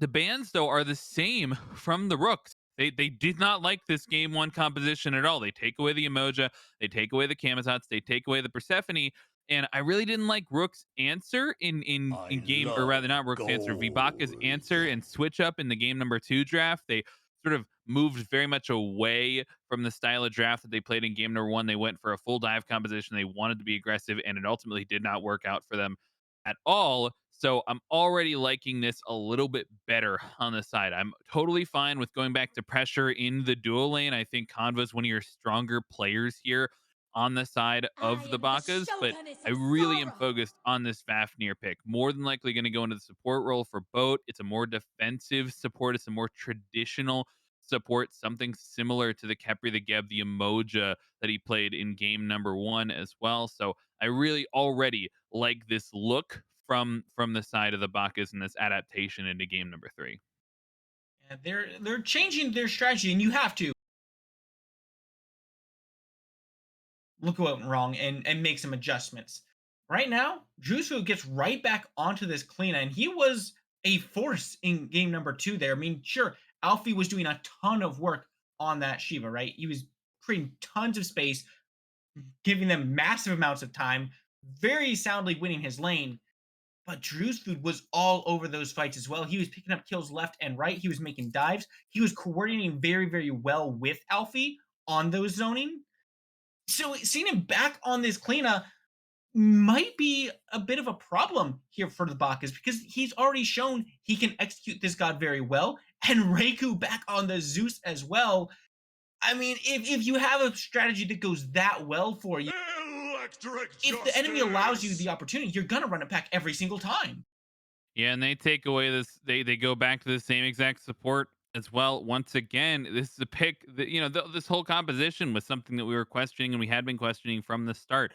the bans, though, are the same from the Rooks. They did not like this game one composition at all. They take away the Emoja, they take away the Kamazots, they take away the Persephone. And I really didn't like Rook's answer in I game, or rather love not Rook's answer, Vibaka's gold. answer and switch up in the game number two draft. They sort of moved very much away from the style of draft that they played in game number one. They went for a full dive composition. They wanted to be aggressive, and it ultimately did not work out for them at all. So I'm already liking this a little bit better on the side. I'm totally fine with going back to pressure in the dual lane. I think Conva is one of your stronger players here on the side I of the am the Bakas, but Shoguness I of really am Sorrow. focused on this Fafnir pick. More than likely going to go into the support role for Boat. It's a more defensive support. It's a more traditional support, something similar to the Kepri, the Geb, the Emoja that he played in game number one as well. So I really already like this look from the side of the Bakas and this adaptation into game number three. And they're changing their strategy, and you have to look what went wrong and make some adjustments. Right now, Drusu gets right back onto this clean, and he was a force in game number two there. I mean, sure, Alfie was doing a ton of work on that Shiva, right? He was creating tons of space, giving them massive amounts of time, very soundly winning his lane. But Drew's food was all over those fights as well. He was picking up kills left and right. He was making dives. He was coordinating very, very well with Alfie on those zoning. So seeing him back on this cleanup might be a bit of a problem here for the Bakas because he's already shown he can execute this god very well. And Reiku back on the Zeus as well. I mean, if you have a strategy that goes that well for you, Electric if the enemy allows you justice. the opportunity, you're gonna run it back every single time. Yeah, and they take away this. They go back to the same exact support as well. Once again, this is a pick that this whole composition was something that we were questioning, and we had been questioning from the start.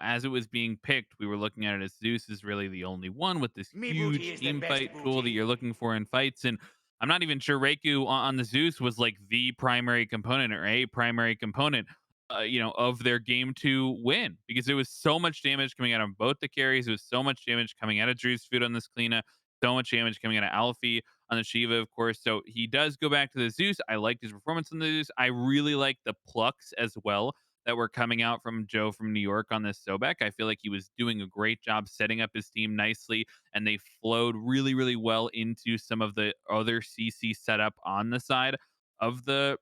As it was being picked, we were looking at it as Zeus is really the only one with this Me booty huge is the team best fight tool that you're booty. looking for in fights. And I'm not even sure Reiku on the Zeus was like the primary component or a primary component of their game to win because there was so much damage coming out of both the carries. There was so much damage coming out of Drew's food on this cleanup, so much damage coming out of Alfie on the Shiva, of course. So he does go back to the Zeus. I liked his performance on the Zeus. I really like the plucks as well that were coming out from Joe from New York on this Sobek. I feel like he was doing a great job setting up his team nicely, and they flowed really, really well into some of the other CC setup on the side of the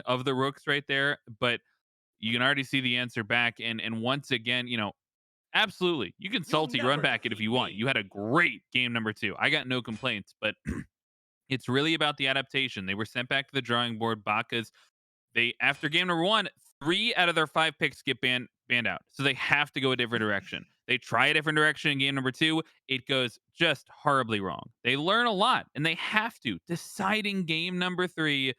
of the Rooks right there. But you can already see the answer back. And once again, absolutely, you can You'll salty run never back it if defeat you want. You me. had a great game number two. I got no complaints, but it's really about the adaptation. They were sent back to the drawing board. Bakas, they after game number one, 3 out of their 5 picks get banned out. So they have to go a different direction. They try a different direction in game number two. It goes just horribly wrong. They learn a lot and they have to. Deciding game number three,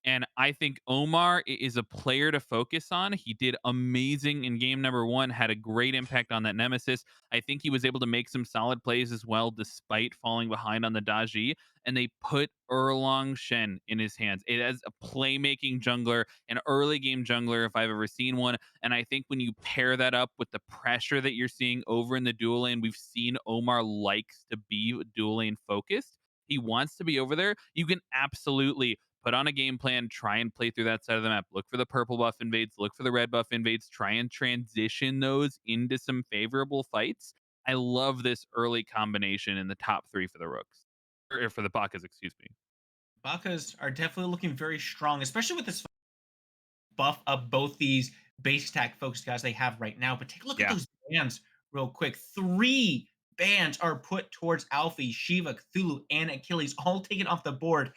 And I think Omar is a player to focus on. He did amazing in game number one, had a great impact on that Nemesis. I think he was able to make some solid plays as well, despite falling behind on the Daji. And they put Erlong Shen in his hands. It as a playmaking jungler, an early game jungler, if I've ever seen one. And I think when you pair that up with the pressure that you're seeing over in the dual lane, we've seen Omar likes to be dual lane focused. He wants to be over there. You can absolutely put on a game plan, try and play through that side of the map. Look for the purple buff invades, look for the red buff invades, try and transition those into some favorable fights. I love this early combination in the top three for the Rooks, or for the Bakas, excuse me. Bakas are definitely looking very strong, especially with this buff of both these base attack focused guys they have right now. But take a look at Yeah. those bans real quick. Three bans are put towards Alfie, Shiva, Cthulhu, and Achilles, all taken off the board.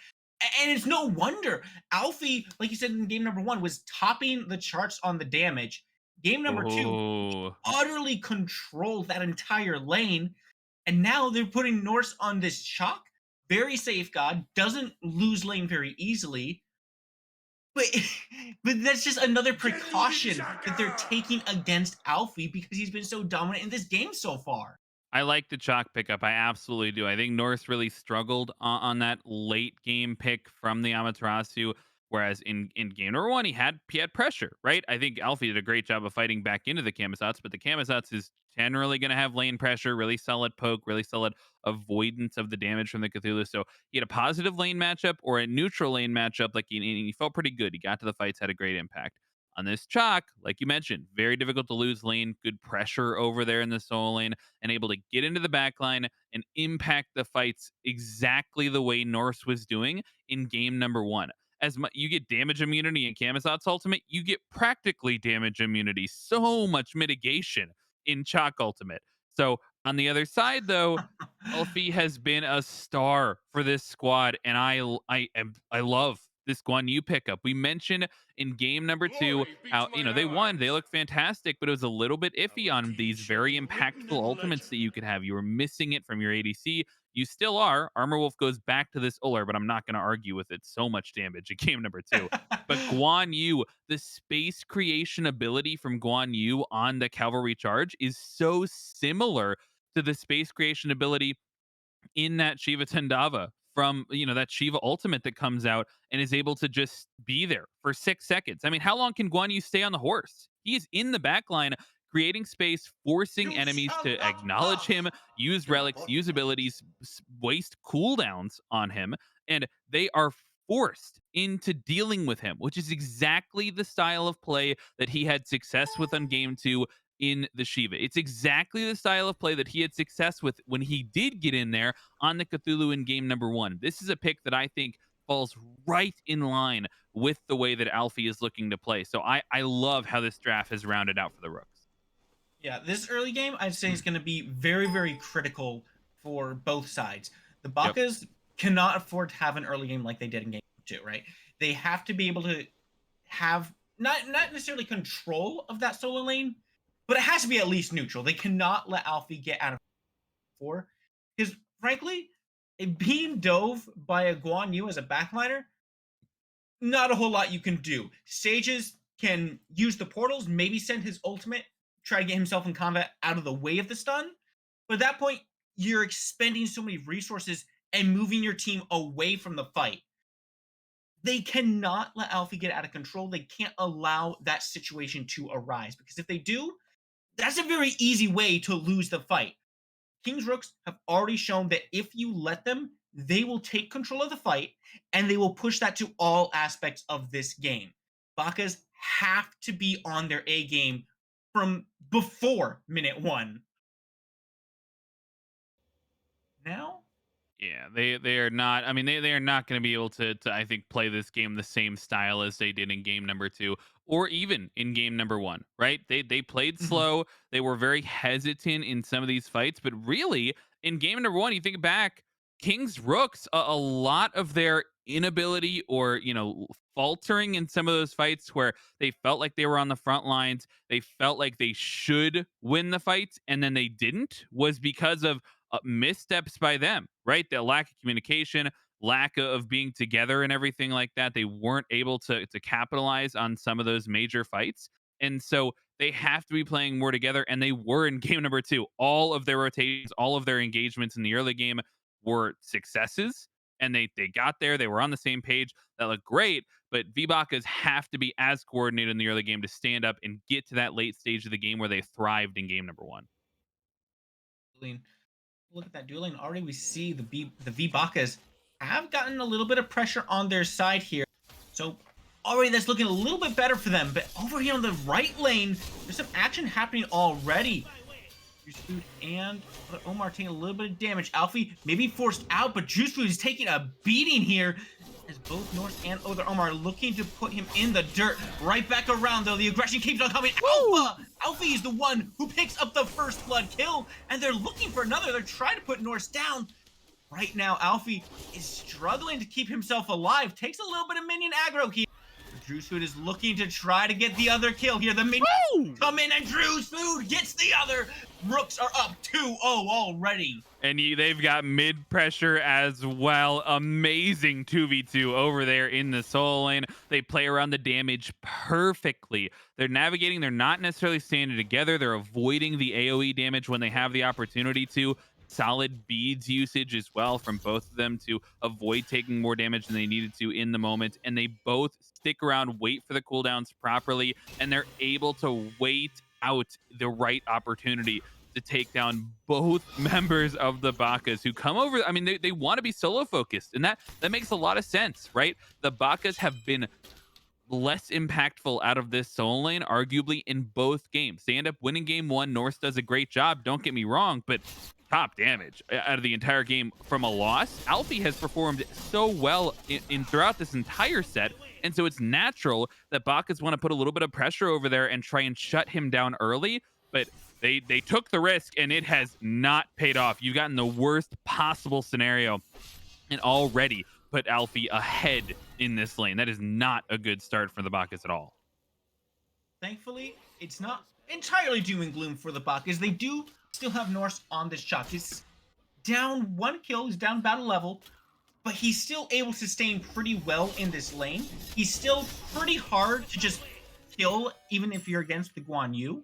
And it's no wonder Alfie, like you said in game number one, was topping the charts on the damage. Game number two, Oh, utterly controlled that entire lane. And now they're putting Norse on this chalk. Very safe god, doesn't lose lane very easily. But but that's just another precaution that they're taking against Alfie because he's been so dominant in this game so far. I like the chalk pickup. I absolutely do. I think North really struggled on that late game pick from the Amaterasu. Whereas in game number one, he had pressure, right? I think Alfie did a great job of fighting back into the Kamazats, but the Kamazats is generally going to have lane pressure, really solid poke, really solid avoidance of the damage from the Cthulhu. So he had a positive lane matchup or a neutral lane matchup. Like he felt pretty good. He got to the fights, had a great impact. On this chalk, like you mentioned, very difficult to lose lane, good pressure over there in the solo lane and able to get into the back line and impact the fights exactly the way Norse was doing in game number one. As you get damage immunity in Kamazot's ultimate, you get practically damage immunity. So much mitigation in Chalk ultimate. So on the other side, though, Elfie has been a star for this squad, and I love this Guan Yu pickup. We mentioned in game number two Glory be how to my they won, they allies. look fantastic, but it was a little bit iffy Our on team these shall very be written impactful in ultimates that legend. you could have. You were missing it from your ADC. You still are. Armor Wolf goes back to this Uller, but I'm not going to argue with it. So much damage in game number two. But Guan Yu, the space creation ability from Guan Yu on the cavalry charge is so similar to the space creation ability in that Shiva Tendava from that Shiva ultimate that comes out and is able to just be there for 6 seconds. I mean, how long can Guan Yu stay on the horse? He is in the back line creating space, forcing You enemies shall to not acknowledge pass him, use in my relics, bottom use barracks. abilities, waste cooldowns on him, and they are forced into dealing with him, which is exactly the style of play that he had success with on game two in the Shiva. It's exactly the style of play that he had success with when he did get in there on the Cthulhu in game number one. This is a pick that I think falls right in line with the way that Alfie is looking to play. So I love how this draft has rounded out for the Rooks. Yeah, this early game I'd say is going to be very, very critical for both sides. The Yep. Bakas cannot afford to have an early game like they did in game two, right? They have to be able to have not necessarily control of that solo lane, but it has to be at least neutral. They cannot let Alfie get out of four because frankly, being dove by a Guan Yu as a backliner, not a whole lot you can do. Sages can use the portals, maybe send his ultimate, try to get himself in combat out of the way of the stun. But at that point, you're expending so many resources and moving your team away from the fight. They cannot let Alfie get out of control. They can't allow that situation to arise because if they do, that's a very easy way to lose the fight. Kings Rooks have already shown that if you let them, they will take control of the fight and they will push that to all aspects of this game. Bakas have to be on their A game from before minute one. Now, Yeah, they are not. I mean, they are not going to be able to I think play this game the same style as they did in game number two, or even in game number one. Right? They played mhm, slow. They were very hesitant in some of these fights, but really in game number one, you think back, Kings Rooks, a lot of their inability or faltering in some of those fights where they felt like they were on the front lines, they felt like they should win the fights, and then they didn't, was because of missteps by them, right? The lack of communication, lack of being together and everything like that, they weren't able to capitalize on some of those major fights. And so they have to be playing more together. And they were in game number two. All of their rotations, all of their engagements in the early game were successes. And they got there. They were on the same page. That looked great. But V-Bakas have to be as coordinated in the early game to stand up and get to that late stage of the game where they thrived in game number one. Dueling. Look at that dueling. Already we see the V-Bakas have gotten a little bit of pressure on their side here. So already that's looking a little bit better for them. But over here on the right lane, there's some action happening already. Juice Food and Omar taking a little bit of damage. Alfie maybe forced out, but Juice Food is taking a beating here as both Norse and Other Omar are looking to put him in the dirt. Right back around though, the aggression keeps on coming. Alpha! Alfie is the one who picks up the first blood kill, and they're looking for another. They're trying to put Norse down. Right now, Alfie is struggling to keep himself alive. Takes a little bit of minion aggro here. Drew's Food is looking to try to get the other kill here. The minions come in and Drew's Food gets the other. Rooks are up 2-0 already. And they've got mid pressure as well. Amazing 2v2 over there in the soul lane. They play around the damage perfectly. They're navigating. They're not necessarily standing together. They're avoiding the AoE damage when they have the opportunity to. Solid beads usage as well from both of them to avoid taking more damage than they needed to in the moment. And they both stick around, wait for the cooldowns properly, and they're able to wait out the right opportunity to take down both members of the Bakas who come over. I mean, they want to be solo focused, and that makes a lot of sense, right? The Bakas have been less impactful out of this soul lane, arguably in both games. They end up winning game one. Norse does a great job, don't get me wrong, but top damage out of the entire game from a loss. Alfie has performed so well in throughout this entire set, and so it's natural that Bakas want to put a little bit of pressure over there and try and shut him down early, but they took the risk, and it has not paid off. You've gotten the worst possible scenario and already put Alfie ahead in this lane. That is not a good start for the Bakas at all. Thankfully, it's not entirely doom and gloom for the Bakas. They do still have Norse on this chalk. He's down 1 kill, he's down battle level, but he's still able to sustain pretty well in this lane. He's still pretty hard to just kill, even if you're against the Guan Yu.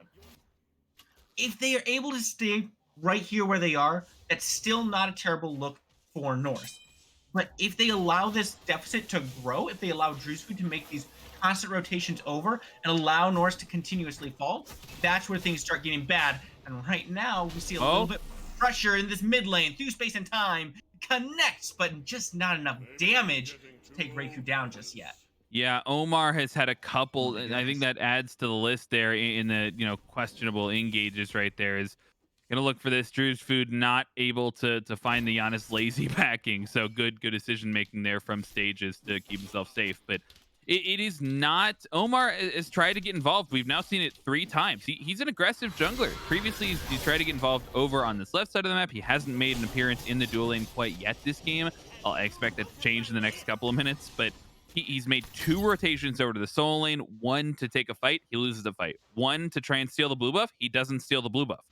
If they are able to stay right here where they are, that's still not a terrible look for Norse. But if they allow this deficit to grow, if they allow Drewsfood to make these constant rotations over and allow Norse to continuously fall, that's where things start getting bad. And right now, we see a little bit of pressure in this mid lane through space and time. Connects, but just not enough damage to take Reiku down just yet. Yeah, Omar has had a couple. I think that adds to the list there in the questionable engages right there. Is gonna look for this. Drew's Food not able to find the Giannis lazy backing, so good decision making there from stages to keep himself safe. But it is not. Omar has tried to get involved. We've now seen it 3 times. He's an aggressive jungler. Previously, he's tried to get involved over on this left side of the map. He hasn't made an appearance in the duel lane quite yet this game. I expect that to change in the next couple of minutes, but he's made 2 rotations over to the soul lane. 1 to take a fight, he loses the fight. 1 to try and steal the blue buff, he doesn't steal the blue buff.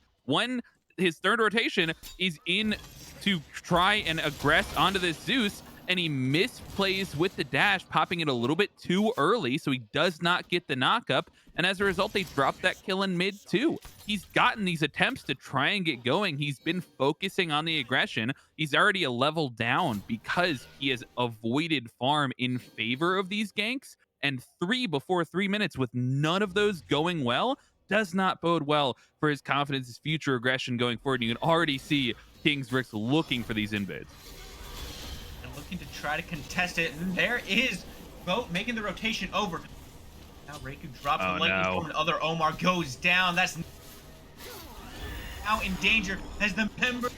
His third rotation is in to try and aggress onto this Zeus, and he misplays with the dash, popping it a little bit too early, so he does not get the knockup, and as a result, they drop that kill in mid too. He's gotten these attempts to try and get going. He's been focusing on the aggression. He's already a level down because he has avoided farm in favor of these ganks, and 3 before 3 minutes with none of those going well does not bode well for his confidence, his future aggression going forward. You can already see Kings Rooks looking for these invades. And looking to try to contest it, and there is Boat making the rotation over. Now Reiku drops the lightning storm, and Other Omar goes down. That's now in danger as the members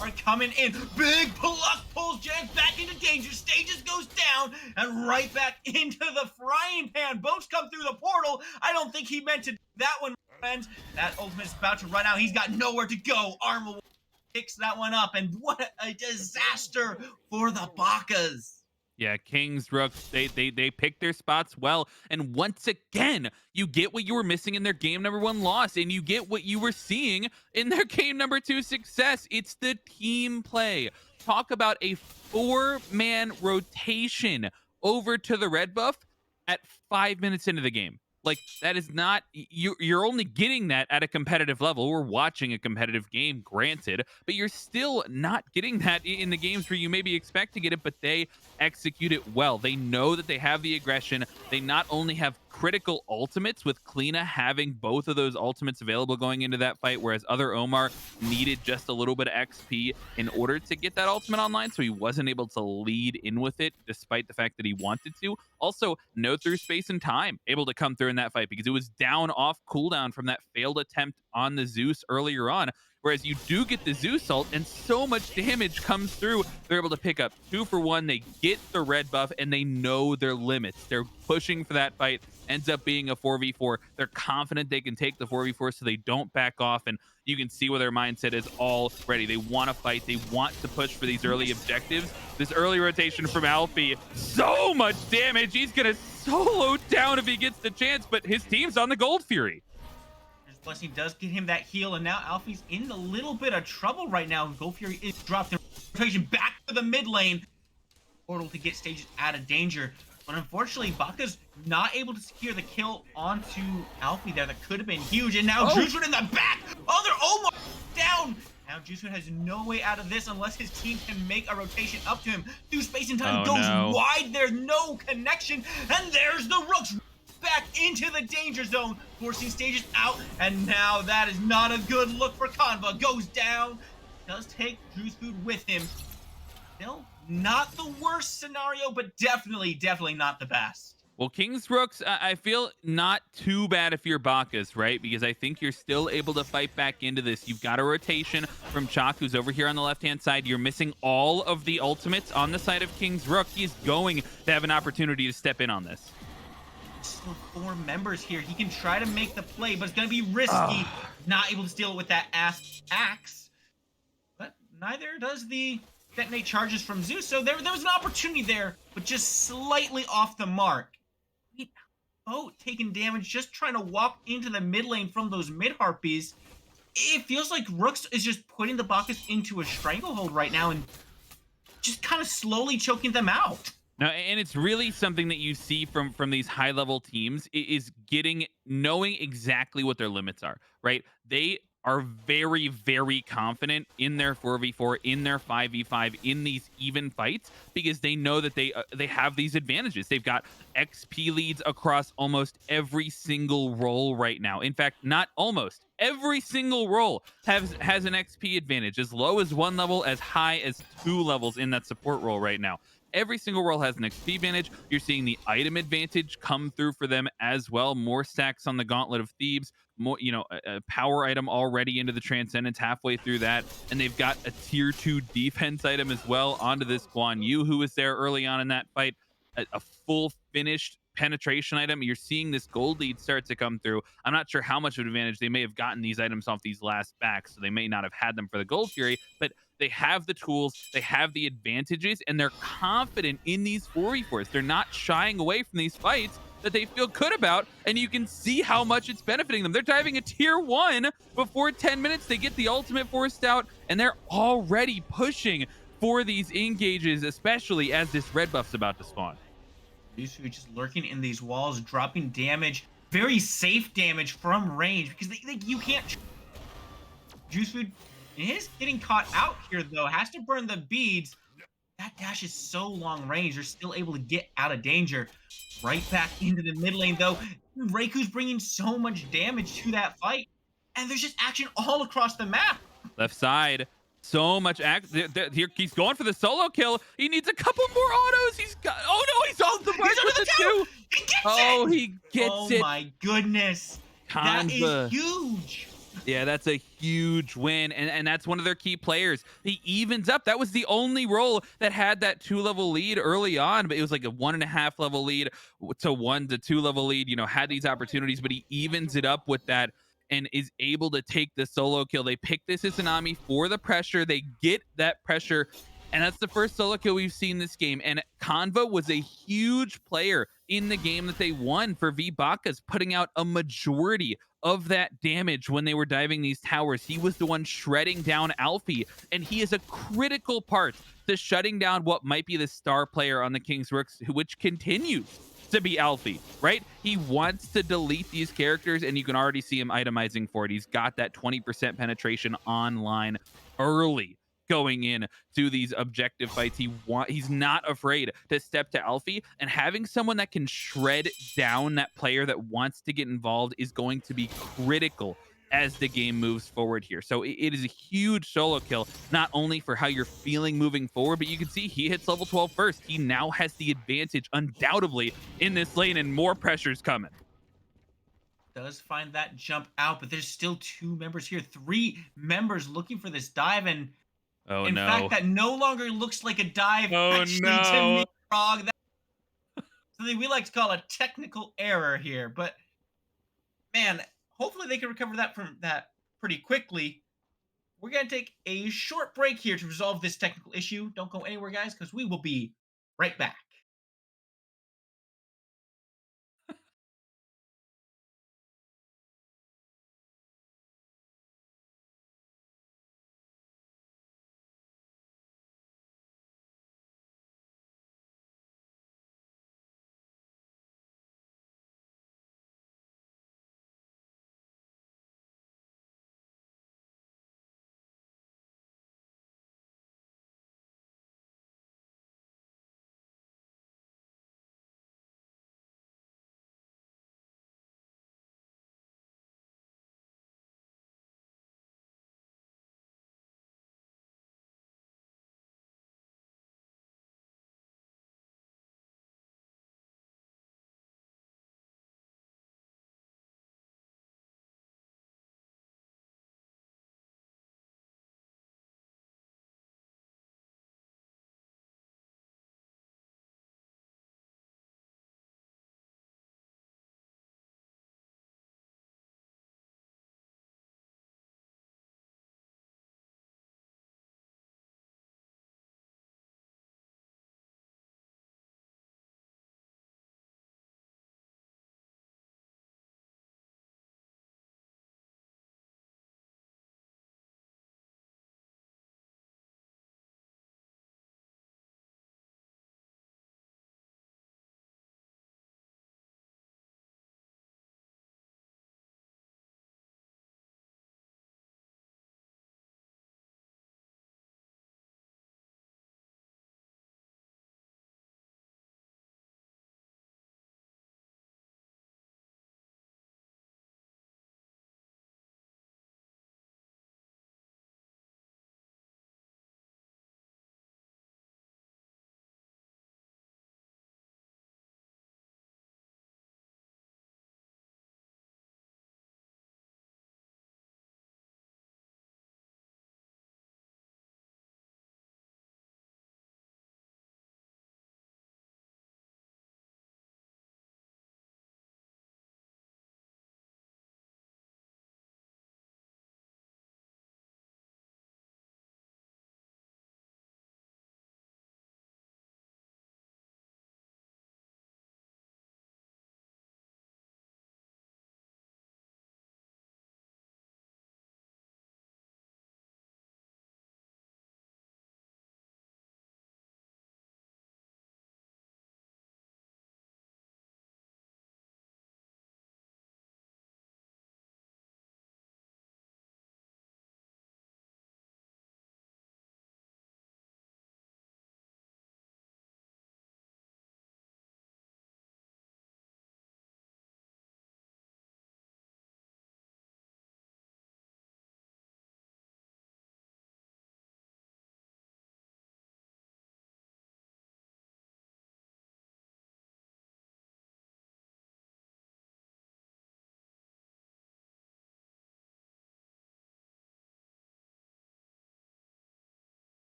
are coming in. Big Pluck pulls Jack back into danger. Stages goes down and right back into the frying pan. Boats come through the portal. I don't think he meant to do that one, friends. That ultimate is about to run out. He's got nowhere to go. Armor picks that one up, and what a disaster for the Bakas. Yeah, Kings, Rooks, they pick their spots well. And once again, you get what you were missing in their game number one loss, and you get what you were seeing in their game number two success. It's the team play. Talk about a four-man rotation over to the red buff at 5 minutes into the game. Like that is not you're only getting that at a competitive level. We're watching a competitive game, granted, but you're still not getting that in the games where you maybe expect to get it, but they execute it well. They know that they have the aggression. They not only have critical ultimates, with Kleena having both of those ultimates available going into that fight, whereas other Omar needed just a little bit of XP in order to get that ultimate online, so he wasn't able to lead in with it despite the fact that he wanted to. Also, no through space and time able to come through in that fight because it was down off cooldown from that failed attempt on the Zeus earlier on. Whereas you do get the Zeus ult and so much damage comes through. They're able to pick up 2 for 1. They get the red buff and they know their limits. They're pushing for that fight. Ends up being a 4v4. They're confident they can take the 4v4 so they don't back off. And you can see where their mindset is already. They want to fight. They want to push for these early objectives. This early rotation from Alfie, so much damage. He's going to solo down if he gets the chance, but his team's on the Gold Fury. Blessing does get him that heal, and now Alfie's in a little bit of trouble right now. Gold Fury is dropped in rotation back to the mid lane. Portal to get stages out of danger. But unfortunately, Baka's not able to secure the kill onto Alfie there. That could have been huge. And now Juicewood in the back. Oh, they're almost down. Now Juicewood has no way out of this unless his team can make a rotation up to him. Through space and time goes wide. There's no connection. And there's the Rooks back into the danger zone, forcing stages out, and now that is not a good look for Conva. Goes down, does take Juicewood with him. Still not the worst scenario, but definitely not the best. Well, Kings Rooks, I feel not too bad if you're Bakas, right? Because I think you're still able to fight back into this. You've got a rotation from Chalk, who's over here on the left-hand side. You're missing all of the ultimates on the side of Kings Rook. He's going to have an opportunity to step in on this. Still 4 members here. He can try to make the play, but it's going to be risky. Not able to steal it with that axe. But neither does the detonate charges from Zeus. So there was an opportunity there, but just slightly off the mark. Boat taking damage, just trying to walk into the mid lane from those mid harpies. It feels like Rooks is just putting the Bacchus into a stranglehold right now and just kind of slowly choking them out. Now, and it's really something that you see from these high level teams is knowing exactly what their limits are, right? They are very, very confident in their 4v4, in their 5v5, in these even fights, because they know that they have these advantages. They've got XP leads across almost every single role right now. In fact, not almost. Every single role has an XP advantage, as low as 1 level, as high as 2 levels in that support role right now. Every single role has an XP advantage. You're seeing the item advantage come through for them as well. More stacks on the Gauntlet of Thebes, more, a power item already into the Transcendence halfway through that. And they've got a tier 2 defense item as well onto this Guan Yu, who was there early on in that fight. A full finished penetration item. You're seeing this gold lead start to come through. I'm not sure how much of an advantage they may have gotten these items off these last backs, so they may not have had them for the Gold Fury, but they have the tools, they have the advantages, and they're confident in these 4v4s. They're not shying away from these fights that they feel good about, and you can see how much it's benefiting them. They're diving a tier 1 before 10 minutes. They get the ultimate forced out, and they're already pushing for these engages, especially as this red buff's about to spawn. Juicewood just lurking in these walls, dropping damage, very safe damage from range, because you can't. Juicewood is getting caught out here though, has to burn the beads. That dash is so long range, they're still able to get out of danger. Right back into the mid lane though. Reiku's bringing so much damage to that fight, and there's just action all across the map. Left side. So much here, he's going for the solo kill. He needs a couple more autos. He's got. Oh no, he's off the mark with the 2. He gets it. He gets it. Oh my goodness. That is huge. Yeah, that's a huge win, and that's one of their key players. He evens up. That was the only role that had that 2-level lead early on, but it was like a 1.5 level lead to 1 to 2 level lead. Had these opportunities, but he evens it up with that and is able to take the solo kill. They pick this as Tsunami for the pressure. They get that pressure And that's the first solo kill we've seen this game. And Convo was a huge player in the game that they won for V Bakas, putting out a majority of that damage when they were diving these towers. He was the one shredding down Alfie, and he is a critical part to shutting down what might be the star player on the Kings Rooks, which continues to be Alfie, right? He wants to delete these characters, and you can already see him itemizing for it. He's got that 20% penetration online early going in to these objective fights. He's not afraid to step to Alfie, and having someone that can shred down that player that wants to get involved is going to be critical as the game moves forward here. So it is a huge solo kill, not only for how you're feeling moving forward, but you can see he hits level 12 first. He now has the advantage undoubtedly in this lane, and more pressure's coming. Does find that jump out, but there's still two members here, three members looking for this dive, and Oh in fact, no. that no longer looks like a dive Oh actually to me, no. Frog. That's something we like to call a technical error here, but man, hopefully they can recover that from that pretty quickly. We're going to take a short break here to resolve this technical issue. Don't go anywhere, guys, because we will be right back.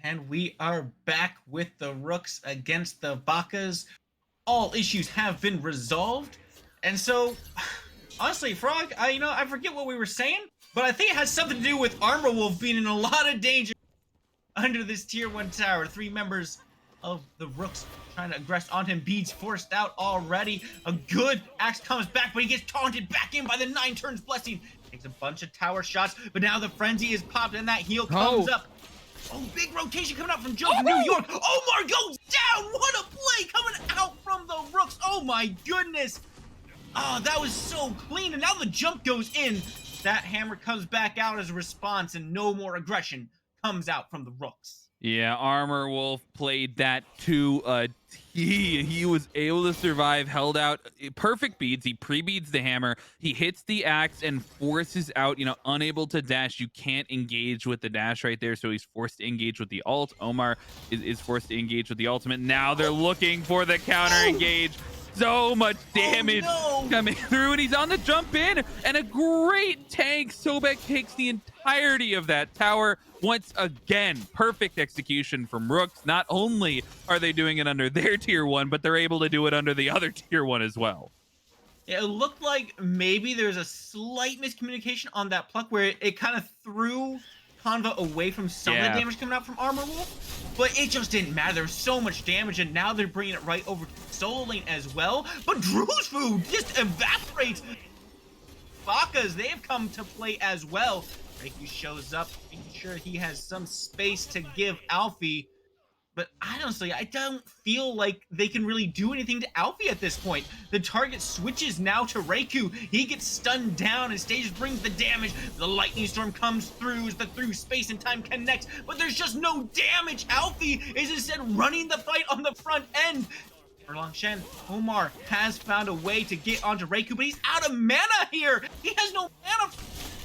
And we are back with the Rooks against the Bakas. All issues have been resolved. And so, honestly, Frog, I forget what we were saying, but I think it has something to do with Armor Wolf being in a lot of danger under this tier 1 tower. 3 members of the Rooks trying to aggress on him. Beads forced out already. A good axe comes back, but he gets taunted back in by the 9 turns blessing. Takes a bunch of tower shots, but now the frenzy is popped and that heal comes up. Oh, big rotation coming out from Joe from New York. Omar goes down. What a play coming out from the Rooks. Oh my goodness. Oh, that was so clean. And now the jump goes in. That hammer comes back out as a response, and no more aggression comes out from the Rooks. Yeah, Armor Wolf played that to a T. He was able to survive, held out perfect beads. He pre-beads the hammer. He hits the axe and forces out, unable to dash. You can't engage with the dash right there, so he's forced to engage with the ult. Omar is forced to engage with the ultimate. Now they're looking for the counter engage. So much damage coming through, and he's on the jump in, and a great tank. Sobek takes the entirety of that tower once again. Perfect execution from Rooks. Not only are they doing it under their tier 1, but they're able to do it under the other tier 1 as well. Yeah, it looked like maybe there's a slight miscommunication on that pluck where it kind of threw Conva away from some of the damage coming out from Armor Wolf, but it just didn't matter. There was so much damage, and now they're bringing it right over to solo lane as well. But Drew's food just evaporates. Bakas, they've come to play as well. Reiki shows up, making sure he has some space to give Alfie. But honestly, I don't feel like they can really do anything to Alfie at this point. The target switches now to Reiku. He gets stunned down and Stages brings the damage. The lightning storm comes through as the through space and time connects, but there's just no damage. Alfie is instead running the fight on the front end. Erlang Shen, Omar has found a way to get onto Reiku, but he's out of mana here. He has no mana.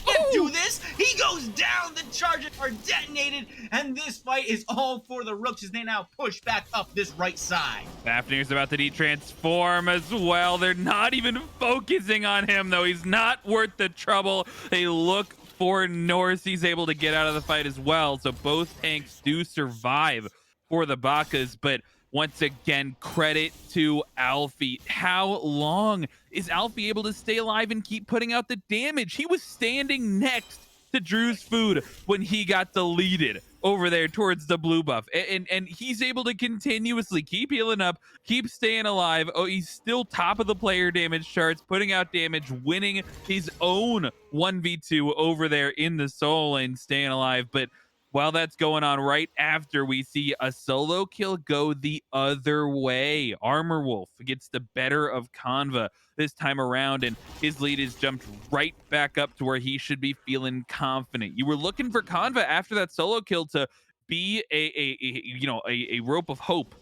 Can't do this. He goes down. The charges are detonated, and this fight is all for the Rooks as they now push back up this right side. Fafnir's about to de-transform as well. They're not even focusing on him, though. He's not worth the trouble. They look for Norse. He's able to get out of the fight as well, so both tanks do survive for the Bakas, but once again, credit to Alfie. How long is Alfie able to stay alive and keep putting out the damage? He was standing next to Drew's food when he got deleted over there towards the blue buff. And he's able to continuously keep healing up, keep staying alive. Oh, he's still top of the player damage charts, putting out damage, winning his own 1v2 over there in the solo lane, staying alive. But while that's going on, right after we see a solo kill go the other way. Armor Wolf gets the better of Conva this time around, and his lead is jumped right back up to where he should be feeling confident. You were looking for Conva after that solo kill to be a rope of hope.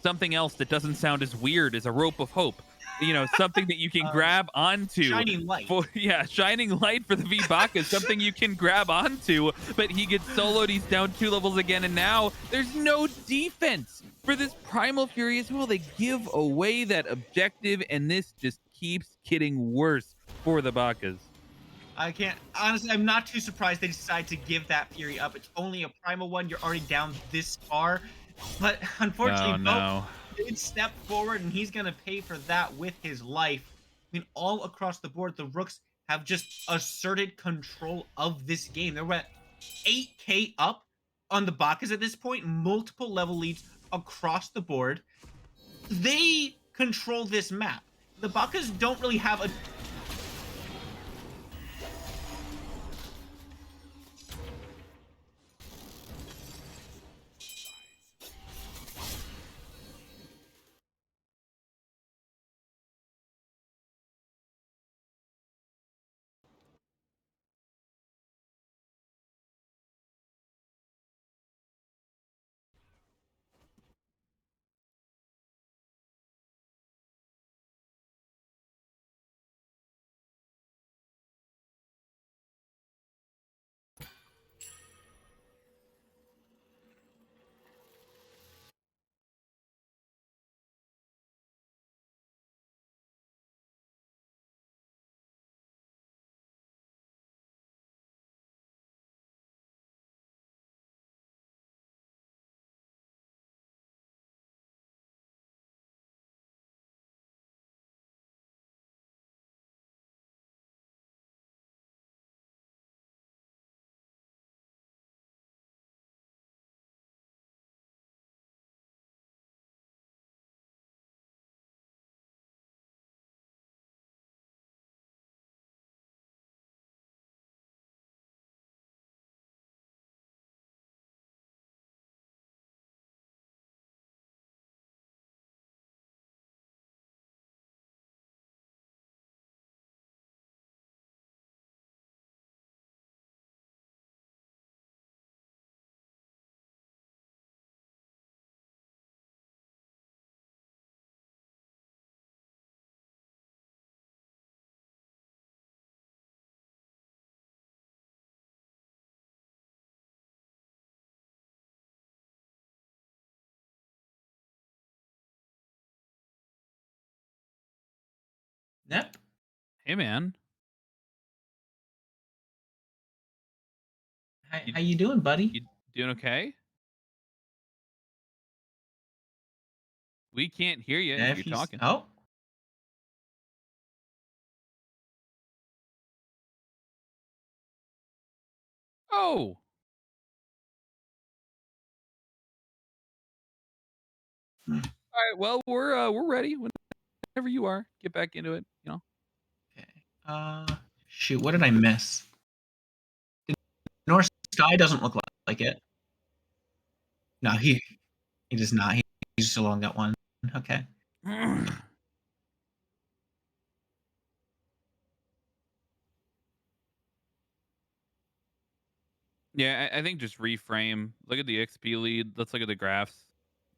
Something else that doesn't sound as weird as a rope of hope. Something that you can grab onto. Shining light. Shining light for the V-Baka, something you can grab onto, but he gets soloed, he's down 2 levels again, and now there's no defense for this Primal Fury as well. They give away that objective, and this just keeps getting worse for the Bakas. Honestly, I'm not too surprised they decide to give that Fury up. It's only a Primal one, you're already down this far. But unfortunately, Bo did step forward, and he's going to pay for that with his life. I mean, all across the board, the Rooks have just asserted control of this game. They're at 8K up on the Bakas at this point, multiple level leads across the board. They control this map. The Bakas don't really have a Yep. Hey, man. You How you doing, buddy? you doing okay? We can't hear you if Yeah, if you're he's talking. oh, Oh, hmm, all right. Well, we're ready whenever you are. Get back into it. okay. Shoot, what did I miss? North Sky doesn't look like it. No, he does not. He's still on that one. Okay. Yeah, I think just reframe. Look at the XP lead. Let's look at the graphs.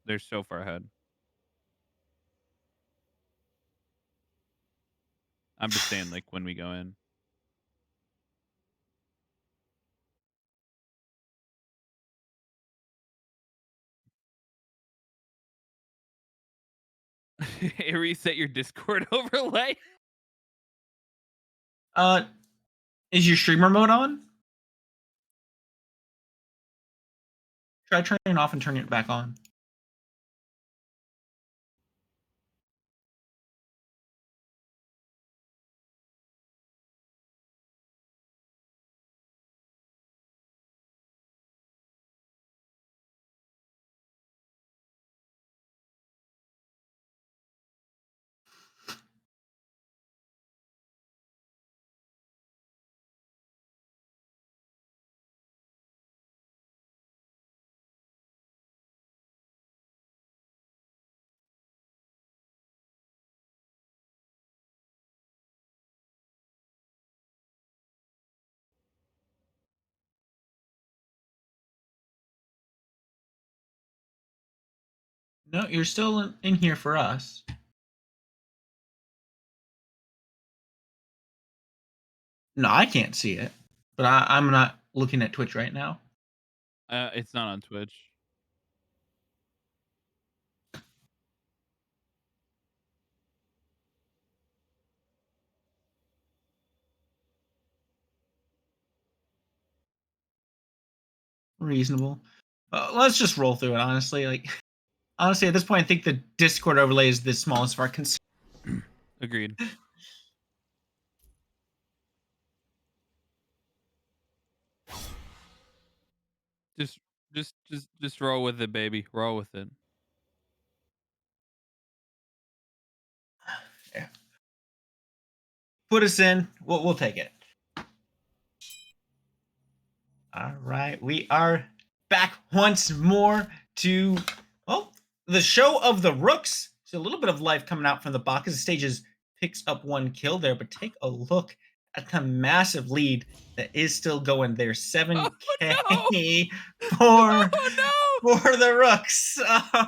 They're so far ahead. I'm just saying, like when we go in. Hey, reset your Discord overlay. Uh, is your streamer mode on? Try turning it off and turning it back on. No, you're still in here for us. No, I can't see it, but I'm not looking at Twitch right now. It's not on Twitch. Reasonable. Let's just roll through it. Honestly, honestly, at this point, I think the Discord overlay is the smallest of our concerns. Agreed. Just, just roll with it, baby. Roll with it. Yeah. Put us in. We'll take it. All right, we are back once more to the show of the Rooks. So a little bit of life coming out from the bakas. The stages picks up one kill there, but take a look at the massive lead that is still going there. Oh 7K no! for Oh no! for the Rooks.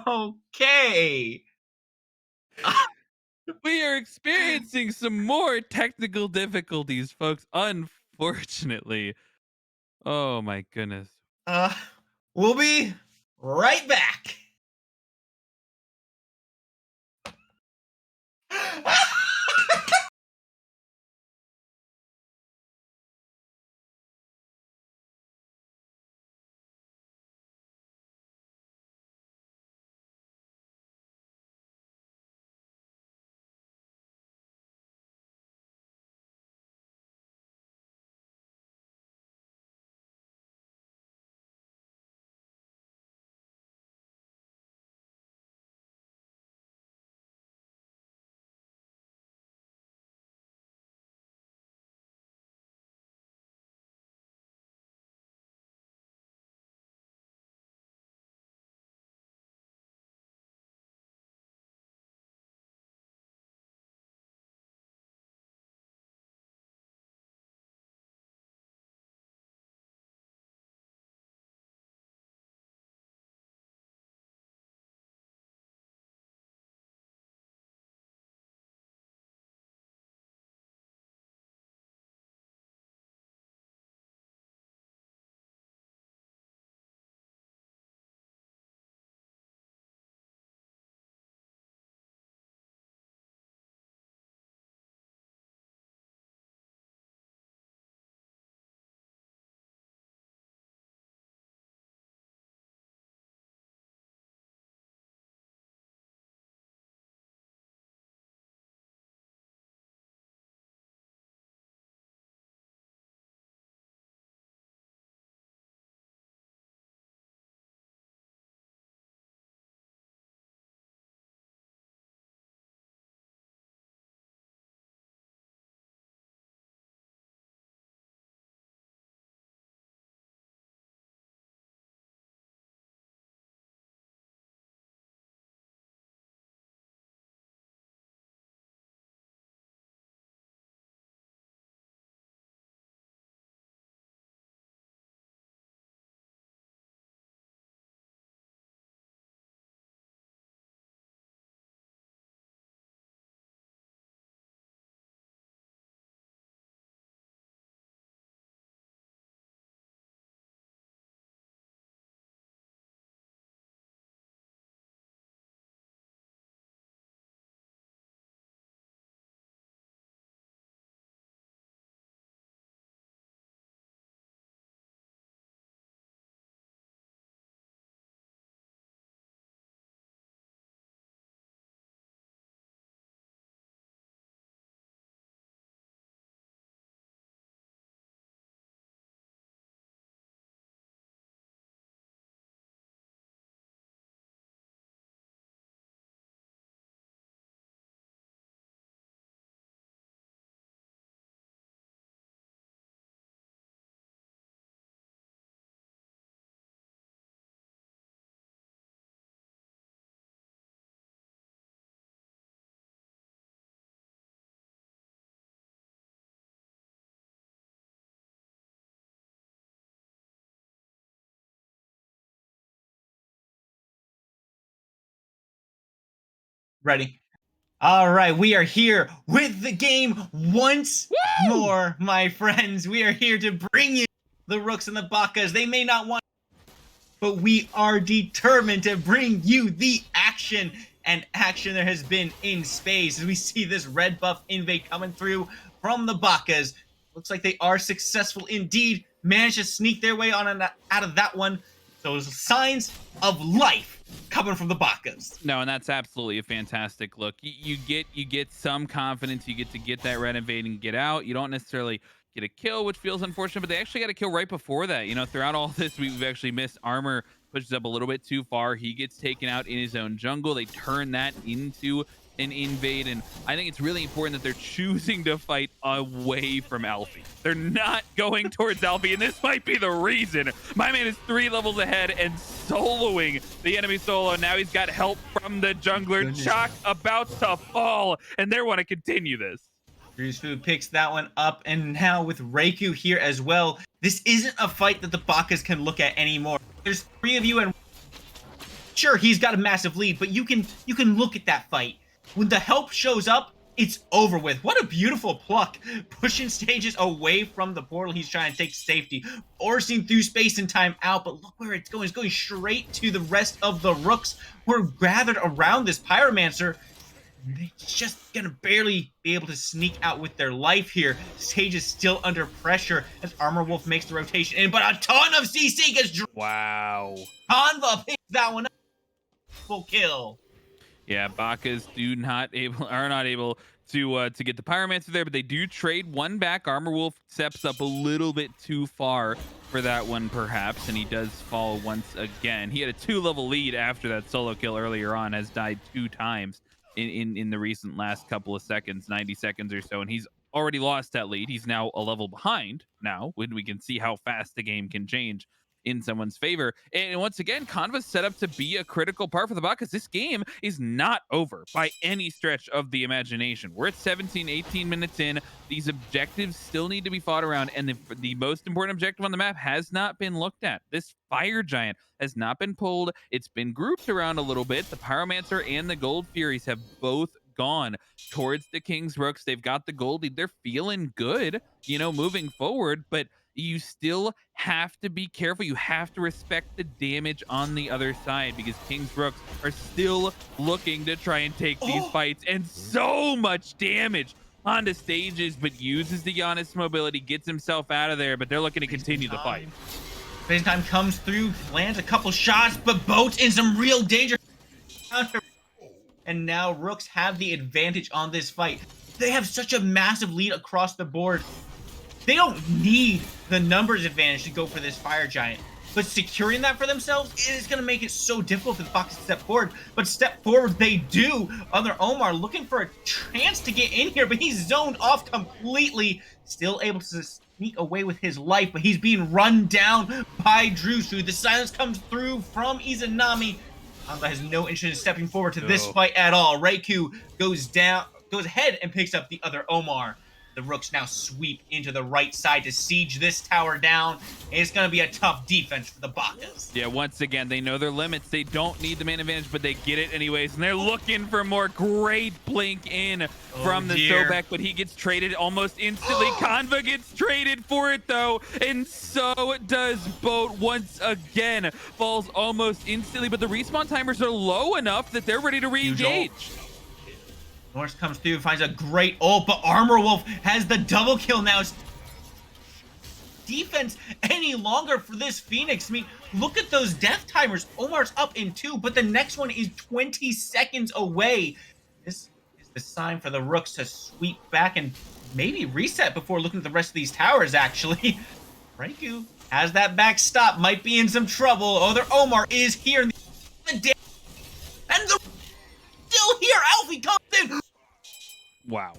Okay. We are experiencing some more technical difficulties, folks. Unfortunately. Oh my goodness. Uh, we'll be right back. Ready? All right, we are here with the game once Woo! more, my friends. We are here to bring you the Rooks and the bakas. They may not want, but we are determined to bring you the action. And action there has been in space as we see this red buff invade coming through from the bakas. Looks like they are successful indeed. Managed to sneak their way on out of that one. So signs of life coming from the bakas. No, and that's absolutely a fantastic look. You get some confidence. You get to get that red invade and get out. You don't necessarily get a kill, which feels unfortunate, but they actually got a kill right before that. You know, throughout all this, we've actually missed armor. Pushes up a little bit too far. He gets taken out in his own jungle. They turn that into an invade, and I think it's really important that they're choosing to fight away from Alfie. They're not going towards Alfie, and this might be the reason. My man is 3 levels ahead and soloing the enemy solo. Now he's got help from the jungler. Chalk about to fall, and they want to continue this. Drew's Food picks that one up, and now with Reiku here as well, this isn't a fight that the bakas can look at anymore. There's 3 of you, and sure, he's got a massive lead, but you can look at that fight. When the help shows up, it's over with. What a beautiful pluck. Pushing stages away from the portal he's trying to take safety. Forcing through space and time out, but look where it's going. It's going straight to the rest of the Rooks who are gathered around this Pyromancer. They're just gonna barely be able to sneak out with their life here. Sage is still under pressure as Armor Wolf makes the rotation in, but a ton of CC gets Wow. Hanva picks that one up. Full kill. Yeah, bakas are not able to get the Pyromancer there, but they do trade one back. Armor Wolf steps up a little bit too far for that one, perhaps, and he does fall once again. He had a 2-level lead after that solo kill earlier on, has died 2 times in the recent last couple of seconds, 90 seconds or so, and he's already lost that lead. He's now a level behind now, when we can see how fast the game can change in someone's favor. And once again, Conva's set up to be a critical part for the bot, because this game is not over by any stretch of the imagination. We're at 17, 18 minutes in. These objectives still need to be fought around, and the most important objective on the map has not been looked at. This Fire Giant has not been pulled. It's been grouped around a little bit. The Pyromancer and the Gold Furies have both gone towards the Kings Rooks. They've got the gold lead. They're feeling good, you know, moving forward, but you still have to be careful. You have to respect the damage on the other side, because Kings Rooks are still looking to try and take these fights, and so much damage onto stages, but uses the Giannis mobility, gets himself out of there, but they're looking to continue the fight. Space Time comes through, lands a couple shots, but Boat's in some real danger. And now Rooks have the advantage on this fight. They have such a massive lead across the board. They don't need the numbers advantage to go for this Fire Giant, but securing that for themselves is going to make it so difficult for the Fox to step forward. But step forward they do. Other Omar looking for a chance to get in here, but he's zoned off completely. Still able to sneak away with his life, but he's being run down by Drusu. The silence comes through from Izanami. Hanva has no interest in stepping forward to this fight at all. Reiku goes ahead and picks up the other Omar. The Rooks now sweep into the right side to siege this tower down. It's going to be a tough defense for the bakas. Yeah, once again, they know their limits. They don't need the man advantage, but they get it anyways. And they're looking for more. Great blink in from the Sobek, but he gets traded almost instantly. Conva gets traded for it, though. And so does Boat once again. Falls almost instantly, but the respawn timers are low enough that they're ready to re-engage. Norse comes through, finds a great ult, but Armor Wolf has the double kill now. Defense any longer for this Phoenix. I mean, look at those death timers. Omar's up in 2, but the next one is 20 seconds away. This is the sign for the Rooks to sweep back and maybe reset before looking at the rest of these towers, actually. Reiku has that backstop, might be in some trouble. Other Omar is here. And the still here. Alfie comes in. Wow.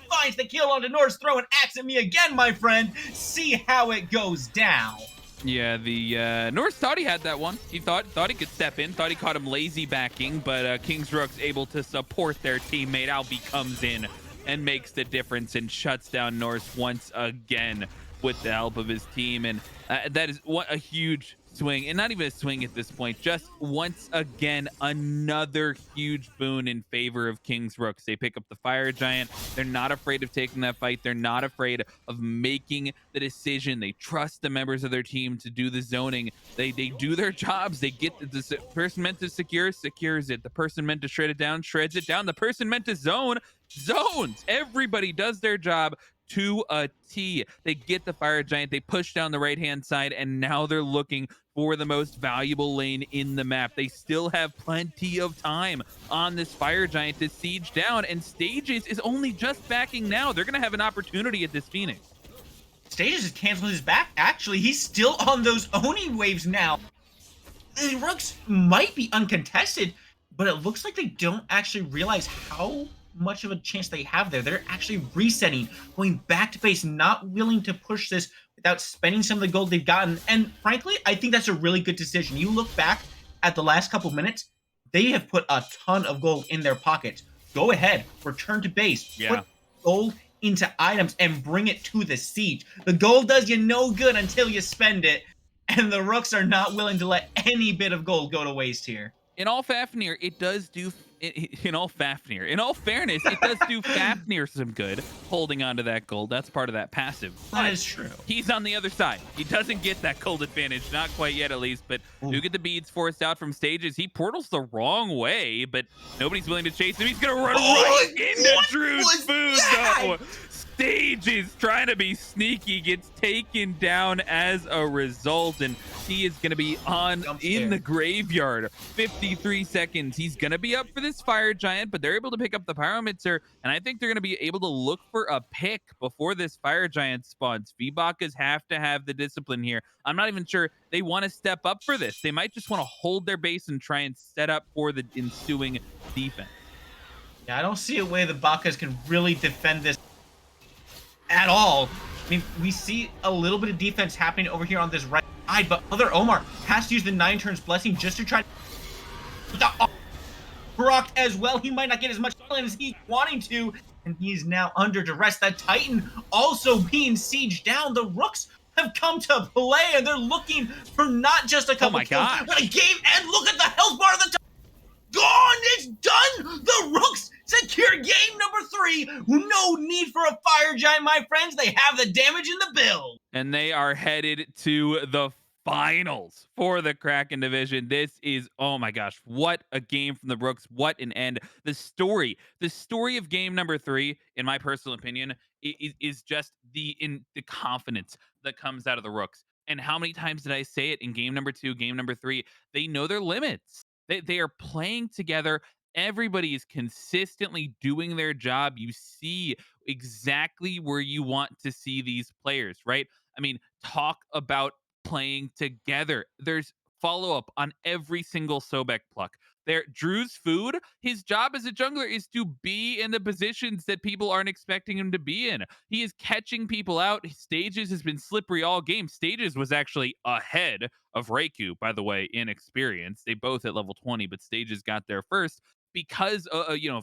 Finds the kill onto Norse, throw an axe at me again, my friend. See how it goes down. Yeah, the Norse thought he had that one. He thought he could step in, thought he caught him lazy backing, but Kings Rooks able to support their teammate. Alfie comes in and makes the difference and shuts down Norse once again with the help of his team. And that is what a huge swing, and not even a swing at this point, just once again another huge boon in favor of Kings Rooks. They pick up the Fire Giant. They're not afraid of taking that fight. They're not afraid of making the decision. They trust the members of their team to do the zoning. They do their jobs. They get the person meant to secure secures it. The person meant to shred it down shreds it down. The person meant to zone zones. Everybody does their job to a T. They get the Fire Giant, they push down the right hand side, and now they're looking for the most valuable lane in the map. They still have plenty of time on this Fire Giant to siege down, and Stages is only just backing now. They're going to have an opportunity at this Phoenix. Stages is canceling his back. Actually, he's still on those Oni waves now. The Rooks might be uncontested, but it looks like they don't actually realize how much of a chance they have there. They're actually resetting, going back to base, not willing to push this without spending some of the gold they've gotten. And frankly, I think that's a really good decision. You look back at the last couple minutes, they have put a ton of gold in their pockets. Go ahead, return to base, put gold into items and bring it to the siege. The gold does you no good until you spend it, and the Rooks are not willing to let any bit of gold go to waste here. In all Fafnir, it does do. In all Fafnir, in all fairness, it does do Fafnir some good holding on to that gold. That's part of that passive. That is true. He's on the other side. He doesn't get that gold advantage, not quite yet at least, but do get the beads forced out from Stages. He portals the wrong way, but nobody's willing to chase him. He's going to run right into Drew's food, though. Stages trying to be sneaky, gets taken down as a result, and he is going to be on in the graveyard. 53 seconds. He's going to be up for this Fire Giant, but they're able to pick up the Pyromancer, and I think they're going to be able to look for a pick before this Fire Giant spawns. V-Bakas have to have the discipline here. I'm not even sure they want to step up for this. They might just want to hold their base and try and set up for the ensuing defense. Yeah, I don't see a way the Bakas can really defend this at all. I mean, we see a little bit of defense happening over here on this right side, but other Omar has to use the 9 turns blessing just to try to Brock as well. He might not get as much as he's wanting to, and he's now under duress. That Titan also being sieged down. The Rooks have come to play, and they're looking for not just a couple kills, but a game. And look at the health bar of the gone. It's done. The Rooks secure game number 3. No need for a Fire Giant, my friends. They have the damage in the build. And they are headed to the finals for the Kraken division. This is, oh my gosh, what a game from the Rooks. What an end. The story of game number 3, in my personal opinion, is just the confidence that comes out of the Rooks. And how many times did I say it in game number 2, game number 3? They know their limits. They are playing together. Everybody is consistently doing their job. You see exactly where you want to see these players, right? I mean, talk about playing together. There's follow up on every single Sobek pluck. There, Drew's food, his job as a jungler is to be in the positions that people aren't expecting him to be in. He is catching people out. Stages has been slippery all game. Stages was actually ahead of Reiku, by the way, in experience. They both at level 20, but Stages got there first because,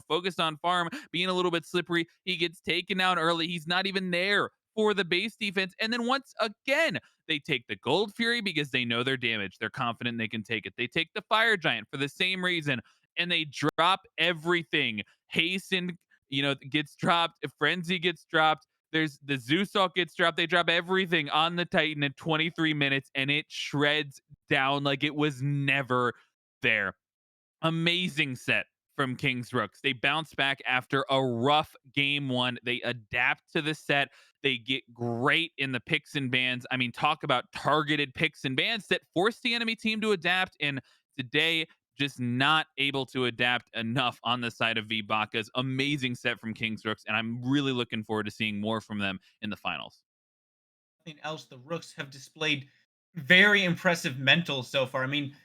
focused on farm, being a little bit slippery. He gets taken down early. He's not even there for the base defense. And then once again, they take the Gold Fury because they know their damage. They're confident they can take it. They take the Fire Giant for the same reason, and they drop everything. Hasten, gets dropped. Frenzy gets dropped. There's the Zeus Hulk gets dropped. They drop everything on the Titan at 23 minutes, and it shreds down like it was never there. Amazing set from Kings Rooks. They bounce back after a rough game 1. They adapt to the set. They get great in the picks and bans. I mean, talk about targeted picks and bans that force the enemy team to adapt. And today, just not able to adapt enough on the side of V-Bakas. Amazing set from Kings Rooks, and I'm really looking forward to seeing more from them in the finals. Nothing else, the Rooks have displayed very impressive mental so far. I mean,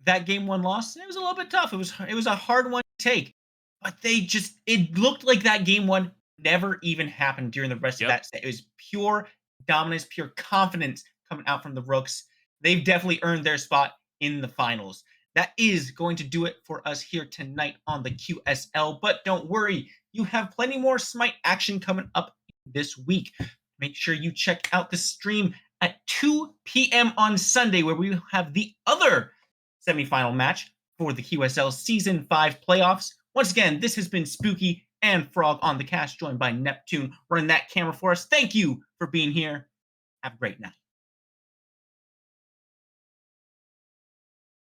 that game 1 loss, it was a little bit tough. It was a hard one to take, but it looked like that game 1 never even happened during the rest of that set. It was pure dominance, pure confidence coming out from the Rooks. They've definitely earned their spot in the finals. That is going to do it for us here tonight on the QSL, but don't worry, you have plenty more Smite action coming up this week. Make sure you check out the stream at 2 p.m. on Sunday, where we have the other semifinal match for the QSL Season 5 playoffs. Once again, this has been Spooky and Frog on the Cast, joined by Neptune running that camera for us. Thank you for being here. Have a great night.